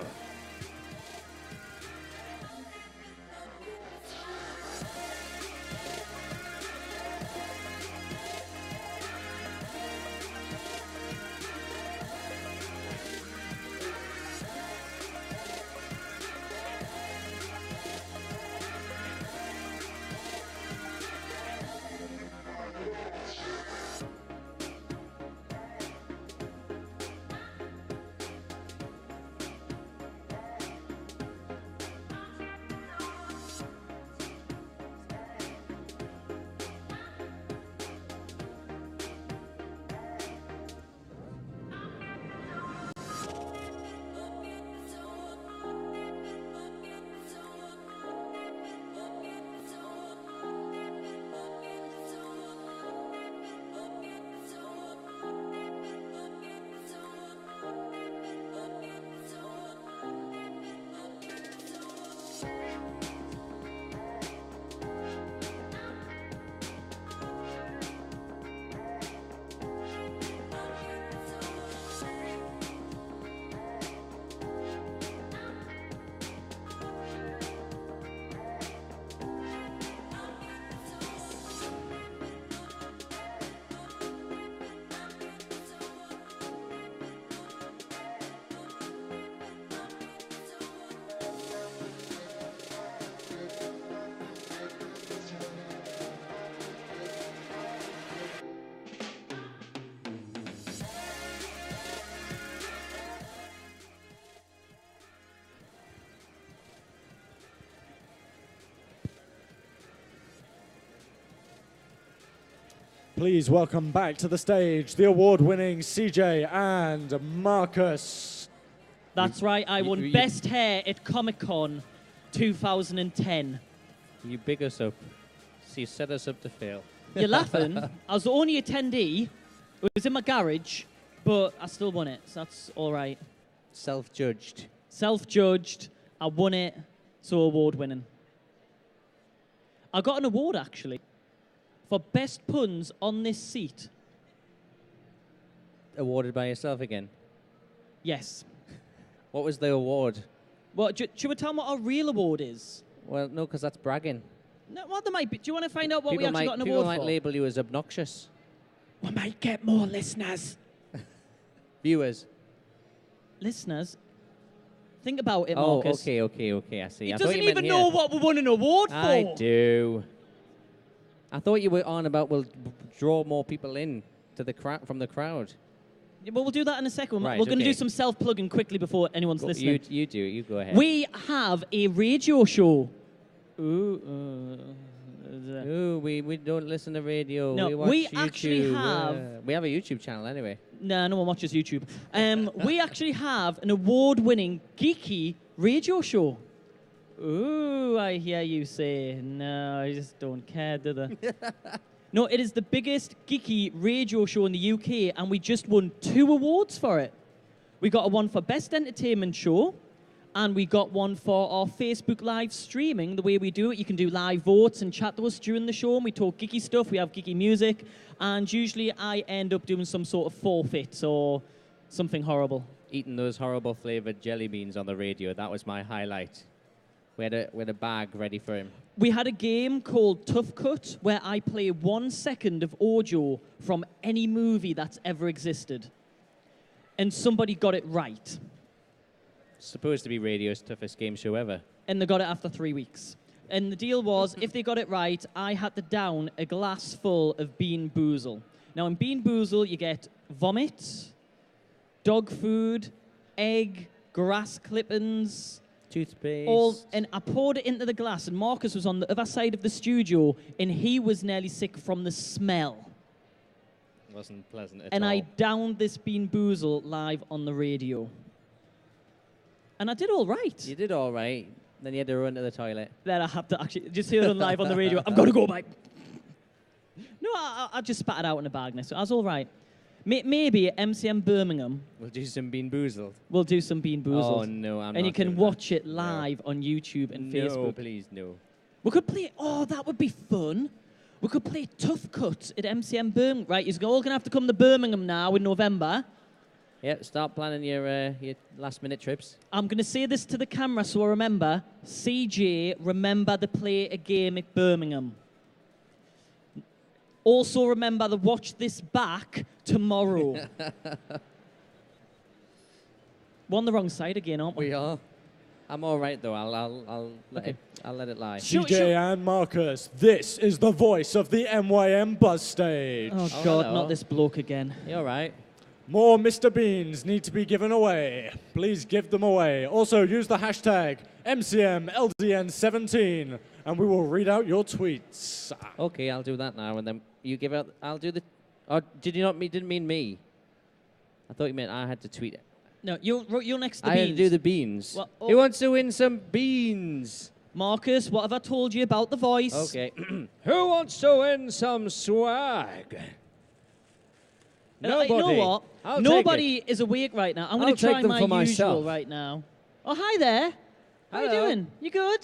Please welcome back to the stage the award-winning CJ and Marcus. That's right, I won Best Hair at Comic-Con 2010. You big us up. So you set us up to fail. You're laughing. I was the only attendee. It was in my garage, but I still won it, so that's all right. Self-judged. Self-judged. I won it, so award-winning. I got an award, actually, for best puns on this seat. Awarded by yourself again? Yes. What was the award? Well, should we tell them what our real award is? Well, no, because that's bragging. No, well, there might be. Do you want to find out what we People actually got an People award might for? label you as obnoxious. We might get more listeners. Viewers. Listeners? Think about it, Oh, Marcus. okay, I see. He I thought doesn't you meant even here. know what we won an award for. I do. I thought you were on about we'll draw more people in to the from the crowd. Yeah, well, we'll do that in a second. Right, We're going to okay. do some self-plugging quickly before anyone's Well, listening. You do. You go ahead. We have a radio show. Ooh, we don't listen to radio. No, we watch we YouTube. actually have- We have a YouTube channel anyway. No, no one watches YouTube. We actually have an award-winning geeky radio show. Ooh, I hear you say. No, I just don't care, do they? No, it is the biggest geeky radio show in the UK, and we just won 2 awards for it. We got a one for Best Entertainment Show, and we got one for our Facebook live streaming. The way we do it, you can do live votes and chat to us during the show, and we talk geeky stuff. We have geeky music, and usually I end up doing some sort of forfeit or something horrible. Eating those horrible flavored jelly beans on the radio. That was my highlight. We had a bag ready for him. We had a game called Tough Cut, where I play 1 second of audio from any movie that's ever existed. And somebody got it right. Supposed to be radio's toughest game show ever. And they got it after 3 weeks. And the deal was, if they got it right, I had to down a glass full of Bean Boozle. Now, in Bean Boozle, you get vomit, dog food, egg, grass clippings, toothpaste. And I poured it into the glass, and Marcus was on the other side of the studio, and he was nearly sick from the smell. Wasn't pleasant at And all. I downed this Bean Boozle live on the radio. And I did all right. You did all right. Then you had to run to the toilet. Then I had to actually just hear it on live on the radio. I've got to go, mate. No, I just spat it out in a bag next. So I was all right. Maybe at MCM Birmingham. We'll do some Bean Boozled. We'll do some Bean Boozled. Oh, no, I'm And you not can doing watch it live on YouTube and No, Facebook. please, no. We could play. Oh, that would be fun. We could play Tough Cut at MCM Birmingham. Right, you're all going to have to come to Birmingham now in November. Yeah, start planning your last-minute trips. I'm going to say this to the camera so I remember. CJ, remember to play a game at Birmingham. Also remember to watch this back tomorrow. We're on the wrong side again, aren't we? We are. I'm all right, though. I'll let it lie. CJ and Marcus, this is the voice of the MYM Buzz Stage. Oh, God, not this bloke again. You're right. More Mr. Beans need to be given away. Please give them away. Also, use the hashtag MCMLDN17, and we will read out your tweets. Okay, I'll do that now, and then you give out. I'll do the. Oh, did you not? Didn't mean me. I thought you meant I had to tweet it. No, you're next to the I beans. had to do the beans. Well, Who wants to win some beans? Marcus, what have I told you about the voice? Okay. Who wants to win some swag? You know what? I'll Nobody take is awake right now. I'm going I'll to try take them my for usual myself. right now. Oh, hi there. How you Hello. doing? You good?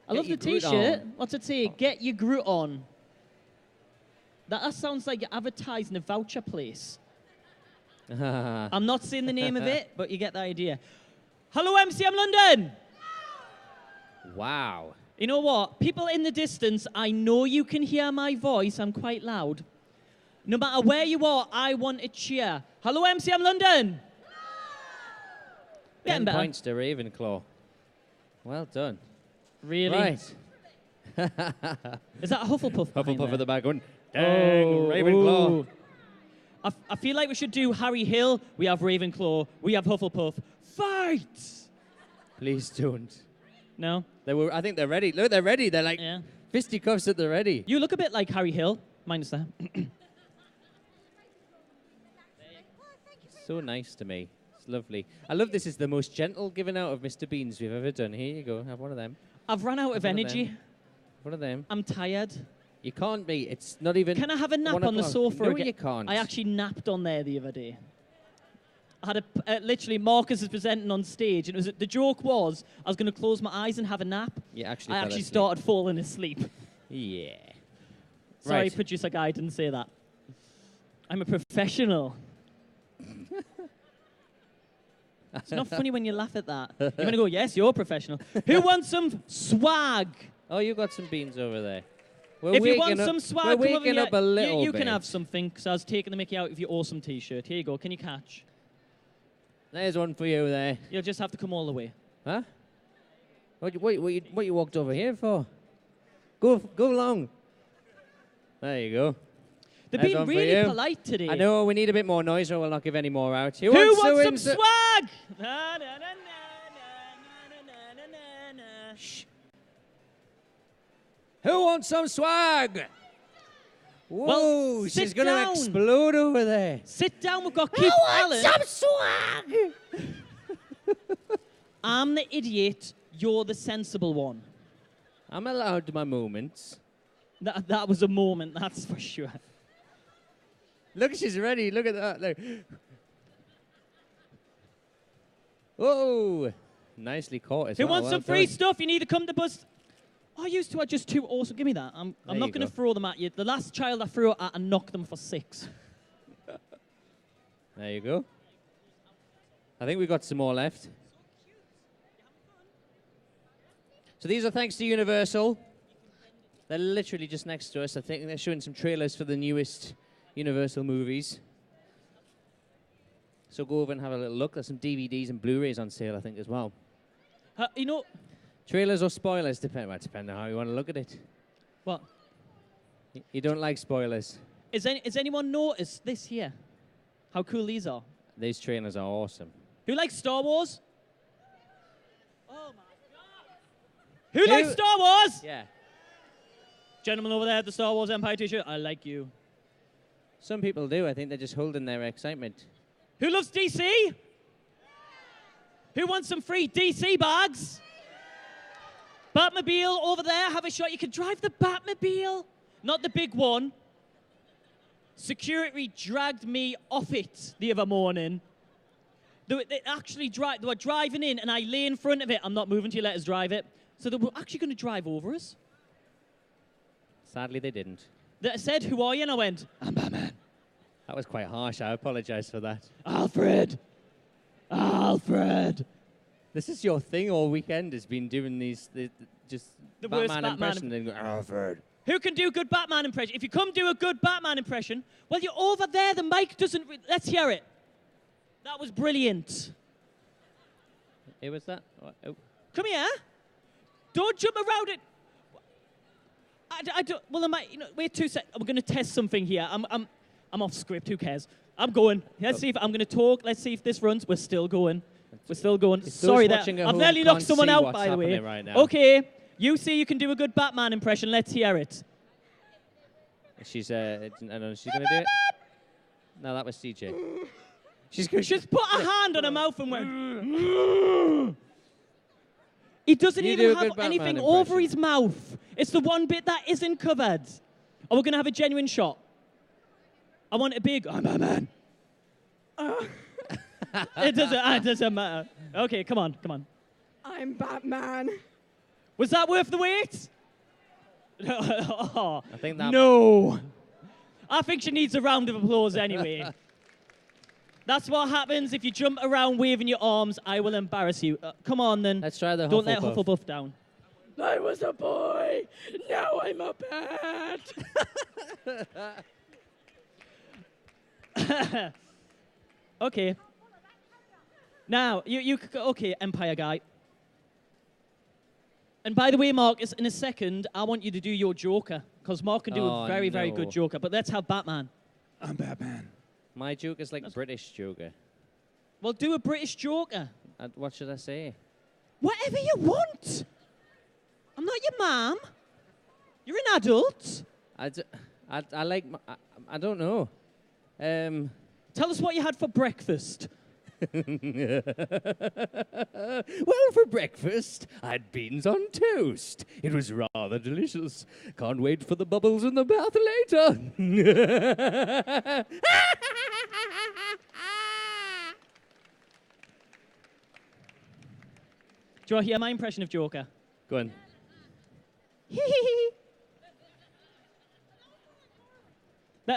I Get love the your Groot T-shirt. on. What's it say? Get your Groot on. That sounds like you're advertising a voucher place. I'm not saying the name of it, but you get the idea. Hello, MCM London. Wow. You know what? People in the distance, I know you can hear my voice. I'm quite loud. No matter where you are, I want a cheer. Hello, MCM London. 10 better. points to Ravenclaw. Well done. Really? Right. Is that a Hufflepuff? Hufflepuff at the back one. Oh, Dang, Ravenclaw. ooh. I feel like we should do Harry Hill. We have Ravenclaw. We have Hufflepuff. Fight! Please don't. No? I think they're ready. Look, they're ready. They're like fisticuffs at the ready. You look a bit like Harry Hill. Minus that. So nice to me. It's lovely. I love this is the most gentle giving out of Mr. Beans we've ever done. Here you go. Have one of them. I've run out of Have one energy. them. One of them. I'm tired. You can't be. It's not even. Can I have a nap 1 on the o'clock. sofa No, again? you can't. I actually napped on there the other day. I had literally Marcus is presenting on stage, and the joke was I was going to close my eyes and have a nap. You actually I fell actually asleep. started falling asleep. Yeah. Sorry, Right. producer guy, I didn't say that. I'm a professional. It's not funny when you laugh at that. You're going to go, yes, you're a professional. Who wants some swag? Oh, you got some beans over there. If you want some swag, we're come over waking here. up a little you bit. can have something, because I was taking the mickey out of your awesome T-shirt. Here you go. Can you catch? There's one for you there. You'll just have to come all the way. Huh? What you walked over here for? Go along. There you go. They're There's being one for really you. polite today. I know, we need a bit more noise or we'll not give any more out. Who wants to some win swag? Shh. Who wants some swag? Whoa, Well, she's sit going to down. explode over there. Sit down, we've got Keith Allen. swag? I'm the idiot, you're the sensible one. I'm allowed my moments. That was a moment, that's for sure. Look, she's ready. Look at that. Look. Whoa. Nicely caught as Who well. wants Well some free done. stuff? You need to come to Buzz. I used to, I just too awesome. Give me that. I'm There not you going to go. throw them at you. The last child I threw it at, I knocked them for 6. There you go. I think we've got some more left. So these are thanks to Universal. They're literally just next to us. I think they're showing some trailers for the newest Universal movies. So go over and have a little look. There's some DVDs and Blu-rays on sale, I think, as well. You know... Trailers or spoilers, depending on how you want to look at it. What? You don't like spoilers. Has anyone noticed this here? How cool these are? These trailers are awesome. Who likes Star Wars? Oh my God! Who likes Star Wars? Yeah. Gentleman over there at the Star Wars Empire T-shirt. I like you. Some people do. I think they're just holding their excitement. Who loves DC? Who wants some free DC bags? Batmobile over there. Have a shot. You can drive the Batmobile. Not the big one. Security dragged me off it the other morning. They were driving in, and I lay in front of it. I'm not moving till you let us drive it. So they were actually going to drive over us. Sadly, they didn't. They said, "Who are you?" And I went, "I'm Batman." That was quite harsh. I apologize for that. Alfred. This is your thing all weekend, has been doing these, the worst Batman impression. Then go, Alfred. Who can do a good Batman impression? If you come do a good Batman impression, well, you're over there. The mic doesn't... Let's hear it. That was brilliant. It was that? Oh. Come here. Don't jump around it. I don't... Well, wait 2 seconds. We're going to test something here. I'm off script. Who cares? I'm going. Let's see if I'm going to talk. Let's see if this runs. We're still going. Sorry that I've nearly knocked someone out, by the way. Right now. Okay. You say you can do a good Batman impression. Let's hear it. She's I don't know. She's going to do it. No, that was CJ. She's put a hand on her mouth and went. He doesn't even have anything over his mouth. It's the one bit that isn't covered. Oh, we're going to have a genuine shot. I want a big, I'm Batman. It doesn't matter. Okay, come on. I'm Batman. Was that worth the wait? I think that... No. I think she needs a round of applause anyway. That's what happens if you jump around waving your arms. I will embarrass you. Come on, then. Let's try the Don't let Hufflepuff down. I was a boy. Now I'm a bat. Okay. Now, okay, Empire guy. And by the way, Marcus, in a second, I want you to do your Joker, because Mark can do a very, very good Joker. But let's have Batman. I'm Batman. My Joker's like British Joker. Well, do a British Joker. What should I say? Whatever you want. I'm not your mom. You're an adult. I like... I don't know. Tell us what you had for breakfast. Well, for breakfast, I had beans on toast. It was rather delicious. Can't wait for the bubbles in the bath later. Do you want to hear my impression of Joker? Go on.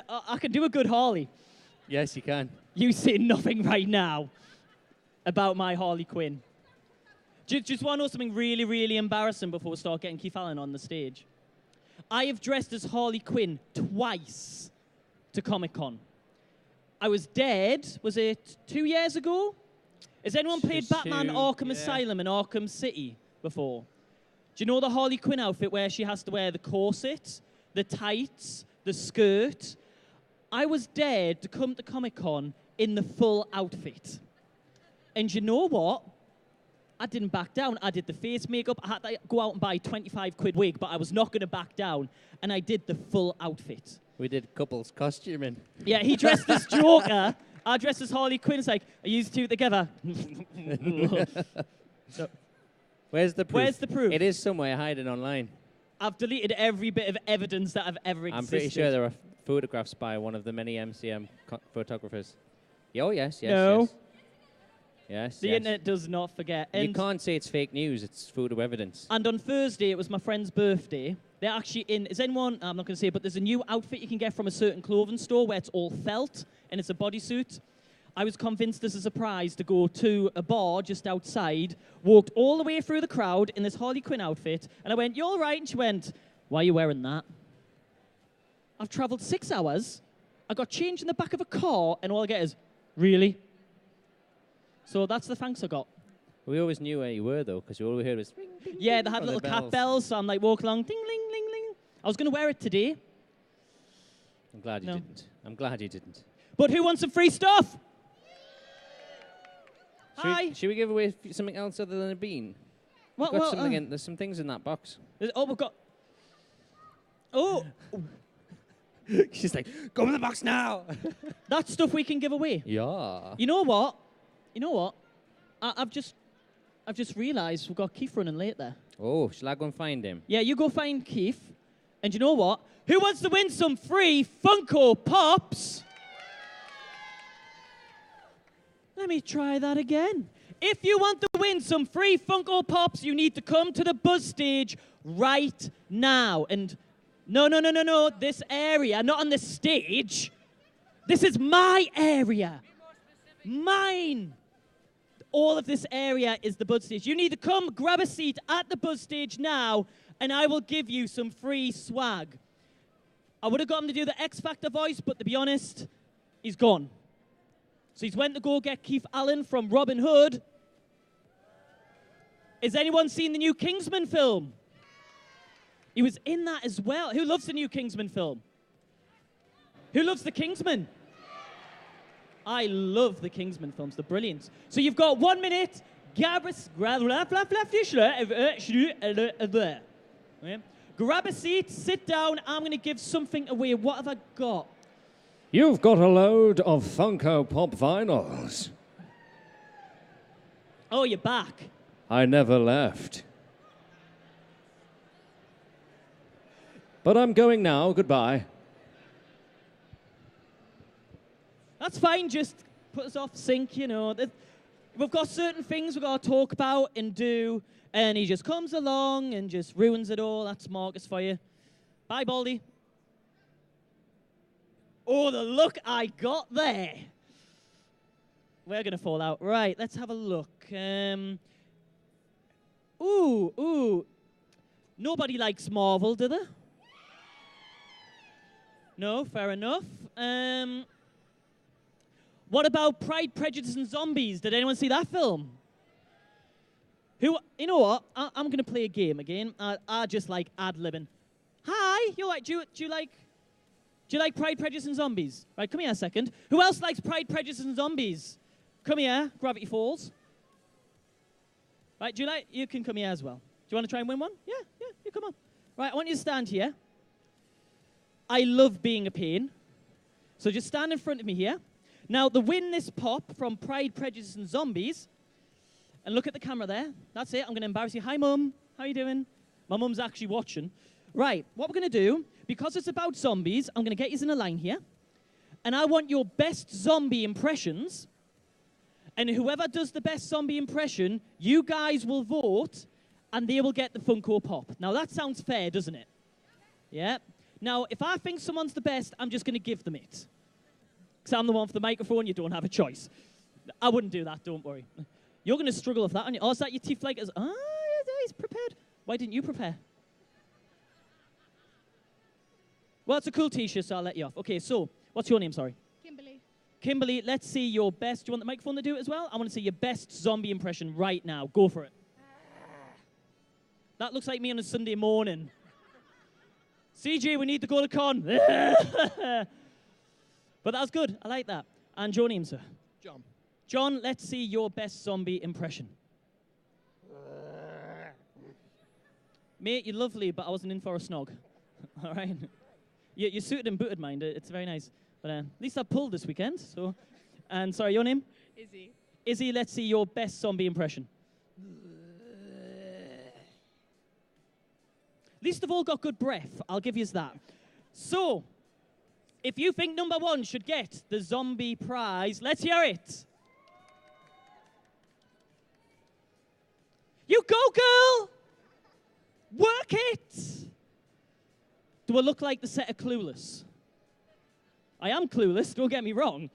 I can do a good Harley. Yes, you can. You say nothing right now about my Harley Quinn. Just want to know something really, really embarrassing before we start getting Keith Allen on the stage. I have dressed as Harley Quinn twice to Comic-Con. I was dead, was it 2 years ago? Has anyone played Batman Arkham Asylum in Arkham City before? Do you know the Harley Quinn outfit where she has to wear the corset, the tights, the skirt? I was dared to come to Comic-Con in the full outfit. And you know what? I didn't back down. I did the face makeup. I had to go out and buy a 25 quid wig, but I was not going to back down. And I did the full outfit. We did couples costuming. Yeah, he dressed as Joker. I dressed as Harley Quinn. It's like, are you two together? So, where's the proof? Where's the proof? It is somewhere hiding online. I've deleted every bit of evidence that I've ever existed. I'm pretty sure there are photographs by one of the many MCM photographers. Oh, yes. No. Yes. The internet does not forget. You And, can't say it's fake news. It's photo evidence. and on Thursday, it was my friend's birthday. They're actually in, is anyone, I'm not going to say, but there's a new outfit you can get from a certain clothing store where it's all felt and it's a bodysuit. I was convinced as a surprise to go to a bar just outside, walked all the way through the crowd in this Harley Quinn outfit, and I went, "You all right?" And she went, "Why are you wearing that?" I've traveled 6 hours, I got changed in the back of a car, and all I get is, "Really?" So that's the thanks I got. We always knew where you were, though, because all we heard was... Ring, ding, Yeah, ding they had from little the cat bells, so I'm like walking along, ding, ling, ling, ling. I was going to wear it today. I'm glad you didn't. I'm glad you didn't. But who wants some free stuff? Hi. Should we give away something else other than a bean? What, We've got something in, there's some things in that box. Oh, we've got... Oh! She's like, go in the box now! That's stuff we can give away. Yeah. You know what? I've just realised we've got Keith running late there. Oh, shall I go and find him? Yeah, you go find Keith. And you know what? Who wants to win some free Funko Pops? Let me try that again. If you want to win some free Funko Pops, you need to come to the buzz stage right now. And no, this area, not on the stage. This is my area. Mine. All of this area is the buzz stage. You need to come grab a seat at the buzz stage now, and I will give you some free swag. I would have got him to do the X Factor voice, but to be honest, he's gone. So he's went to go get Keith Allen from Robin Hood. Has anyone seen the new Kingsman film? He was in that as well. Who loves the new Kingsman film? Who loves the Kingsman? I love the Kingsman films. They're brilliant. So you've got 1 minute. Grab a seat, sit down. I'm going to give something away. What have I got? You've got a load of Funko Pop vinyls. Oh, you're back. I never left. But I'm going now. Goodbye. That's fine. Just put us off sync, you know. We've got certain things we've got to talk about and do, and he just comes along and just ruins it all. That's Marcus for you. Bye, Baldy. Oh, the look I got there. We're going to fall out. Right, let's have a look. Ooh. Nobody likes Marvel, do they? No, fair enough. What about Pride, Prejudice and Zombies? Did anyone see that film? You know what? I'm going to play a game again. I just like ad-libbing. Hi, you like? Do you like Pride, Prejudice and Zombies? Right, come here a second. Who else likes Pride, Prejudice and Zombies? Come here, Gravity Falls. Right, you can come here as well. Do you want to try and win one? Yeah, you come on. Right, I want you to stand here. I love being a pain. So just stand in front of me here. Now, to win this pop from Pride, Prejudice and Zombies, and look at the camera there. That's it. I'm going to embarrass you. Hi, Mum. How you doing? My mum's actually watching. Right, what we're going to do, because it's about zombies, I'm going to get you in a line here. And I want your best zombie impressions. And whoever does the best zombie impression, you guys will vote, and they will get the Funko Pop. Now, that sounds fair, doesn't it? Yeah. Now, if I think someone's the best, I'm just going to give them it. Because I'm the one for the microphone, you don't have a choice. I wouldn't do that, don't worry. You're going to struggle with that, aren't you? Oh, is that your teeth like? He's prepared. Why didn't you prepare? Well, it's a cool t-shirt, so I'll let you off. Okay, so, what's your name, sorry? Kimberly. Kimberly, let's see your best. Do you want the microphone to do it as well? I want to see your best zombie impression right now. Go for it. That looks like me on a Sunday morning. CJ, we need to go to con. But that was good. I like that. And your name, sir? John. John, let's see your best zombie impression. Mate, you're lovely, but I wasn't in for a snog. All right? You're suited and booted, mind. It's very nice. But at least I pulled this weekend. So, and sorry, your name? Izzy. Izzy, let's see your best zombie impression. At least they've all got good breath. I'll give you that. So, if you think number one should get the zombie prize, let's hear it. You go, girl! Work it! Do I look like the set of Clueless? I am clueless, don't get me wrong.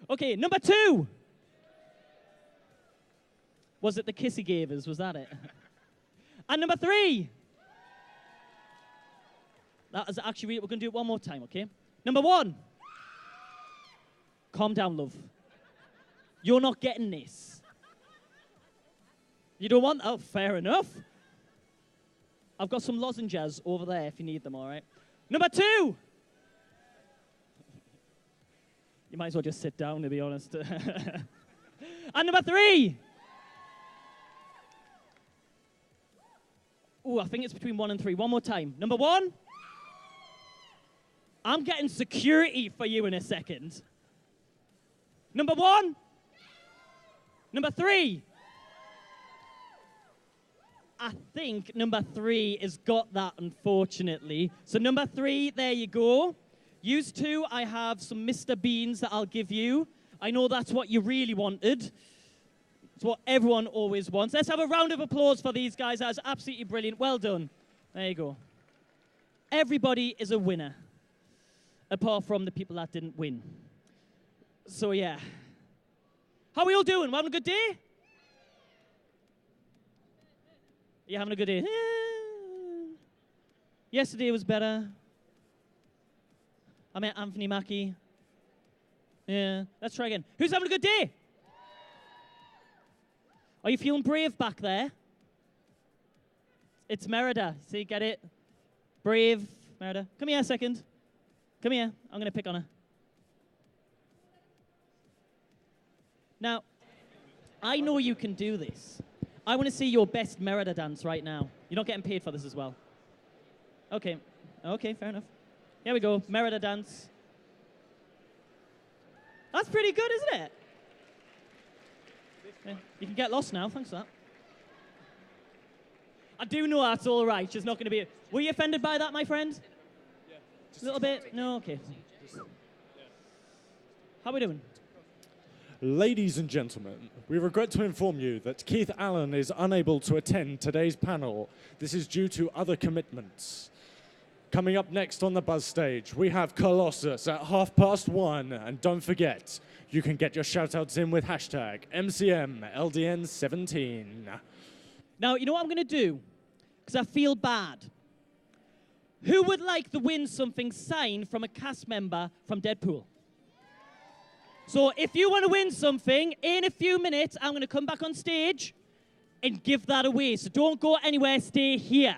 Okay, number two. Was it the kiss he gave us? Was that it? And number three. That is actually, we're going to do it one more time, okay? Number one. Calm down, love. You're not getting this. You don't want that? Oh, fair enough. I've got some lozenges over there if you need them, all right? Number two. You might as well just sit down, to be honest. And number three. Ooh, I think it's between 1 and 3. One more time. Number one. I'm getting security for you in a second. Number one. Number three. I think number 3 has got that, unfortunately. So number 3, there you go. Use 2, I have some Mr. Beans that I'll give you. I know that's what you really wanted. It's what everyone always wants. Let's have a round of applause for these guys. That was absolutely brilliant. Well done. There you go. Everybody is a winner, apart from the people that didn't win. So, yeah. How are we all doing? We having a good day? You having a good day? Yesterday was better. I met Anthony Mackie. Yeah, let's try again. Who's having a good day? Are you feeling brave back there? It's Merida. See, get it? Brave, Merida. Come here a second. Come here. I'm going to pick on her. Now, I know you can do this. I want to see your best Merida dance right now. You're not getting paid for this as well. Okay. Okay, fair enough. Here we go. Merida dance. That's pretty good, isn't it? Yeah, you can get lost now. Thanks for that. I do know that's all right. She's not going to be... Were you offended by that, my friend? Yeah. A little bit? No? Okay. How are we doing? Ladies and gentlemen, we regret to inform you that Keith Allen is unable to attend today's panel. This is due to other commitments. Coming up next on the buzz stage, we have Colossus at 1:30. And don't forget, you can get your shout-outs in with hashtag MCMLDN17. Now, you know what I'm going to do? Because I feel bad. Who would like to win something signed from a cast member from Deadpool? So if you want to win something, in a few minutes, I'm going to come back on stage and give that away. So don't go anywhere, stay here.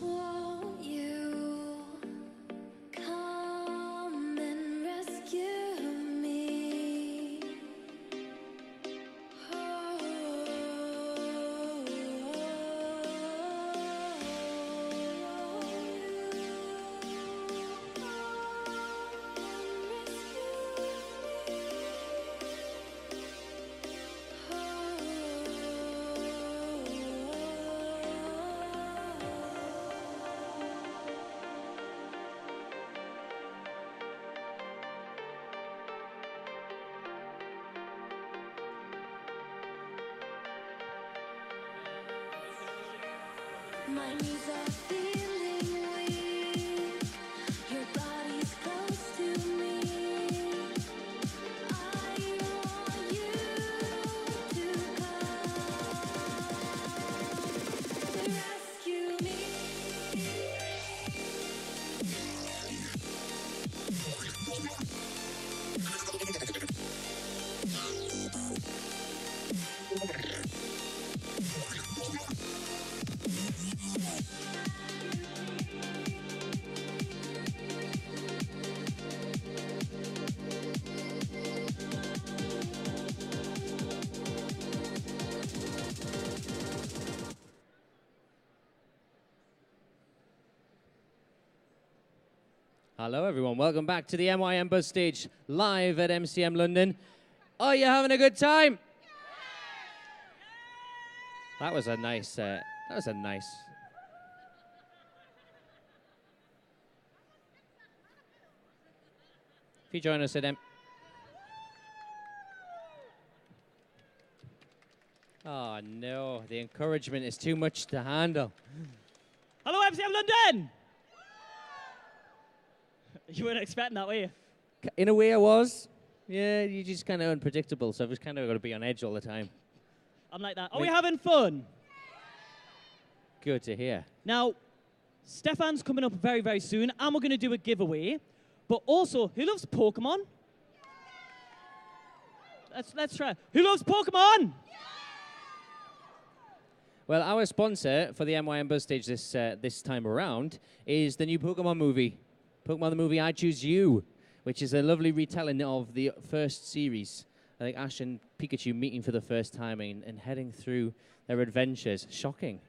Won't you come and rescue me? My knees are feeling weak. Your body's close to me. I want you to come to rescue me. Hello, everyone. Welcome back to the MYM Buzz Stage, live at MCM London. Are you having a good time? That was a nice, If you join us at Oh, no. The encouragement is too much to handle. Hello, MCM London! You weren't expecting that, were you? In a way, I was. Yeah, you're just kind of unpredictable, so I've just kind of got to be on edge all the time. I'm like that. Are we having fun? Good to hear. Now, Stefan's coming up very, very soon, and we're going to do a giveaway. But also, who loves Pokemon? Let's try. Who loves Pokemon? Well, our sponsor for the MYM Buzz Stage this time around is the new Pokemon movie. Pokemon the movie I Choose You, which is a lovely retelling of the first series. I think Ash and Pikachu meeting for the first time and heading through their adventures. Shocking.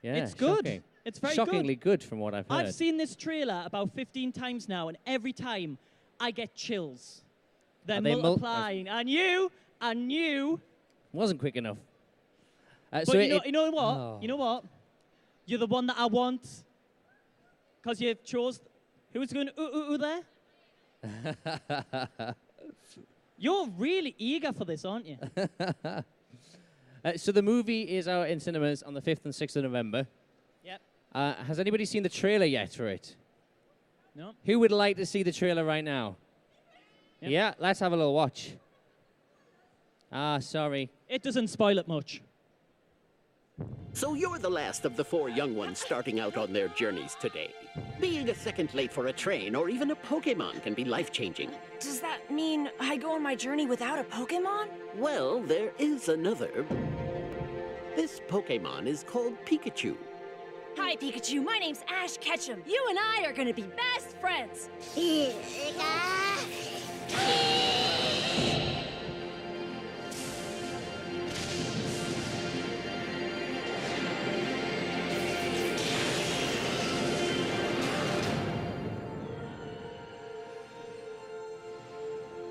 Yeah, It's good. Shocking. It's very shockingly good from what I've heard. I've seen this trailer about 15 times now, and every time I get chills. They're multiplying. I knew. Wasn't quick enough. But so you know what? Oh. You know what? You're the one that I want. Because you chose... Who's going ooh there? You're really eager for this, aren't you? So the movie is out in cinemas on the 5th and 6th of November. Yep. Has anybody seen the trailer yet for it? No. Who would like to see the trailer right now? Yep. Yeah, let's have a little watch. Sorry. It doesn't spoil it much. So you're the last of the 4 young ones starting out on their journeys today. Being a second late for a train or even a Pokemon can be life-changing. Does that mean I go on my journey without a Pokemon? Well, there is another. This Pokemon is called Pikachu. Hi, Pikachu. My name's Ash Ketchum. You and I are gonna be best friends.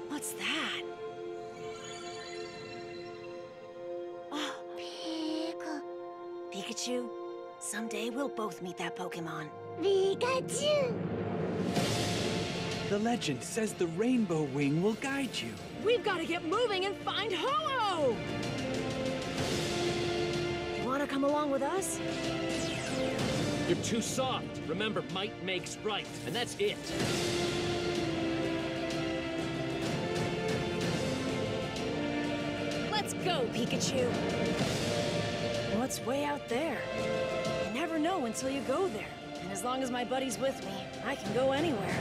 What's that? Oh, Pikachu, someday we'll both meet that Pokemon. Pikachu! The legend says the Rainbow Wing will guide you. We've got to get moving and find Ho-Oh! You want to come along with us? You're too soft. Remember, might makes right, and that's it. Let's go, Pikachu! What's way out there? You never know until you go there. And as long as my buddy's with me, I can go anywhere.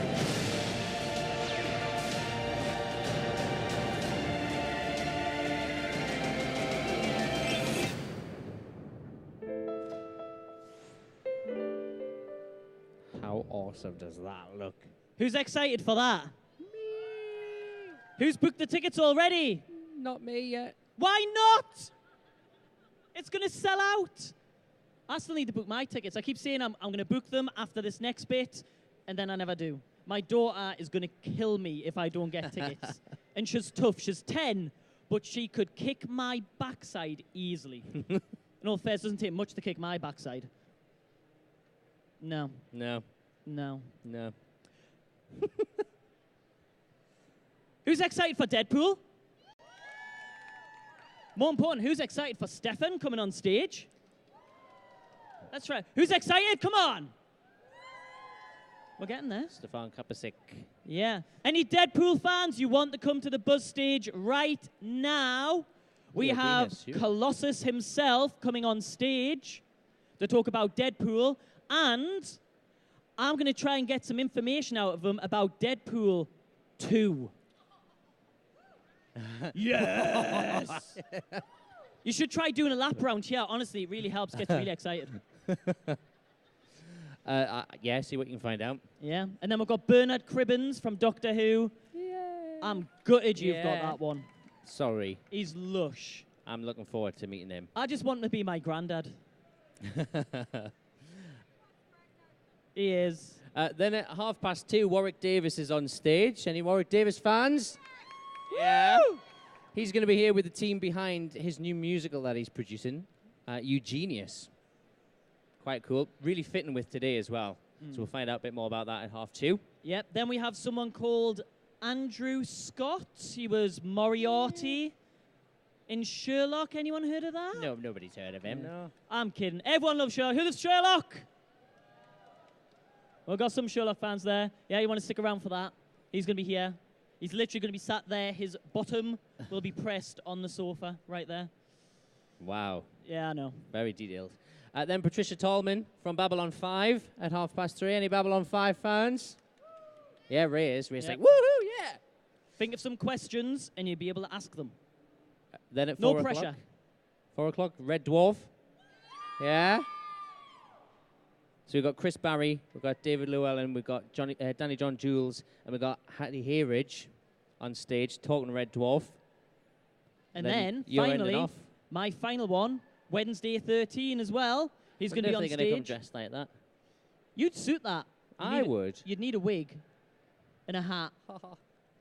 How awesome does that look? Who's excited for that? Me. Who's booked the tickets already? Not me yet. Why not? It's going to sell out. I still need to book my tickets. I keep saying I'm going to book them after this next bit, and then I never do. My daughter is going to kill me if I don't get tickets. And she's tough. She's 10, but she could kick my backside easily. In all fairness, it doesn't take much to kick my backside. No. No. No. No. Who's excited for Deadpool? More important, who's excited for Stefan coming on stage? That's right. Who's excited? Come on. We're getting there. Stefan Kapicic. Yeah. Any Deadpool fans you want to come to the Buzz stage right now? We have Colossus himself coming on stage to talk about Deadpool, and I'm going to try and get some information out of him about Deadpool 2. Yes! You should try doing a lap around here. Honestly, it really helps get you really excited. Yeah, see what you can find out. Yeah. And then we've got Bernard Cribbins from Doctor Who. I'm gutted you've got that one. Sorry. He's lush. I'm looking forward to meeting him. I just want him to be my granddad. He is. Then at 2:30, Warwick Davis is on stage. Any Warwick Davis fans? Yeah. He's going to be here with the team behind his new musical that he's producing, Eugenius. Quite cool. Really fitting with today as well. So we'll find out a bit more about that at 2:30. Yep. Then we have someone called Andrew Scott. He was Moriarty In Sherlock, anyone heard of that? No, nobody's heard of him. No. I'm kidding. Everyone loves Sherlock. Who loves Sherlock? We've got some Sherlock fans there. Yeah, you want to stick around for that? He's going to be here. He's literally going to be sat there. His bottom will be pressed on the sofa right there. Wow. Yeah, I know. Very detailed. Then Patricia Tallman from Babylon 5 at 3:30. Any Babylon 5 fans? Yeah, Ray is. Ray's like, woohoo, yeah! Think of some questions, and you'll be able to ask them. Then at No 4 pressure. o'clock. 4 o'clock, Red Dwarf. Yeah. So we've got Chris Barry, we've got David Llewellyn, we've got Danny John Jules, and we've got Hattie Hayridge on stage talking Red Dwarf. And then you're ending finally, off. my final one, Wednesday 13 as well. He's going to be on If they're going to come stage. dressed like that. You'd suit that. I would. You'd need a wig and a hat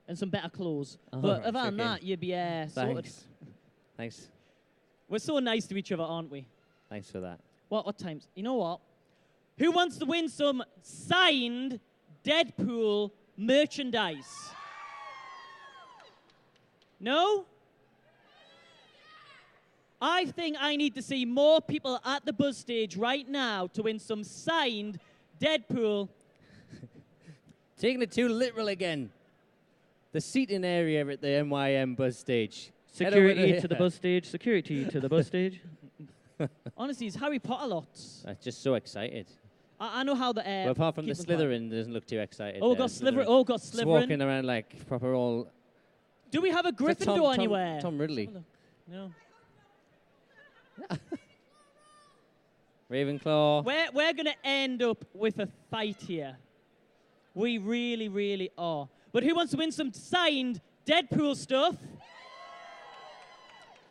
and some better clothes. Oh, but right, other than okay. that, you'd be sorted. Thanks. Thanks. We're so nice to each other, aren't we? Thanks for that. What times? You know what? Who wants to win some signed Deadpool merchandise? No? I think I need to see more people at the buzz stage right now to win some signed Deadpool. Taking it too literal again. The seating area at the NYM buzz stage. Head over Security to the here. bus stage. Security to the bus stage. Honestly, it's Harry Potter lots. I'm just so excited. I know how the But apart from the keep them quiet. Slytherin, doesn't look too excited. Oh, there. got Slytherin. Oh, got Just Slytherin. walking around like proper all... Do we have a Is that Gryffindor anywhere? Tom Ridley. No. Ravenclaw. We're going to end up with a fight here. We really, really are. But who wants to win some signed Deadpool stuff?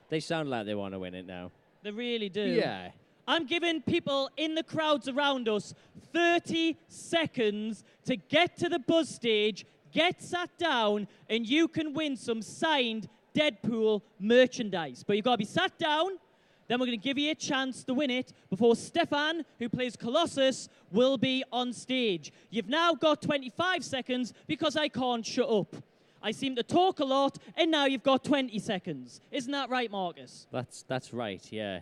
They sound like they want to win it now. They really do. Yeah. I'm giving people in the crowds around us 30 seconds to get to the buzz stage, get sat down, and you can win some signed Deadpool merchandise. But you've got to be sat down. Then we're going to give you a chance to win it before Stefan, who plays Colossus, will be on stage. You've now got 25 seconds because I can't shut up. I seem to talk a lot, and now you've got 20 seconds. Isn't that right, Marcus? That's right, yeah.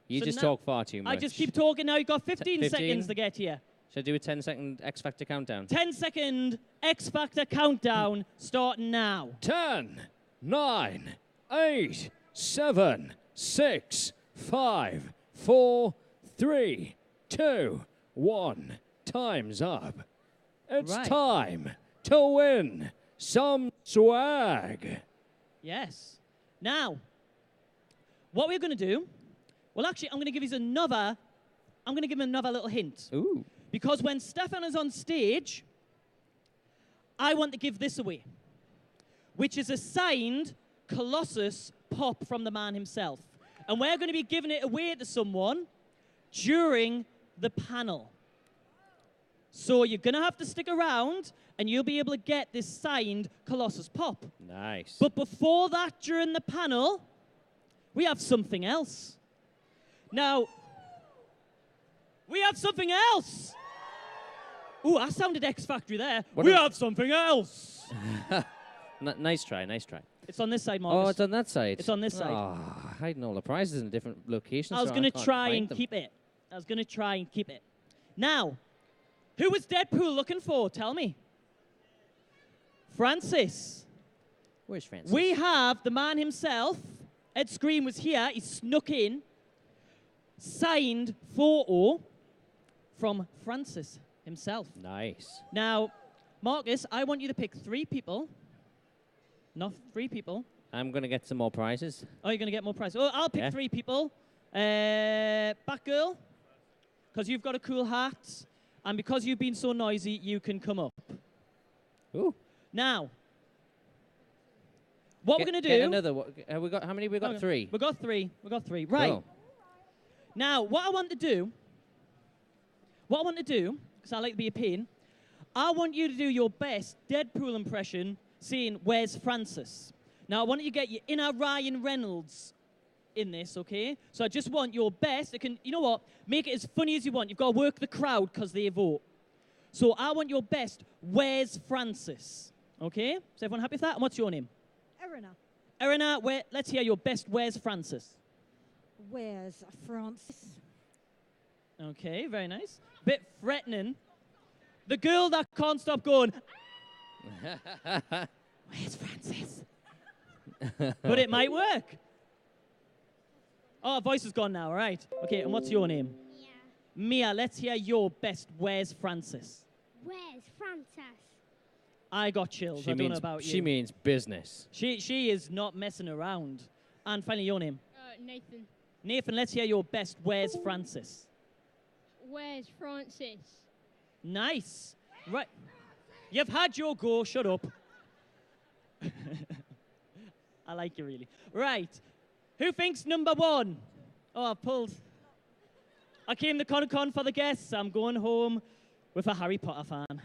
You So just now- talk far too much. I just keep talking now. You've got 15 15? seconds to get here. Should I do a 10-second X Factor countdown? 10-second X Factor countdown starting now. 10, 9, 8, 7, 6, 5, 4, 3, 2, 1. Time's up. It's Right. time to win some swag. Yes. Now, what we're going to do, well, actually, I'm going to give him another little hint. Ooh. Because when Stefan is on stage, I want to give this away, which is a signed Colossus pop from the man himself. And we're going to be giving it away to someone during the panel. So you're going to have to stick around, and you'll be able to get this signed Colossus pop. Nice. But before that, during the panel, we have something else. Now, we have something else. Ooh, I sounded X Factory there. What We a- have something else. Nice try, nice try. It's on this side, Marcus. Oh, it's on that side. It's on this side. Oh, hiding all the prizes in different locations. I was so going to can't try find and them. keep it. I was going to try and keep it. Now, who was Deadpool looking for? Tell me. Francis. Where's Francis? We have the man himself. Ed Screen was here. He snuck in. Signed photo from Francis himself. Nice. Now, Marcus, I want you to pick 3 people. Not 3 people. I'm going to get some more prizes. Oh, you're going to get more prizes. Oh, I'll pick Yeah. 3 people. Batgirl, because you've got a cool hat. And because you've been so noisy, you can come up. Ooh. Now, what we're going to Get do... another. Have we got, how many? We got Okay. 3. We got 3. We got 3. Right. Cool. Now, what I want to do, because I like to be a pain, I want you to do your best Deadpool impression saying, "Where's Francis?" Now, I want you to get your inner Ryan Reynolds in this, okay? So I just want your best. You know what? Make it as funny as you want. You've got to work the crowd because they vote. So I want your best, "Where's Francis?" Okay? Is everyone happy with that? And what's your name? Erina. Erina, let's hear your best Where's Francis. Where's Francis? Okay, very nice. Bit threatening. The girl that can't stop going, where's Francis? But it might work. Oh, voice is gone now, all right. Okay, and what's your name? Mia, let's hear your best Where's Francis. Where's Francis? I got chills. I don't know about you. She means business. She is not messing around. And finally, your name? Nathan. Nathan, let's hear your best Where's Francis. Where's Francis? Nice. Right. You've had your go. Shut up. I like you, really. Right. Who thinks number one? Oh, I pulled. I came to Comic-Con for the guests. I'm going home with a Harry Potter fan.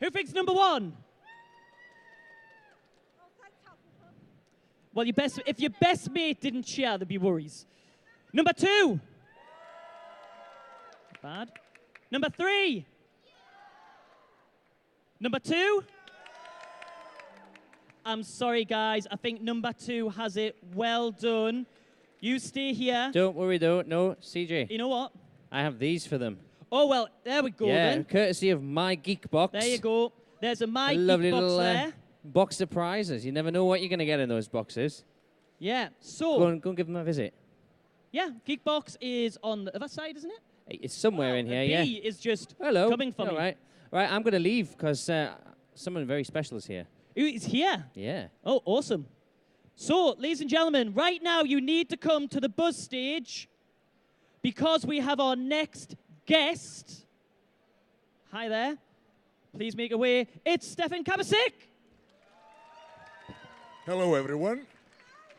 Who thinks number one? Well, if your best mate didn't cheer, there'd be worries. Number two. Bad. Number three. Number two. I'm sorry, guys. I think number two has it. Well done. You stay here. Don't worry, though. No, CJ. You know what? I have these for them. Oh, well, there we go, yeah, then. Courtesy of My Geek Box. There you go. There's a My Geek lovely Box little there. box of prizes. You never know what you're going to get in those boxes. Yeah, so... Go and give them a visit. Yeah, Geek Box is on the other side, isn't it? It's somewhere in here, yeah. B is just Hello. coming for me. All right. Right, I'm going to leave because someone very special is here. Who is here? Yeah. Oh, awesome. So, ladies and gentlemen, right now you need to come to the buzz stage because we have our next guest. Hi there. Please make your way. It's Stefan Kapicic. Hello, everyone.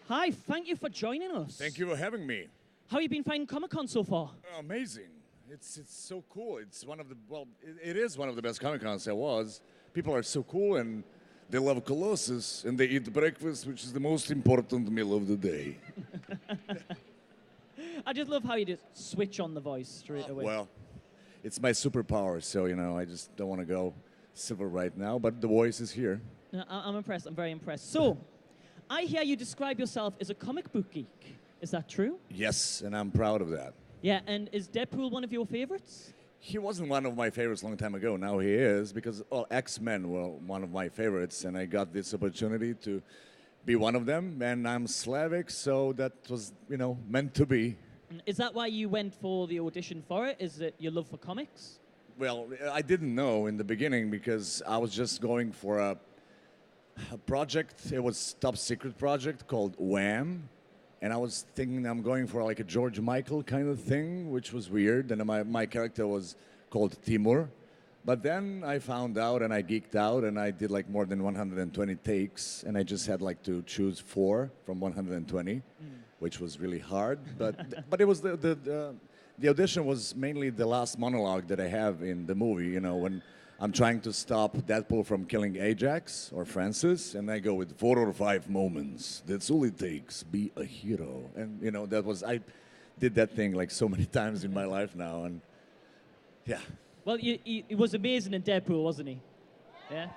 Hi, thank you for joining us. Thank you for having me. How have you been finding Comic-Con so far? Amazing. It's so cool. It's one of the, well, it is one of the best Comic-Cons there was. People are so cool, and they love Colossus, and they eat breakfast, which is the most important meal of the day. I just love how you just switch on the voice straight away. Well, it's my superpower, so, you know, I just don't want to go silver right now, but the voice is here. I'm impressed. I'm very impressed. So, I hear you describe yourself as a comic book geek. Is that true? Yes, and I'm proud of that. Yeah, and is Deadpool one of your favorites? He wasn't one of my favorites a long time ago. Now he is, because X-Men were one of my favorites, and I got this opportunity to be one of them, and I'm Slavic, so that was, you know, meant to be. Is that why you went for the audition for it? Is it your love for comics? Well, I didn't know in the beginning because I was just going for a project. It was top secret project called Wham! And I was thinking I'm going for like a George Michael kind of thing, which was weird. And my character was called Timur. But then I found out and I geeked out and I did like more than 120 takes. And I just had like to choose 4 from 120, which was really hard. But it was the audition was mainly the last monologue that I have in the movie, you know, when I'm trying to stop Deadpool from killing Ajax or Francis, and I go with 4 or 5 moments. That's all it takes. Be a hero. And, you know, I did that thing like so many times in my life now, and yeah. Well, he was amazing in Deadpool, wasn't he? Yeah?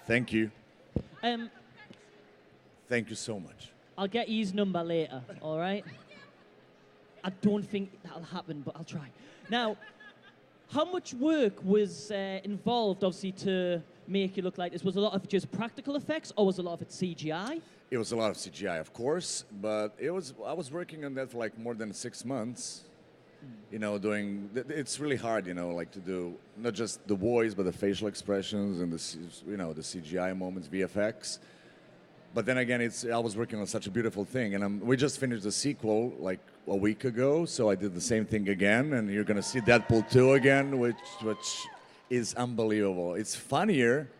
Thank you. Thank you so much. I'll get his number later, all right? I don't think that'll happen, but I'll try. Now, how much work was involved, obviously, to make you look like this? Was a lot of just practical effects, or was a lot of it CGI? It was a lot of CGI, of course, but I was working on that for like more than 6 months. You know, it's really hard, you know, like to do not just the voice, but the facial expressions and the CGI moments, VFX. But then again, I was working on such a beautiful thing, and we just finished the sequel like a week ago, so I did the same thing again, and you're gonna see Deadpool 2 again, which is unbelievable. It's funnier,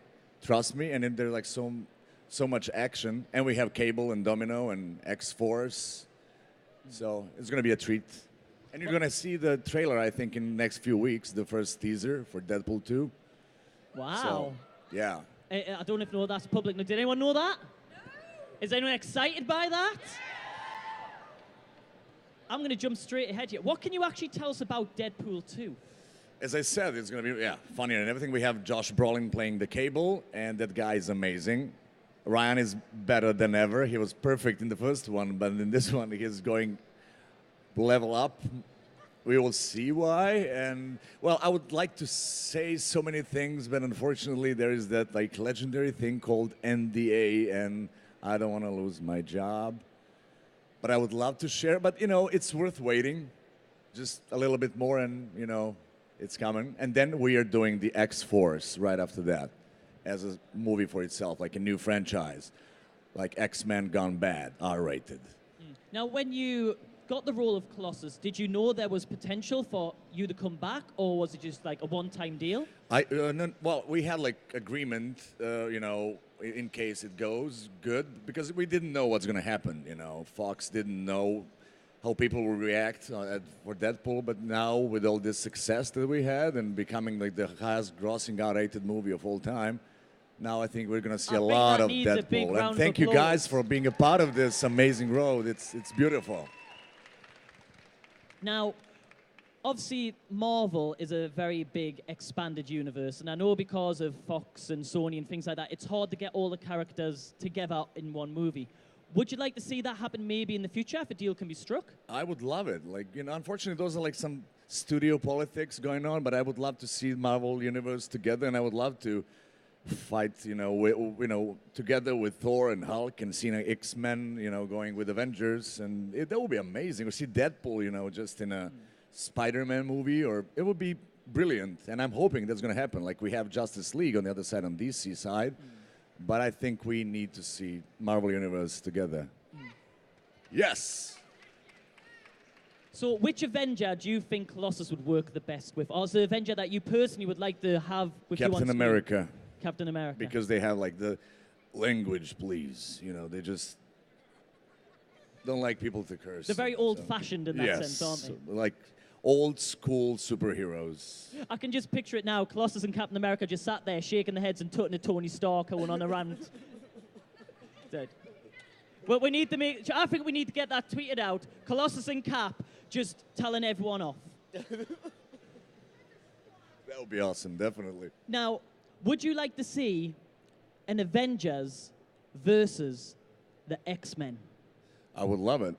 trust me, and then there's like so much action, and we have Cable and Domino and X-Force, so it's gonna be a treat. And you're gonna see the trailer, I think, in the next few weeks, the first teaser for Deadpool 2. Wow. So, yeah. I don't even know if that's public. Did anyone know that? Is anyone excited by that? I'm going to jump straight ahead here. What can you actually tell us about Deadpool 2? As I said, it's going to be, funnier and everything. We have Josh Brolin playing the Cable, and that guy is amazing. Ryan is better than ever. He was perfect in the first one, but in this one he's going level up. We will see why. And well, I would like to say so many things, but unfortunately there is that like legendary thing called NDA, and I don't want to lose my job. But I would love to share. But you know, it's worth waiting, just a little bit more, and you know, it's coming. And then we are doing the X-Force right after that, as a movie for itself, like a new franchise, like X-Men Gone Bad, R-rated. Now, when you got the role of Colossus, did you know there was potential for you to come back, or was it just like a one-time deal? No, well, we had like agreement, you know, in case it goes good, because we didn't know what's going to happen. You know, Fox didn't know how people will react for Deadpool, but now with all this success that we had and becoming like the highest grossing R-rated movie of all time, now I think we're going to see a lot of Deadpool. And thank you guys for being a part of this amazing road. It's beautiful. Now, obviously, Marvel is a very big, expanded universe, and I know because of Fox and Sony and things like that, it's hard to get all the characters together in one movie. Would you like to see that happen maybe in the future if a deal can be struck? I would love it. Like, you know, unfortunately, those are like some studio politics going on, but I would love to see Marvel Universe together, and I would love to fight, you know, together with Thor and Hulk, and seeing X-Men, you know, going with Avengers, and that would be amazing. Or see Deadpool, you know, just in a Spider-Man movie, or it would be brilliant. And I'm hoping that's going to happen. Like we have Justice League on the other side, on DC side. But I think we need to see Marvel Universe together. Yes! So which Avenger do you think Colossus would work the best with? Or is the Avenger that you personally would like to have with you on Captain screen? America. Captain America. Because they have like the language, please. You know, they just don't like people to curse. They're very old-fashioned in that sense, aren't they? Like old-school superheroes. I can just picture it now. Colossus and Captain America just sat there shaking their heads and tutting to Tony Stark going on a rant. Dead. Well, we need to I think we need to get that tweeted out. Colossus and Cap just telling everyone off. That would be awesome, definitely. Now, would you like to see an Avengers versus the X-Men? I would love it.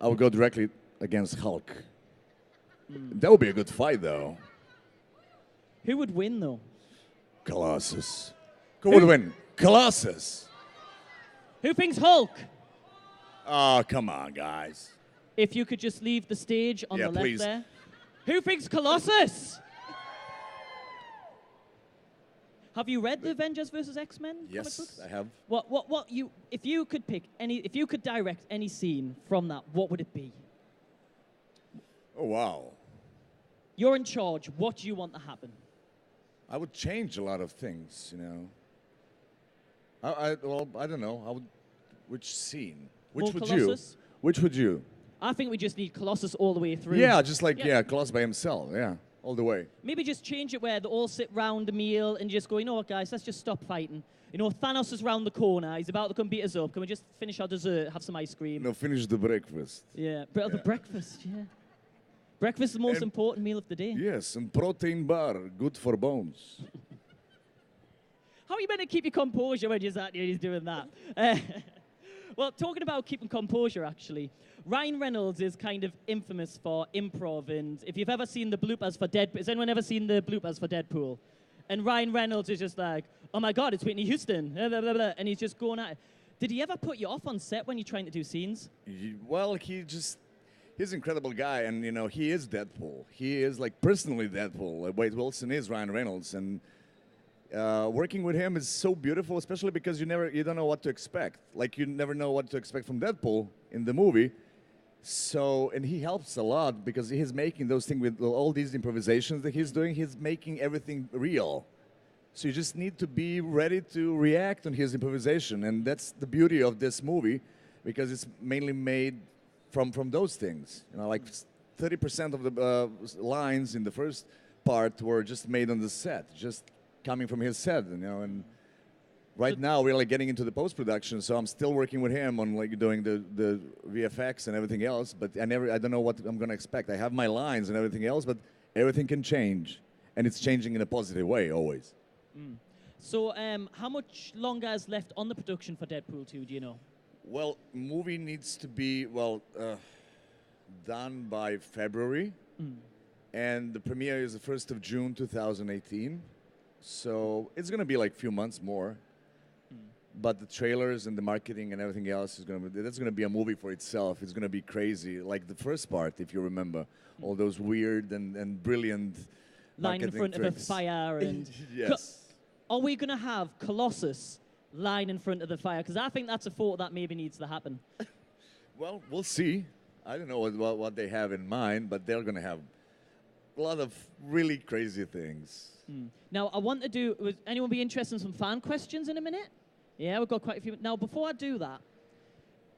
I would go directly against Hulk. That would be a good fight, though. Who would win, though? Colossus. Who would win? Colossus. Who thinks Hulk? Oh, come on, guys. If you could just leave the stage on the left please. there. Who thinks Colossus? Have you read the Avengers versus X-Men comic Yes, books? I have. If you could pick if you could direct any scene from that, what would it be? Oh, wow. You're in charge. What do you want to happen? I would change a lot of things, you know. Well, I don't know. Which scene? Which More would Colossus? you? Which would you? I think we just need Colossus all the way through. Yeah, just like, Colossus by himself, all the way. Maybe just change it where they all sit round a meal and just go, you know what, guys, let's just stop fighting. You know, Thanos is round the corner. He's about to come beat us up. Can we just finish our dessert, have some ice cream? No, finish the breakfast. Yeah, the breakfast, yeah. Breakfast is the most important meal of the day. Yes, and protein bar, good for bones. How are you meant to keep your composure when you're sat here and he's doing that? Well, talking about keeping composure, actually, Ryan Reynolds is kind of infamous for improv. And if you've ever seen the bloopers for Deadpool, has anyone ever seen the bloopers for Deadpool? And Ryan Reynolds is just like, oh my God, it's Whitney Houston, blah, blah, blah, and he's just going at it. Did he ever put you off on set when you're trying to do scenes? Well, he's an incredible guy, and, you know, he is Deadpool. He is, like, personally Deadpool. Wade Wilson is Ryan Reynolds, and working with him is so beautiful, especially because you don't know what to expect. Like, you never know what to expect from Deadpool in the movie. So, and he helps a lot because he's making those things with all these improvisations that he's doing. He's making everything real. So you just need to be ready to react on his improvisation, and that's the beauty of this movie, because it's mainly made from those things. You know, like 30% of the lines in the first part were just made on the set, just coming from his set, you know. And right now we're like getting into the post-production, so I'm still working with him on like doing the VFX and everything else. But I don't know what I'm gonna expect. I have my lines and everything else, but everything can change, and it's changing in a positive way always. So, how much longer is left on the production for Deadpool 2, do you know? Well, movie needs to be, done by February. And the premiere is the 1st of June, 2018. So it's going to be like a few months more. But the trailers and the marketing and everything else is that's going to be a movie for itself. It's going to be crazy. Like the first part, if you remember, all those weird and brilliant Line in marketing front tricks. of a fire and... Yes. Are we going to have Colossus line in front of the fire? Because I think that's a thought that maybe needs to happen. Well, we'll see. I don't know what they have in mind, but they're going to have a lot of really crazy things. Now, I want to do... Would anyone be interested in some fan questions in a minute? Yeah, we've got quite a few. Now, before I do that,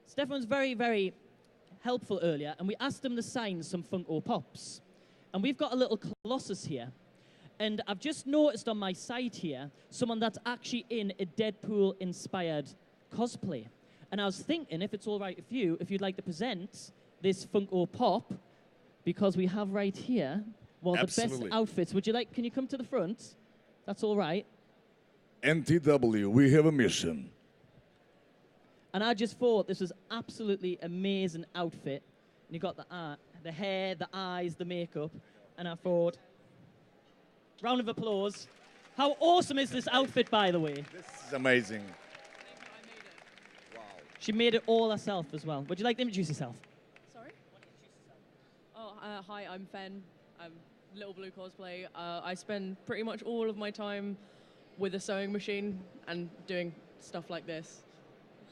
Stefan was very, very helpful earlier, and we asked him to sign some Funko Pops. And we've got a little Colossus here. And I've just noticed on my site here, someone that's actually in a Deadpool-inspired cosplay. And I was thinking, if it's all right with you, if you'd like to present this Funko Pop, because we have right here one of the best outfits. Would you like, can you come to the front? That's all right. NTW, we have a mission. And I just thought this was absolutely amazing outfit. And you got the hair, the eyes, the makeup. And I thought, round of applause. How awesome is this outfit, by the way? This is amazing. She made it all herself as well. Would you like to introduce yourself? Sorry? Oh, hi, I'm Fen. I'm Little Blue Cosplay. I spend pretty much all of my time with a sewing machine and doing stuff like this.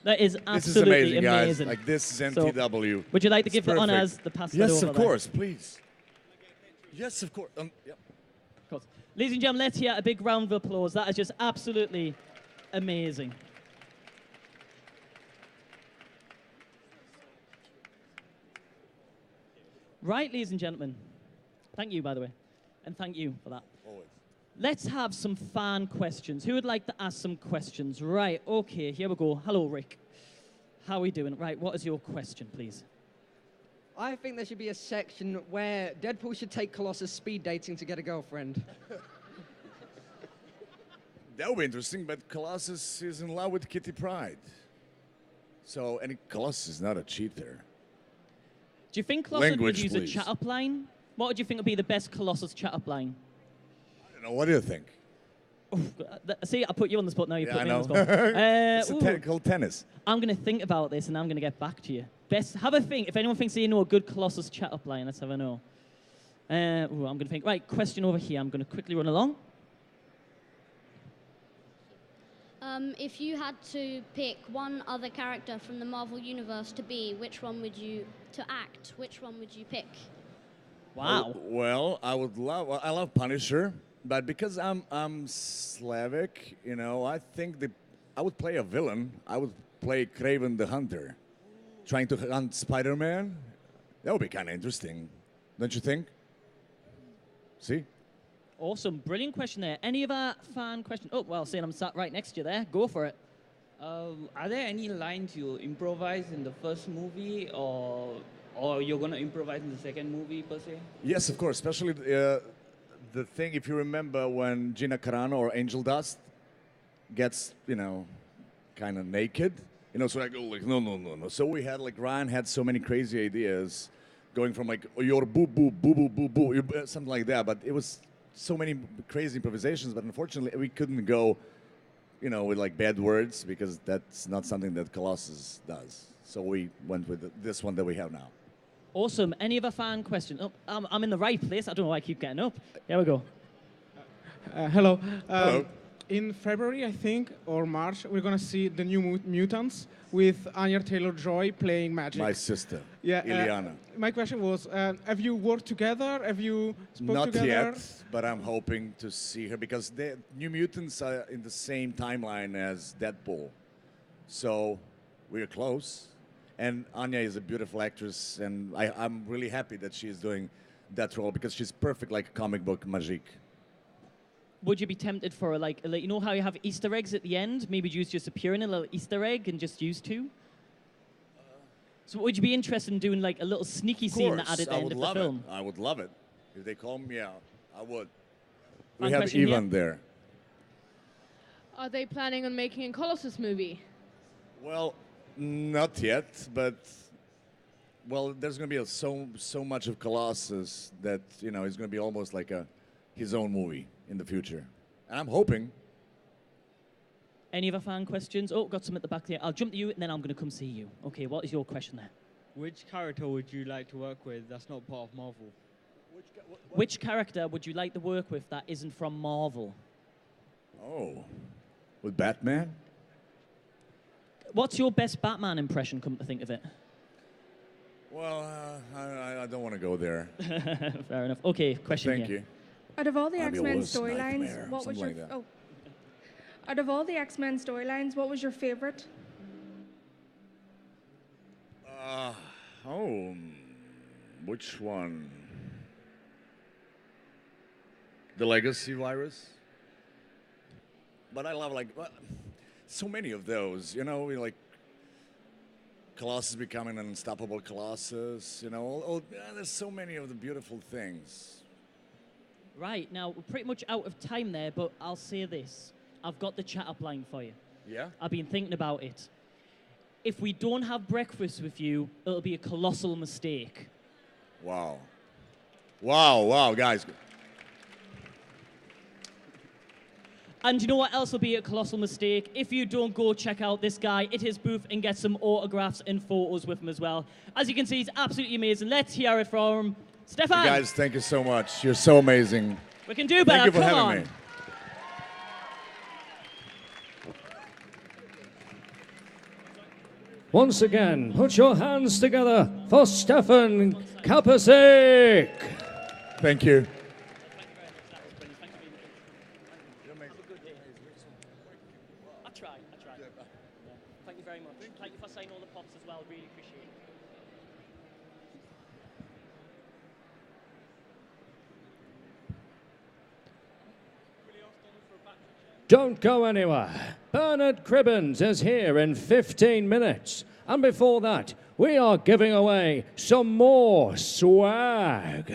That is absolutely this is amazing, guys. amazing. Like, this is NTW. So, would you like to It's give perfect. the honors, the pass Yes, over of there? course, please. Yes, of course. Yep. Of course. Ladies and gentlemen, let's hear a big round of applause. That is just absolutely amazing. Right, ladies and gentlemen. Thank you, by the way. And thank you for that. Always. Let's have some fan questions. Who would like to ask some questions? Right, okay, here we go. Hello, Rick. How are we doing? Right, what is your question, please? I think there should be a section where Deadpool should take Colossus speed dating to get a girlfriend. That would be interesting, but Colossus is in love with Kitty Pryde. So, and Colossus is not a cheater. Do you think Colossus would Language, use please. a chat-up line? What would you think would be the best Colossus chat-up line? I don't know, what do you think? See, I put you on the spot now. You Yeah, put I me know. on the spot. It's called tennis. I'm going to think about this, and I'm going to get back to you. Have a think. If anyone thinks they know a good Colossus chat-up line, let's have a know. I'm going to think. Right, question over here. I'm going to quickly run along. If you had to pick one other character from the Marvel Universe to be, which one would you, to act, which one would you pick? Wow. Well, I love Punisher, but because I'm Slavic, you know, I think I would play a villain. I would play Kraven the Hunter, trying to hunt Spider-Man. That would be kind of interesting, don't you think? See? Awesome. Brilliant question there. Any other fan question? Oh, well, seeing I'm sat right next to you there. Go for it. Are there any lines you improvise in the first movie, or you're going to improvise in the second movie, per se? Yes, of course, especially the thing, if you remember when Gina Carano or Angel Dust gets, you know, kind of naked, you know, so I go like, no. So we had, like, Ryan had so many crazy ideas going from, like, your boo, something like that, but it was so many crazy improvisations, but unfortunately we couldn't go, you know, with, like, bad words, because that's not something that Colossus does. So we went with this one that we have now. Awesome. Any other fan question? Oh, I'm in the right place. I don't know why I keep getting up. Here we go. Hello. Hello. In February, I think, or March, we're going to see the New Mutants with Anya Taylor-Joy playing Magic. My sister, Yeah, Ileana. My question was, have you worked together? Have you spoke Not together? yet, but I'm hoping to see her, because the New Mutants are in the same timeline as Deadpool. So we're close. And Anya is a beautiful actress, and I'm really happy that she's doing that role, because she's perfect like a comic book Magique. Would you be tempted for, like, you know how you have Easter eggs at the end? Maybe just appear in a little Easter egg and just use two? So would you be interested in doing, like, a little sneaky scene that added at the end of the film? I would love it. If they call me out, I would. Fun We have question here. Ivan there. Are they planning on making a Colossus movie? Well, not yet, but well, there's going to be so much of Colossus that it's going to be almost like his own movie in the future, and I'm hoping. Any other fan questions? Oh, got some at the back there. I'll jump to you, and then I'm going to come see you. Okay, what is your question there? Which character would you like to work with that's not part of Marvel? Which character would you like to work with that isn't from Marvel? Oh, with Batman? What's your best Batman impression, come to think of it? Well, I don't want to go there. Fair enough. Okay, question Thank here. you. Out of all the Might be a X-Men worse storylines, nightmare, what was your something like that. Out of all the X-Men storylines, what was your favorite? Which one? The Legacy virus. But I love so many of those. Like Colossus becoming an unstoppable Colossus. There's so many of the beautiful things. Right, now, we're pretty much out of time there, but I'll say this. I've got the chat-up line for you. Yeah? I've been thinking about it. If we don't have breakfast with you, it'll be a colossal mistake. Wow. Wow, guys. And you know what else will be a colossal mistake? If you don't go check out this guy at his booth and get some autographs and photos with him as well. As you can see, he's absolutely amazing. Let's hear it from him. Stefan! You guys, thank you so much. You're so amazing. We can do better. Thank you for Come having on. me. Once again, put your hands together for Stefan Kapicic. Thank you. I tried. Thank you very much. Thank you for signing all the pops as well. Really appreciate it. Don't go anywhere. Bernard Cribbins is here in 15 minutes. And before that, we are giving away some more swag.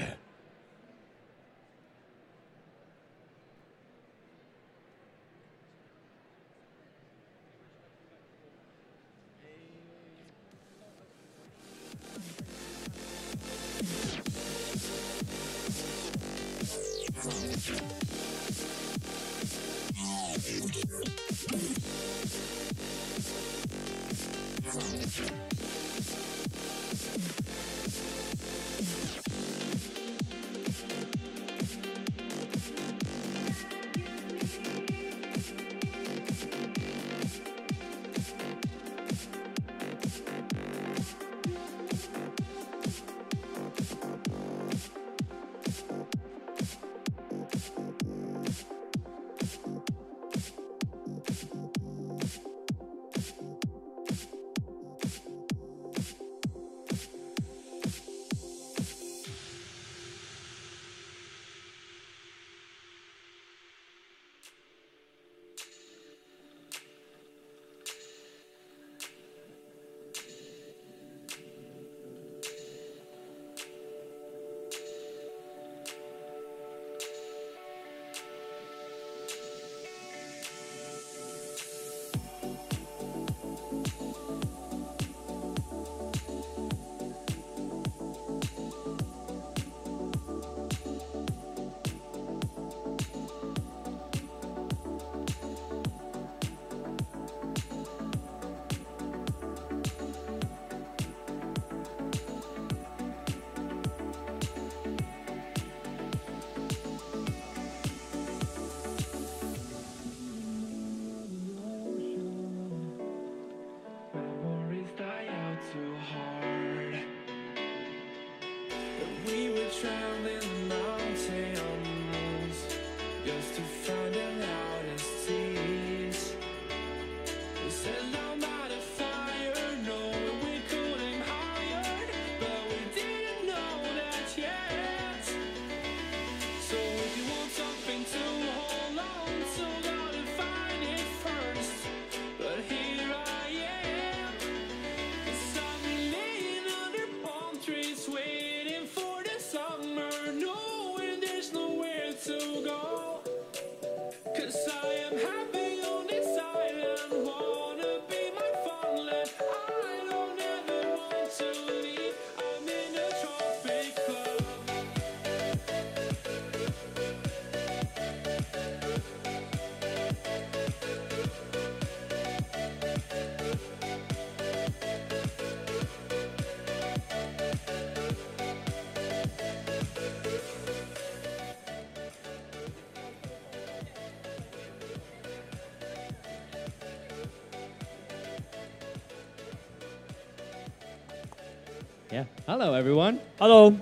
Yeah. Hello, everyone. Hello.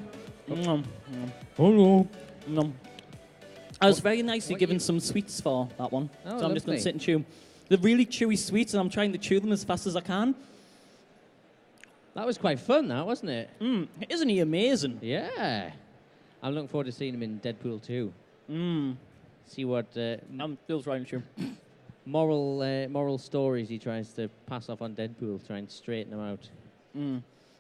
Hello. I was very nicely given some sweets for that one. Oh, So I'm just going lovely. to sit and chew. They're really chewy sweets, and I'm trying to chew them as fast as I can. That was quite fun, that, wasn't it? Isn't he amazing? Yeah. I'm looking forward to seeing him in Deadpool 2. See what I'm still trying to chew. moral stories he tries to pass off on Deadpool, trying to straighten them out.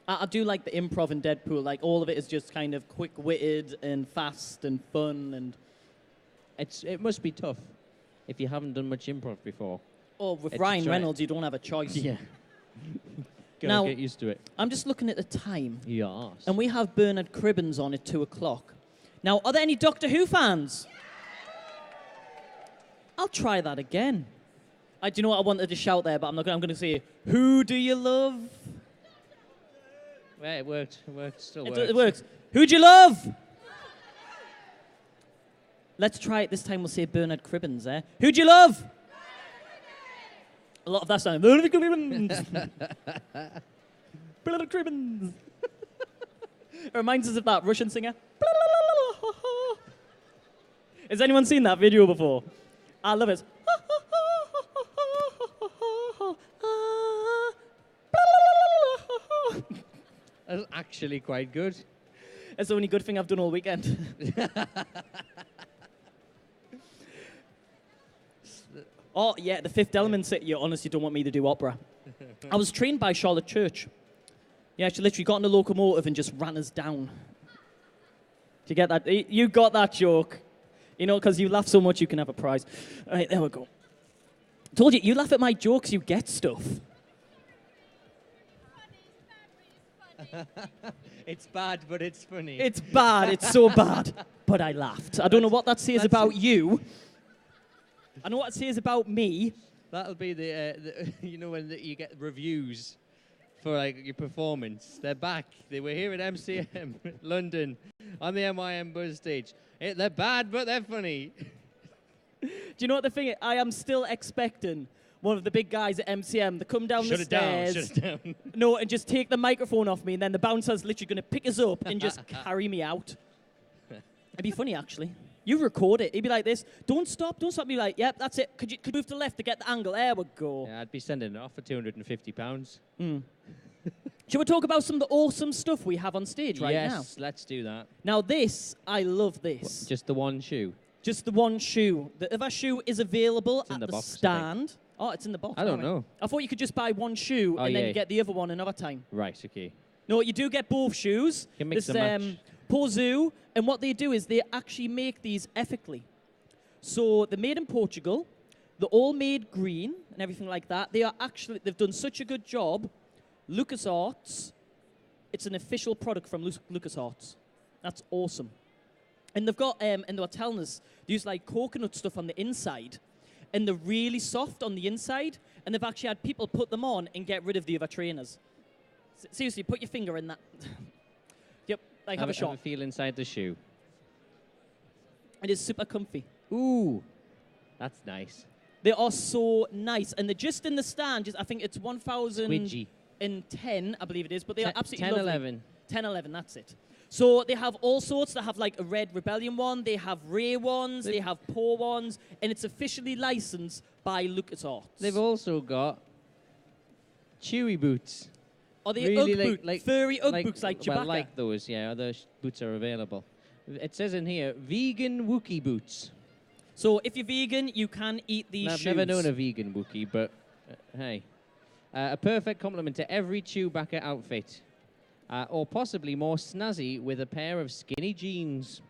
I do like the improv in Deadpool. Like, all of it is just kind of quick-witted and fast and fun. And it must be tough if you haven't done much improv before. Oh, with It's Ryan try- Reynolds, you don't have a choice. Yeah. Gotta Now, get used to it. I'm just looking at the time. Yes. And we have Bernard Cribbins on at 2 o'clock. Now, are there any Doctor Who fans? I'll try that again. Do you know what I wanted to shout there, but I'm not going. I'm going to say, "Who do you love?" Yeah, it worked. It worked. Still works. It works. Who'd you love? Let's try it this time. We'll say Bernard Cribbins, eh? Who'd you love? A lot of that sound. Bernard Cribbins. Bernard Cribbins. It reminds us of that Russian singer. Has anyone seen that video before? I love it. That's actually quite good. It's the only good thing I've done all weekend. Oh, yeah, The Fifth Element. You honestly don't want me to do opera. I was trained by Charlotte Church. Yeah, she literally got in a locomotive and just ran us down. Do you get that? You got that joke. You know, because you laugh so much, you can have a prize. All right, there we go. Told you, you laugh at my jokes, you get stuff. It's bad, but it's funny. It's bad, it's so bad. But I laughed. I don't know what that says about you. I know what it says about me. That'll be the you know, when you get reviews for like your performance. They're back. They were here at MCM London on the MYM Buzz stage. They're bad, but they're funny. Do you know what the thing is? I am still expecting one of the big guys at MCM to come down the stairs. Shut it down. No, and just take the microphone off me, and then the bouncer's literally going to pick us up and just carry me out. It'd be funny, actually. You record it. He'd be like this. Don't stop. Don't stop. Be like, yep, that's it. Could you move to the left to get the angle? There we go. Yeah, I'd be sending it off for £250. Shall we talk about some of the awesome stuff we have on stage right now? Yes, let's do that. Now this, I love this. Just the one shoe. Just the one shoe. The other shoe is available in at the the box, I think. stand. Oh, it's in the box. I don't alright. know. I thought you could just buy one shoe Oh, and then yeah. get the other one another time. Right, okay. No, you do get both shoes. You can mix This, and match. Pozu, and what they do is they actually make these ethically. So they're made in Portugal. They're all made green and everything like that. They've done such a good job. LucasArts, it's an official product from LucasArts. That's awesome. And they've got, and they were telling us, they use like coconut stuff on the inside, and they're really soft on the inside, and they've actually had people put them on and get rid of the other trainers. Seriously, put your finger in that. Yep, like have a shot. Have a feel inside the shoe. It is super comfy. Ooh, that's nice. They are so nice, and they're just in the stand. I think it's Squidgy. 1,010, I believe it is, but they are absolutely 10, lovely. 11. 10, 11, that's it. So they have all sorts. They have like a Red Rebellion one. They have Ray ones. They have Poor ones, and it's officially licensed by LucasArts. They've also got Chewy boots. Are they Ugg boots? Furry Ugg boots like Chewbacca? Well, like those, yeah. Other boots are available. It says in here, vegan Wookiee boots. So if you're vegan, you can eat these Now, I've shoes. never known a vegan Wookiee, but hey. A perfect complement to every Chewbacca outfit. Or possibly more snazzy with a pair of skinny jeans.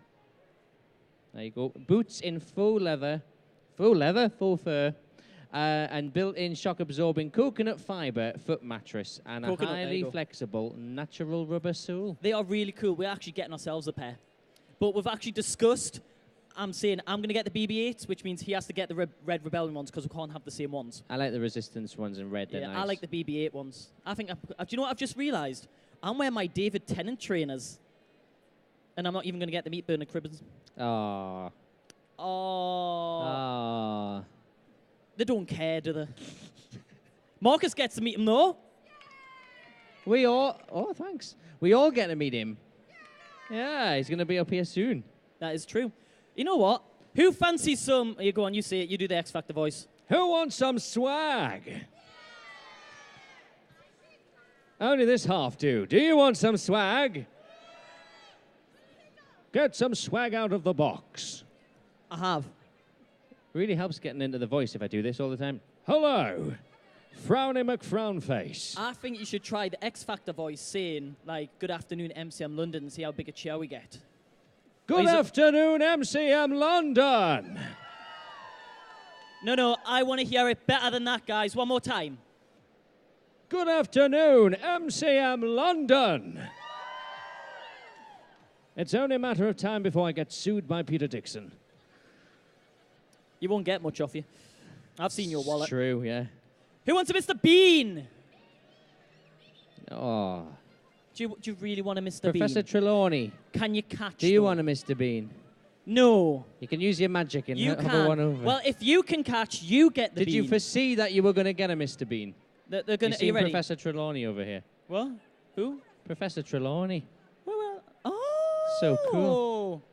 There you go. Boots in faux fur, and built-in shock-absorbing coconut fiber foot mattress and a Coconut, there you highly go. flexible natural rubber sole. They are really cool. We're actually getting ourselves a pair. But we've actually discussed, I'm saying I'm going to get the BB-8s, which means he has to get the Red Rebellion ones because we can't have the same ones. I like the Resistance ones in red. They're Yeah, nice. I like the BB-8 ones. I think, do you know what I've just realised? I'm wearing my David Tennant trainers. And I'm not even going to get to meet Bernard Cribbins. Aww. Oh. Aww. They don't care, do they? Marcus gets to meet him, though. We all... Oh, thanks. We all get to meet him. Yeah, he's going to be up here soon. That is true. You know what? Who fancies some... You go on, you say it. You do the X Factor voice. Who wants some swag? Only this half do. Do you want some swag? Get some swag out of the box. I have. Really helps getting into the voice if I do this all the time. Hello, Frowny McFrownface. I think you should try the X Factor voice saying, like, good afternoon, MCM London, and see how big a cheer we get. Good afternoon, MCM London. No, I want to hear it better than that, guys. One more time. Good afternoon, MCM London. It's only a matter of time before I get sued by Peter Dixon. You won't get much off you. I've seen your wallet. True, yeah. Who wants a Mr. Bean? Oh. Do you really want a Mr. Bean? Professor Trelawney. Can you catch Do you them? want a Mr. Bean? No. You can use your magic and You hover can. one over. Well, if you can catch, you get the Did bean. you foresee that you were going to get a Mr. Bean? They're gonna, You seen are you ready? Professor Trelawney over here? What? Who? Professor Trelawney. Oh. So cool.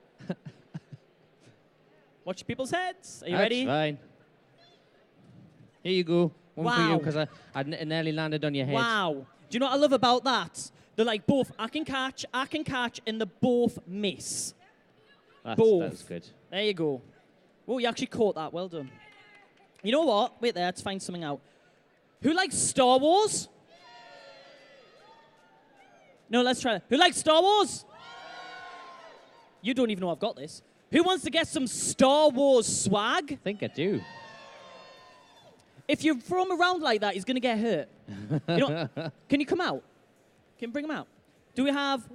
Watch people's heads. Are you That's ready? fine. Here you go. One for you, Wow. because I nearly landed on your head. Wow. Do you know what I love about that? They're like both, I can catch, and they both miss. Both. That's good. There you go. Oh, you actually caught that. Well done. You know what? Wait there. Let's find something out. Who likes Star Wars? No, let's try that. Who likes Star Wars? You don't even know I've got this. Who wants to get some Star Wars swag? I think I do. If you throw him around like that, he's going to get hurt. You know, can you come out? Can you bring him out? Do we have...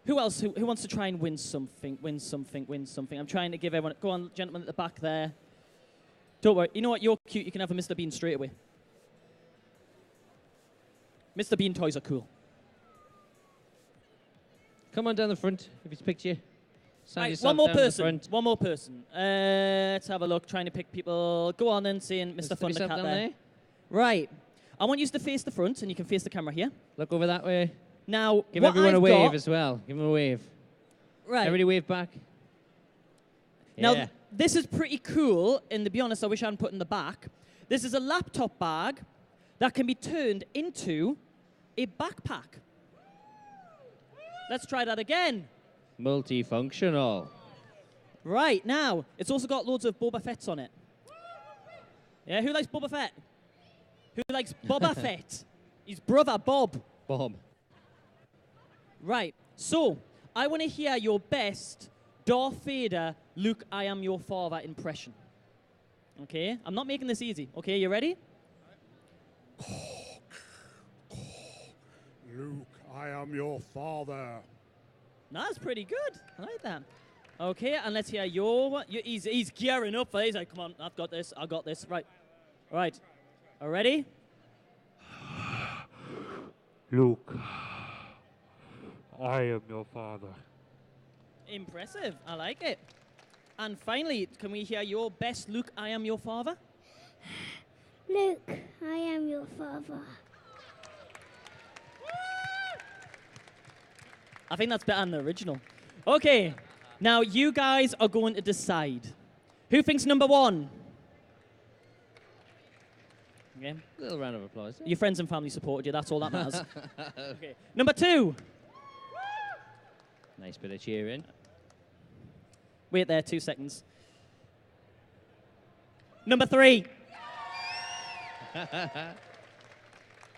Who else? Who wants to try and win something? Win something, win something. I'm trying to give everyone... Go on, gentleman at the back there. Don't worry. You know what? You're cute. You can have a Mr. Bean straight away. Mr. Bean toys are cool. Come on down the front, if it's picked you. Stand Right, yourself one more down the person. front. One more person. Let's have a look. Trying to pick people. Go on then, seeing Mr. Stick yourself Thundercat down there. Right. I want you to face the front, and you can face the camera here. Look over that way. Now, Give what everyone I've a wave got, as well. Give them a wave. Right. Everybody wave back. Now, Yeah. this is pretty cool, and to be honest, I wish I hadn't put in the back. This is a laptop bag that can be turned into a backpack. Let's try that again. Multifunctional. Right, now, it's also got loads of Boba Fett's on it. Yeah, who likes Boba Fett? Who likes Boba Fett? His brother, Bob. Bob. Right, so, I want to hear your best Darth Vader, Luke, I am your father impression. Okay, I'm not making this easy. Okay, you ready? Luke, I am your father. That's pretty good. I like that. Okay, and let's hear your one. He's gearing up for this. He's like, come on, I've got this. I got this. Right. All right. Are ready? Luke, I am your father. Impressive. I like it. And finally, can we hear your best Luke, I am your father? Luke, I am your father. I think that's better than the original. Okay, now you guys are going to decide. Who thinks number one? Okay. A little round of applause. Your friends and family supported you. That's all that matters. Okay. Number two. Nice bit of cheering. Wait there, 2 seconds. Number three.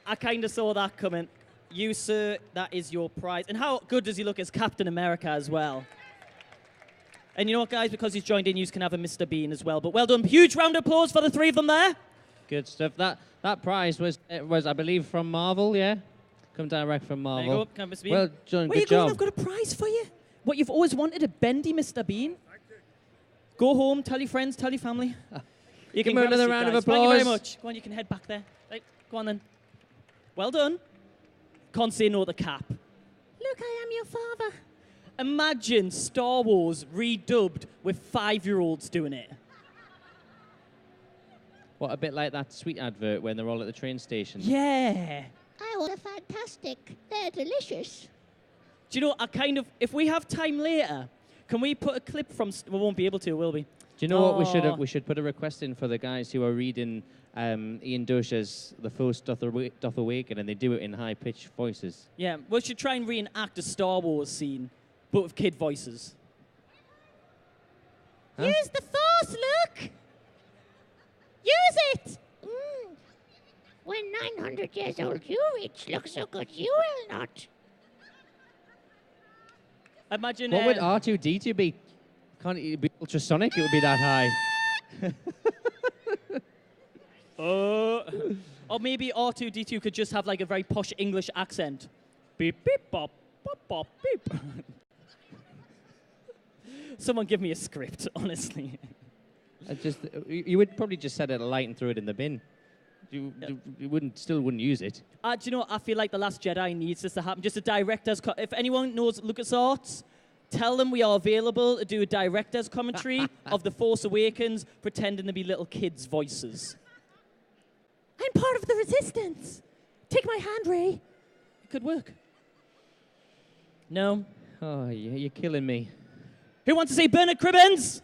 I kind of saw that coming. You, sir, that is your prize. And how good does he look as Captain America as well? And you know what, guys? Because he's joined in, you can have a Mr. Bean as well. But well done. Huge round of applause for the three of them there. Good stuff. That prize was, I believe, from Marvel, yeah? Come direct from Marvel. There you go. Come, Mr. Bean. Well done, Where good you going? job. I've got a prize for you. What you've always wanted, a bendy Mr. Bean. Go home, tell your friends, tell your family. You Give can him grab a another seat, round of guys. Thank you very applause. much. Go on, you can head back there. Right, go on then. Well done. Can't say no to Cap. Look, I am your father. Imagine Star Wars redubbed with 5-year-olds doing it. What, a bit like that sweet advert when they're all at the train station? Yeah. Oh, they're fantastic. They're delicious. Do you know, if we have time later, can we put a clip from, we won't be able to, will we? Do you know what we should have? We should put a request in for the guys who are reading Ian Dosha's The Force Doth Awaken, and they do it in high-pitched voices. Yeah, we should try and reenact a Star Wars scene, but with kid voices. Huh? Use the Force, Luke! Use it! When 900 years old you reach look so good, you will not. Imagine. What would R2D2 be? Can't it be ultrasonic? It would be that high. Or maybe R2D2 could just have like a very posh English accent. Beep, beep, bop, bop, bop, beep. Someone give me a script, honestly. You would probably just set it alight and throw it in the bin. You still wouldn't use it. Do you know, I feel like The Last Jedi needs this to happen. Just a director's... If anyone knows LucasArts, tell them we are available to do a director's commentary of The Force Awakens, pretending to be little kids' voices. I'm part of the Resistance. Take my hand, Ray. It could work. No? Oh, you're killing me. Who wants to say Bernard Cribbins?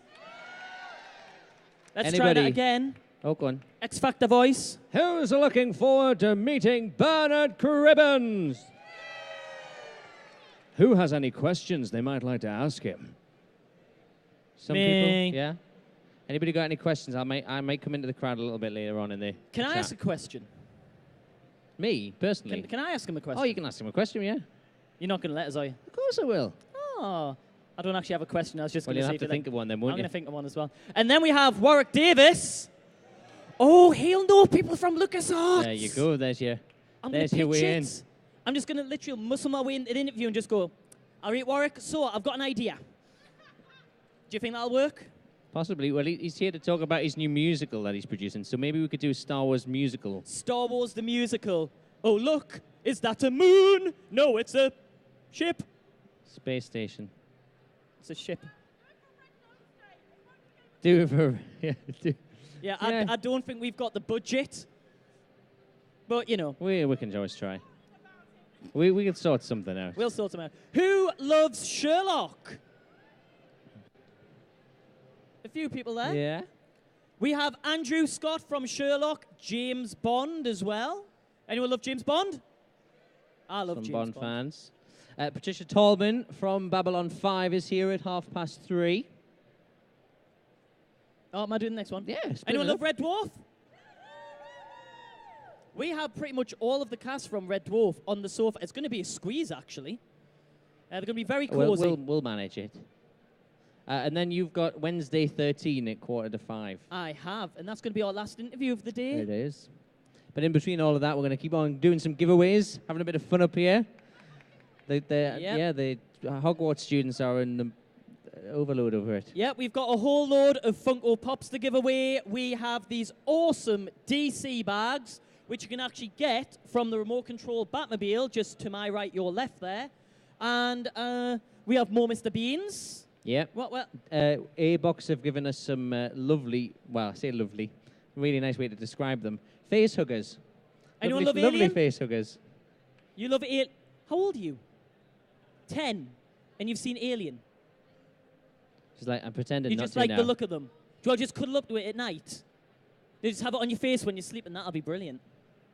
Let's try that again. Oh, go on. X Factor voice. Who's looking forward to meeting Bernard Cribbins? Who has any questions they might like to ask him? Some people, yeah. Anybody got any questions? I might come into the crowd a little bit later on in the Can I chat. ask a question? Me, personally? Can I ask him a question? Oh, you can ask him a question, yeah. You're not going to let us, are you? Of course I will. Oh, I don't actually have a question. I was just Well, going to say you'll have to think of one then, won't I'm you? going to think of one as well. And then we have Warwick Davis. Oh, he'll know people from LucasArts. There you go. There's your There's your way in. I'm just going to literally muscle my way into an interview and just go, all right, Warwick, so I've got an idea. Do you think that'll work? Possibly. Well, he's here to talk about his new musical that he's producing, so maybe we could do a Star Wars musical. Star Wars the musical. Oh, look, is that a moon? No, it's a ship. Space station. It's a ship. Do it for... Yeah, I don't think we've got the budget. But, you know. We can always try. We can sort something out. We'll sort them out. Who loves Sherlock? A few people there. Yeah. We have Andrew Scott from Sherlock, James Bond as well. Anyone love James Bond? I love Some James Bond Bond. fans. Patricia Tallman from Babylon 5 is here at 3:30. Oh, am I doing the next one? Yeah. Anyone love Red Dwarf? We have pretty much all of the cast from Red Dwarf on the sofa. It's going to be a squeeze, actually. They're going to be very cozy. We'll manage it. And then you've got Wednesday 13 at 4:45. I have, and that's going to be our last interview of the day. It is. But in between all of that, we're going to keep on doing some giveaways, having a bit of fun up here. The Hogwarts students are in the overload over it. Yeah, we've got a whole load of Funko Pops to give away. We have these awesome DC bags, which you can actually get from the remote control Batmobile, just to my right, your left there. And we have more Mr. Beans. Yeah. What? A-Box have given us some lovely, well, I say lovely, really nice way to describe them. Face huggers. Anyone lovely, love lovely Alien? face huggers. You love Alien? How old are you? 10. And you've seen Alien? She's like, I'm pretending You not just to like now. the look of them. Do you just cuddle up to it at night? You just have it on your face when you're sleeping. That'll be brilliant.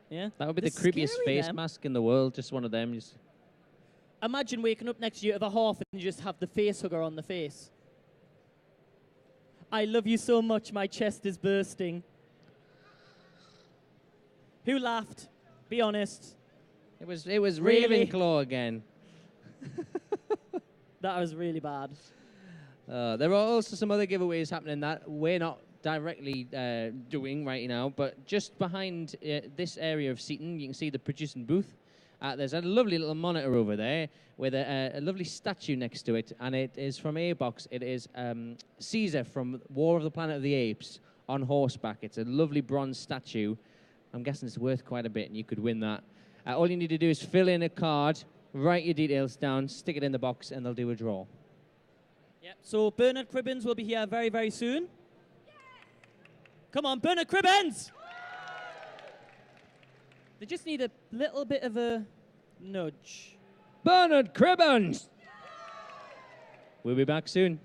Yeah? That would be They're the creepiest scary, face them. mask in the world. Just one of them. Just Imagine waking up next to you at the half and you just have the face hugger on the face. I love you so much, my chest is bursting. Who laughed? Be honest. It was Really? Ravenclaw again. That was really bad. There are also some other giveaways happening that we're not directly doing right now, but just behind this area of seating, you can see the producing booth. There's a lovely little monitor over there with a lovely statue next to it, and it is from A-Box. It is Caesar from War of the Planet of the Apes on horseback. It's a lovely bronze statue. I'm guessing it's worth quite a bit, and you could win that. All you need to do is fill in a card, write your details down, stick it in the box, and they'll do a draw. Yep. So Bernard Cribbins will be here very, very soon. Come on, Bernard Cribbins! They just need a little bit of a nudge. Bernard Cribbins! We'll be back soon.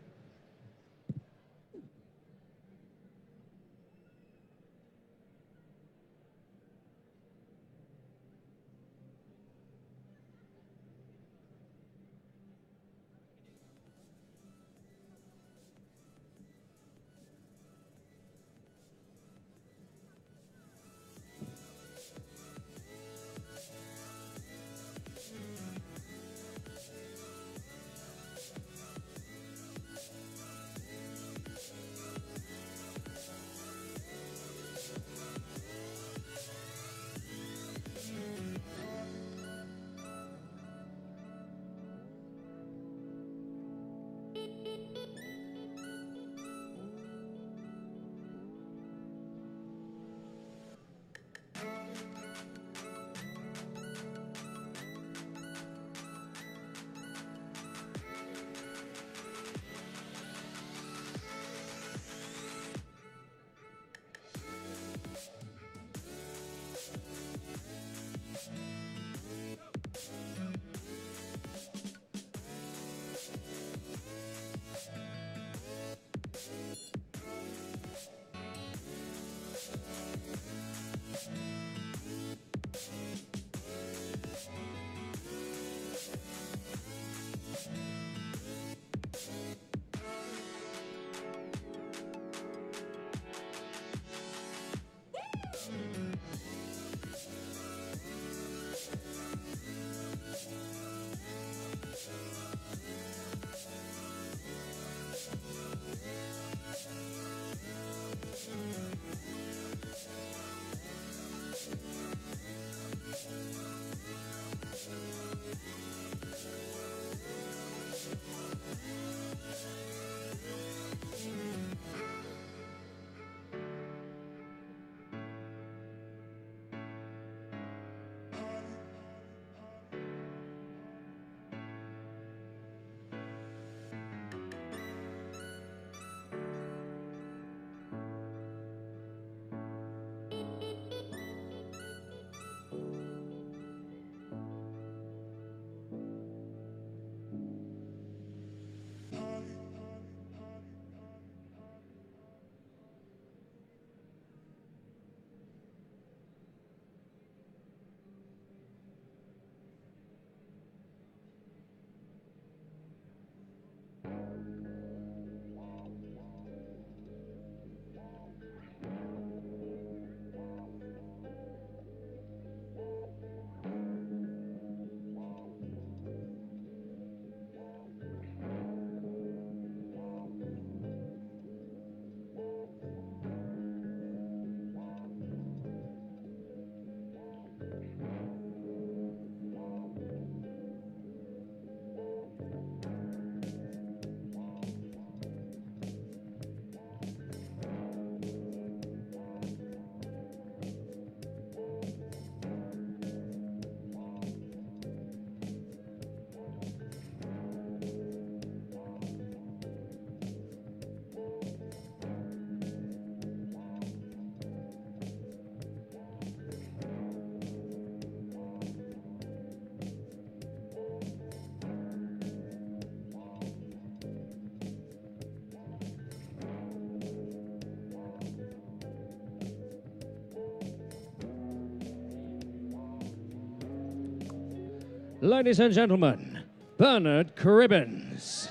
Ladies and gentlemen, Bernard Cribbins.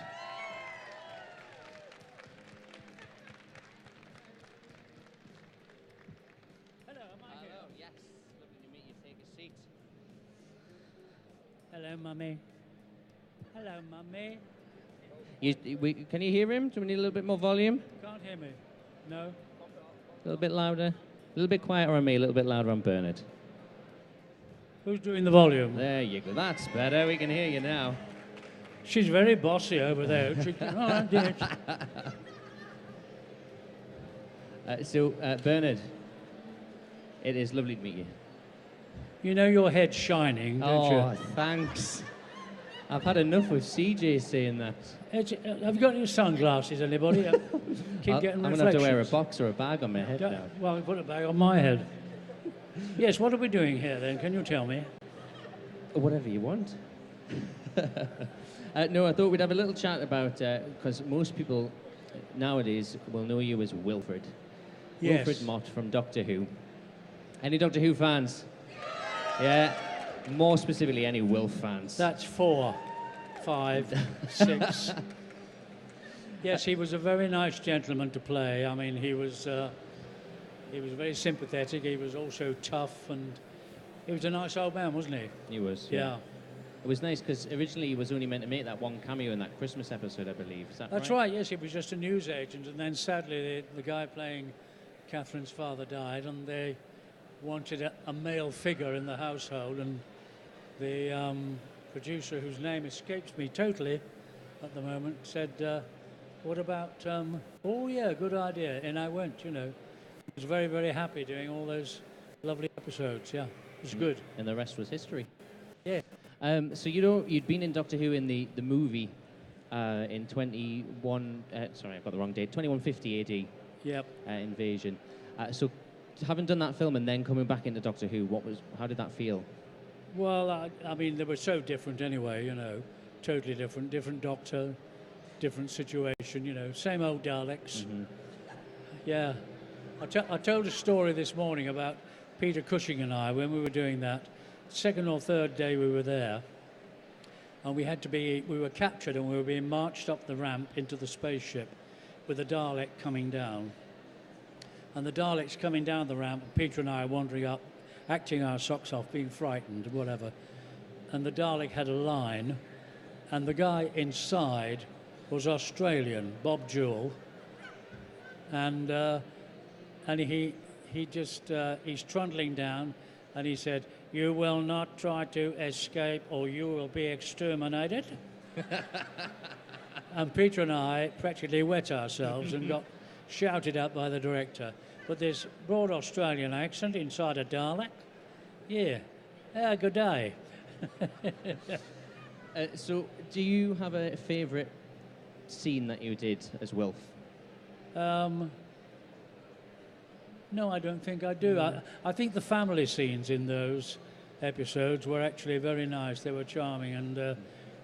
Hello, Mummy. Hello, Mummy. Can you hear him? Do we need a little bit more volume? Can't hear me. No. A little bit louder? A little bit quieter on me, a little bit louder on Bernard. Who's doing the volume? There you go. That's better. We can hear you now. She's very bossy over there. Bernard, it is lovely to meet you. You know your head's shining, don't you? Oh, thanks. I've had enough of CJ saying that. Have you got any sunglasses, anybody? Keep getting I'm going to have to wear a box or a bag on my head now. Well, put a bag on my head. Yes, what are we doing here then? Can you tell me? Whatever you want. No, I thought we'd have a little chat about, because most people nowadays will know you as Wilfred. Yes. Wilfred Mott from Doctor Who. Any Doctor Who fans? Yeah. More specifically, any Wilf fans? That's 4, 5, 6. Yes, he was a very nice gentleman to play. I mean, he was very sympathetic. He was also tough, and he was a nice old man, wasn't he? He was. Yeah. It was nice because originally he was only meant to make that one cameo in that Christmas episode, I believe. Is that That's right, yes. He was just a news agent, and then sadly the guy playing Catherine's father died, and they wanted a male figure in the household, and the producer, whose name escapes me totally at the moment, said, what about, oh yeah, good idea, and I went, you know. I was very, very happy doing all those lovely episodes, yeah. It was good. And the rest was history. Yeah. So you know, you'd been in Doctor Who in the movie in 21, sorry, I've got the wrong date, 2150 AD. Yep. Invasion. So having done that film and then coming back into Doctor Who, how did that feel? Well, I mean, they were so different anyway, you know, totally different. Different Doctor, different situation, you know, same old Daleks. Mm-hmm. Yeah. I told a story this morning about Peter Cushing and I when we were doing that. Second or third day we were there, and we were captured and we were being marched up the ramp into the spaceship with the Dalek coming down. And the Dalek's coming down the ramp, and Peter and I are wandering up, acting our socks off, being frightened, whatever. And the Dalek had a line, and the guy inside was Australian, Bob Jewell, and he's trundling down, and he said, "You will not try to escape or you will be exterminated." And Peter and I practically wet ourselves and got shouted at by the director. But this broad Australian accent inside a Dalek? Yeah. Good day. So do you have a favourite scene that you did as Wilf? No, I don't think I do. I think the family scenes in those episodes were actually very nice. They were charming,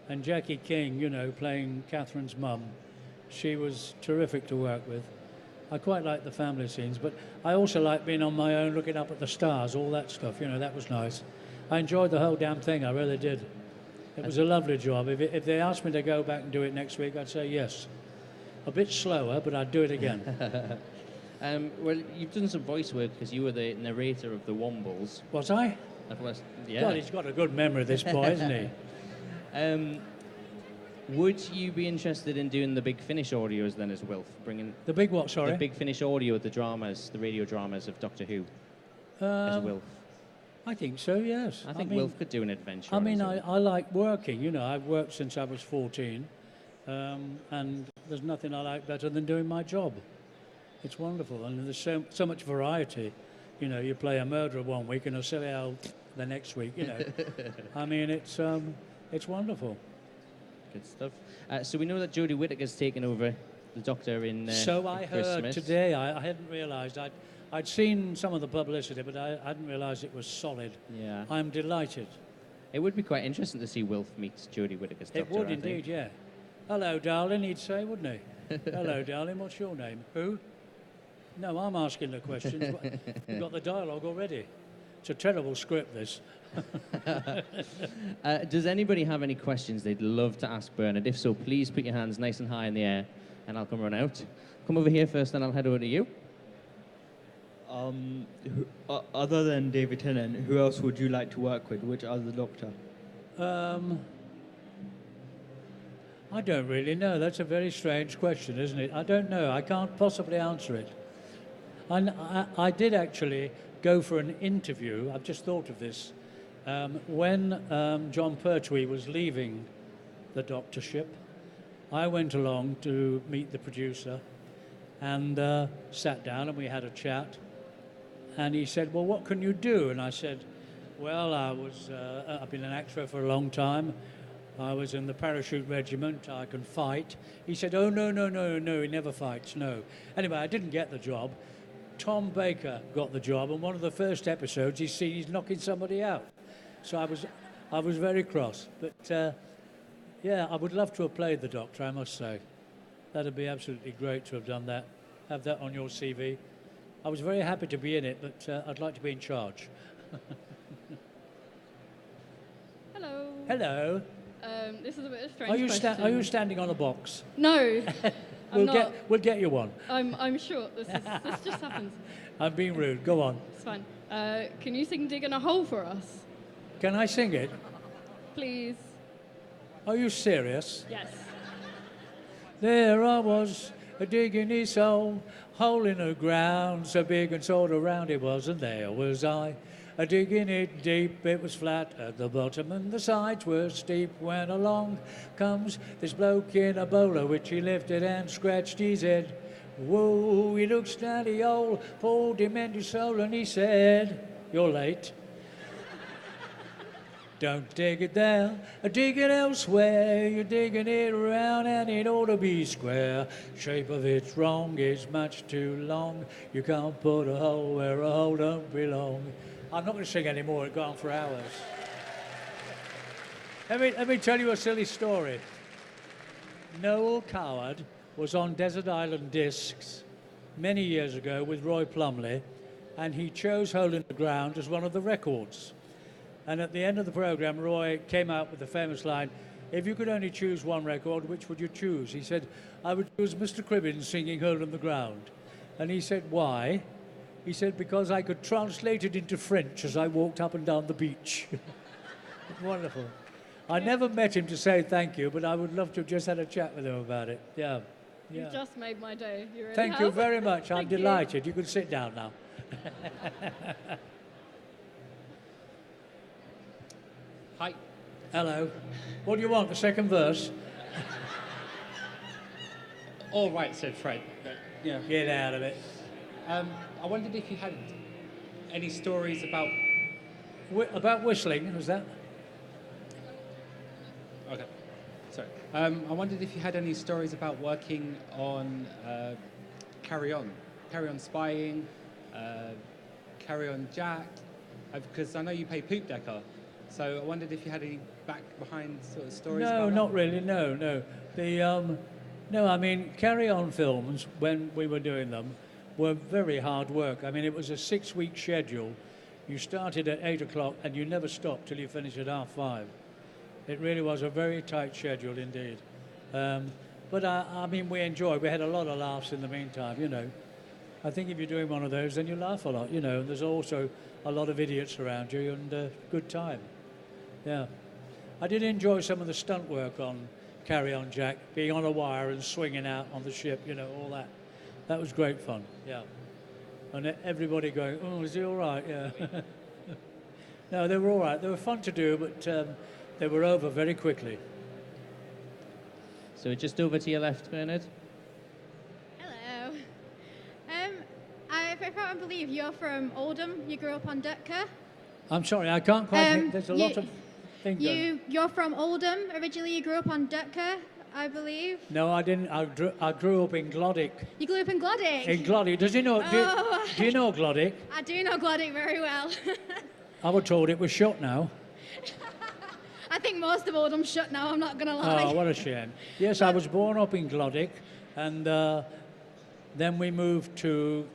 and Jackie King, you know, playing Catherine's mum, she was terrific to work with. I quite like the family scenes, but I also like being on my own, looking up at the stars, all that stuff. You know, that was nice. I enjoyed the whole damn thing. I really did. It was a lovely job. If they asked me to go back and do it next week, I'd say yes. A bit slower, but I'd do it again. Well, you've done some voice work because you were the narrator of the Wombles. Was I? Yeah. God, he's got a good memory, this boy, isn't he? Would you be interested in doing the Big Finish audios then as Wilf? Bringing the big what, sorry? The Big Finish audio, the radio dramas of Doctor Who as Wilf. I think so, yes. I think Wilf could do an adventure. I mean, I like working. You know, I've worked since I was 14, and there's nothing I like better than doing my job. It's wonderful, and there's so much variety. You know, you play a murderer one week and a silly old the next week, you know. I mean, it's wonderful. Good stuff. So we know that Jodie Whittaker's taken over the Doctor in So I heard Christmas. today. I hadn't realised. I'd seen some of the publicity, but I hadn't realised it was solid. Yeah. I'm delighted. It would be quite interesting to see Wilf meet Jodie Whittaker's Doctor. It would I think. indeed, yeah. Hello, darling, he'd say, wouldn't he? Hello, darling, what's your name? Who? No, I'm asking the questions. You've got the dialogue already. It's a terrible script, this. Does anybody have any questions they'd love to ask Bernard? If so, please put your hands nice and high in the air, and I'll come run out. Come over here first, then I'll head over to you. Other than David Tennant, who else would you like to work with? Which other Doctor? I don't really know. That's a very strange question, isn't it? I don't know. I can't possibly answer it. I did actually go for an interview. I've just thought of this. When John Pertwee was leaving the doctorship, I went along to meet the producer and sat down and we had a chat. And he said, "Well, what can you do?" And I said, "Well, I've been an actor for a long time. I was in the parachute regiment. I can fight." He said, "Oh, no, he never fights, no." Anyway, I didn't get the job. Tom Baker got the job, and one of the first episodes he's knocking somebody out. So I was very cross. But yeah, I would love to have played the Doctor, I must say. That'd be absolutely great to have done that. Have that on your CV. I was very happy to be in it, but I'd like to be in charge. Hello. Hello. This is a bit of a strange question. Are you standing on a box? No. We'll get you one. I'm short. This just happens. I'm being rude. Go on. It's fine. Can you sing "Digging a Hole" for us, Can I sing it? please? Are you serious? Yes. There I was, digging this hole in the ground, so big and sort of round it was, and there was I, digging it deep. It was flat at the bottom, and the sides were steep. When along comes this bloke in a bowler, which he lifted and scratched his head. Whoa, he looks down the hole, pulled him into soul, and he said, "You're late. Don't dig it there, dig it elsewhere. You're digging it around and it ought to be square. Shape of it's wrong, it's much too long. You can't put a hole where a hole don't belong." I'm not going to sing anymore, it'll go on for hours. Let me tell you a silly story. Noel Coward was on Desert Island Discs many years ago with Roy Plumley, and he chose Hole in the Ground as one of the records. And at the end of the programme, Roy came out with the famous line, "If you could only choose one record, which would you choose?" He said, "I would choose Mr. Cribbins singing Hole in the Ground." And he said, "Why?" He said, "Because I could translate it into French as I walked up and down the beach." Wonderful. I never met him to say thank you, but I would love to have just had a chat with him about it. Yeah. You just made my day. You really Thank have. you very much. I'm Thank you. delighted. You can sit down now. Hi. Hello. What do you want, the second verse? All right, said Fred. Yeah. Get out of it. I wondered if you had any stories about... About whistling, was that? Okay, sorry. I wondered if you had any stories about working on Carry On Spying, Carry On Jack, because I know you play Poop Decker. So I wondered if you had any behind sort of stories about that? No, not really, no. No, I mean, Carry On films, when we were doing them, were very hard work. I mean, it was a 6-week schedule. You started at 8 o'clock and you never stopped till you finished at 5:30. It really was a very tight schedule indeed. But I mean, we enjoyed. We had a lot of laughs in the meantime, you know. I think if you're doing one of those, then you laugh a lot, you know. And there's also a lot of idiots around you and good time. Yeah. I did enjoy some of the stunt work on Carry On Jack, being on a wire and swinging out on the ship, you know, all that. That was great fun, yeah. And everybody going, "Oh, is he all right?" Yeah. No, they were all right. They were fun to do, but they were over very quickly. So just over to your left, Bernard. Hello. If I can't believe you're from Oldham, you grew up on Dutka. I'm sorry, I can't quite think. There's a lot of things going. You're from Oldham. Originally, you grew up on Dutka, I believe. No, I didn't. I grew up in Glodick. You grew up in Glodick? In Glodick. Do you know Glodick? I do know Glodick very well. I was told it was shut now. I think most of Oldham's shut now, I'm not going to lie. Oh, what a shame. Yes, I was born up in Glodick, and then we moved to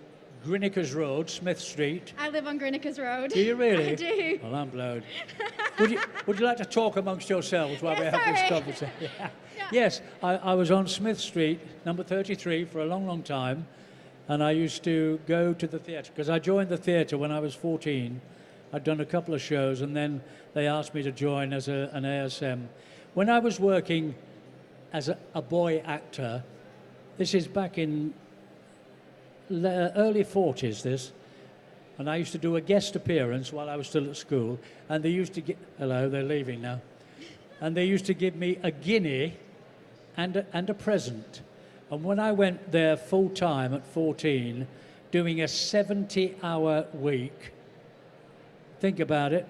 Grinnickers Road, Smith Street. I live on Grinnickers Road. Do you really? I do. Well, I'm blowed. Would you like to talk amongst yourselves while we have this conversation? Yeah. Yes, I was on Smith Street, number 33, for a long, long time, and I used to go to the theatre, because I joined the theatre when I was 14. I'd done a couple of shows, and then they asked me to join as an ASM. When I was working as a boy actor, this is back in early 40s, this, and I used to do a guest appearance while I was still at school, and they used to get, hello, they're leaving now, and they used to give me a guinea and a present. And when I went there full time at 14, doing a 70-hour week, think about it,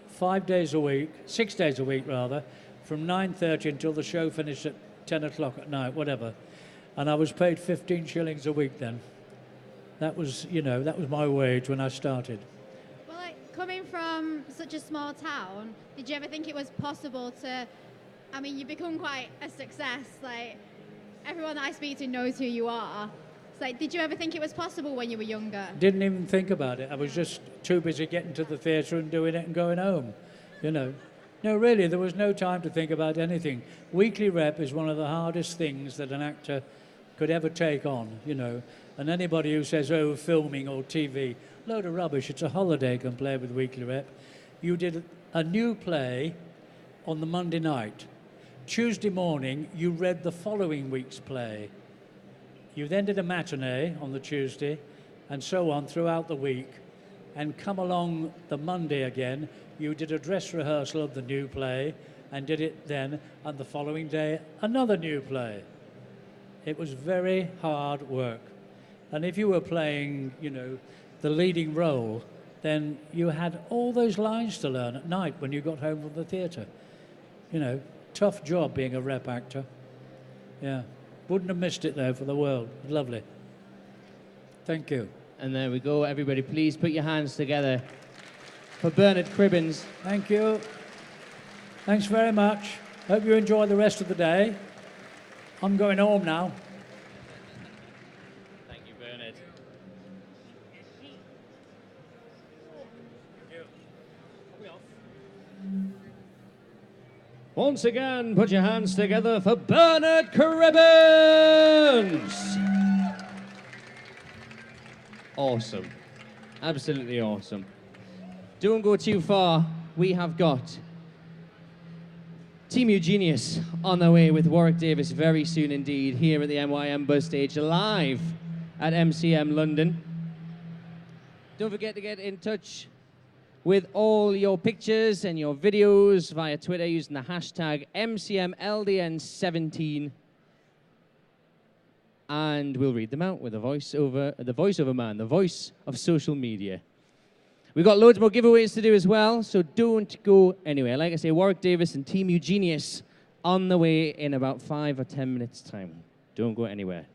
5 days a week, 6 days a week rather, from 9:30 until the show finished at 10 o'clock at night, whatever. And I was paid 15 shillings a week then. That was, you know, that was my wage when I started. Well, like, coming from such a small town, did you ever think it was possible to, I mean, you've become quite a success, like, everyone that I speak to knows who you are. It's like, did you ever think it was possible when you were younger? Didn't even think about it. I was just too busy getting to the theatre and doing it and going home, you know. No, really, there was no time to think about anything. Weekly rep is one of the hardest things that an actor could ever take on, you know. And anybody who says, oh, filming or TV, load of rubbish. It's a holiday compared with weekly rep. You did a new play on the Monday night. Tuesday morning, you read the following week's play. You then did a matinee on the Tuesday, and so on throughout the week. And come along the Monday again, you did a dress rehearsal of the new play, and did it then, and the following day, another new play. It was very hard work. And if you were playing, you know, the leading role, then you had all those lines to learn at night when you got home from the theatre. You know, tough job being a rep actor. Yeah. Wouldn't have missed it, though, for the world. Lovely. Thank you. And there we go. Everybody, please put your hands together for Bernard Cribbins. Thank you. Thanks very much. Hope you enjoy the rest of the day. I'm going home now. Thank you, Bernard. Once again, put your hands together for Bernard Cribbins! Awesome. Absolutely awesome. Don't go too far. We have got Team Eugenius on their way with Warwick Davis very soon indeed here at the MYM Buzz Stage live at MCM London. Don't forget to get in touch with all your pictures and your videos via Twitter using the hashtag MCMLDN17. And we'll read them out with the voiceover man, the voice of social media. We've got loads more giveaways to do as well, so don't go anywhere. Like I say, Warwick Davis and Team Eugenius on the way in about 5 or 10 minutes' time. Don't go anywhere.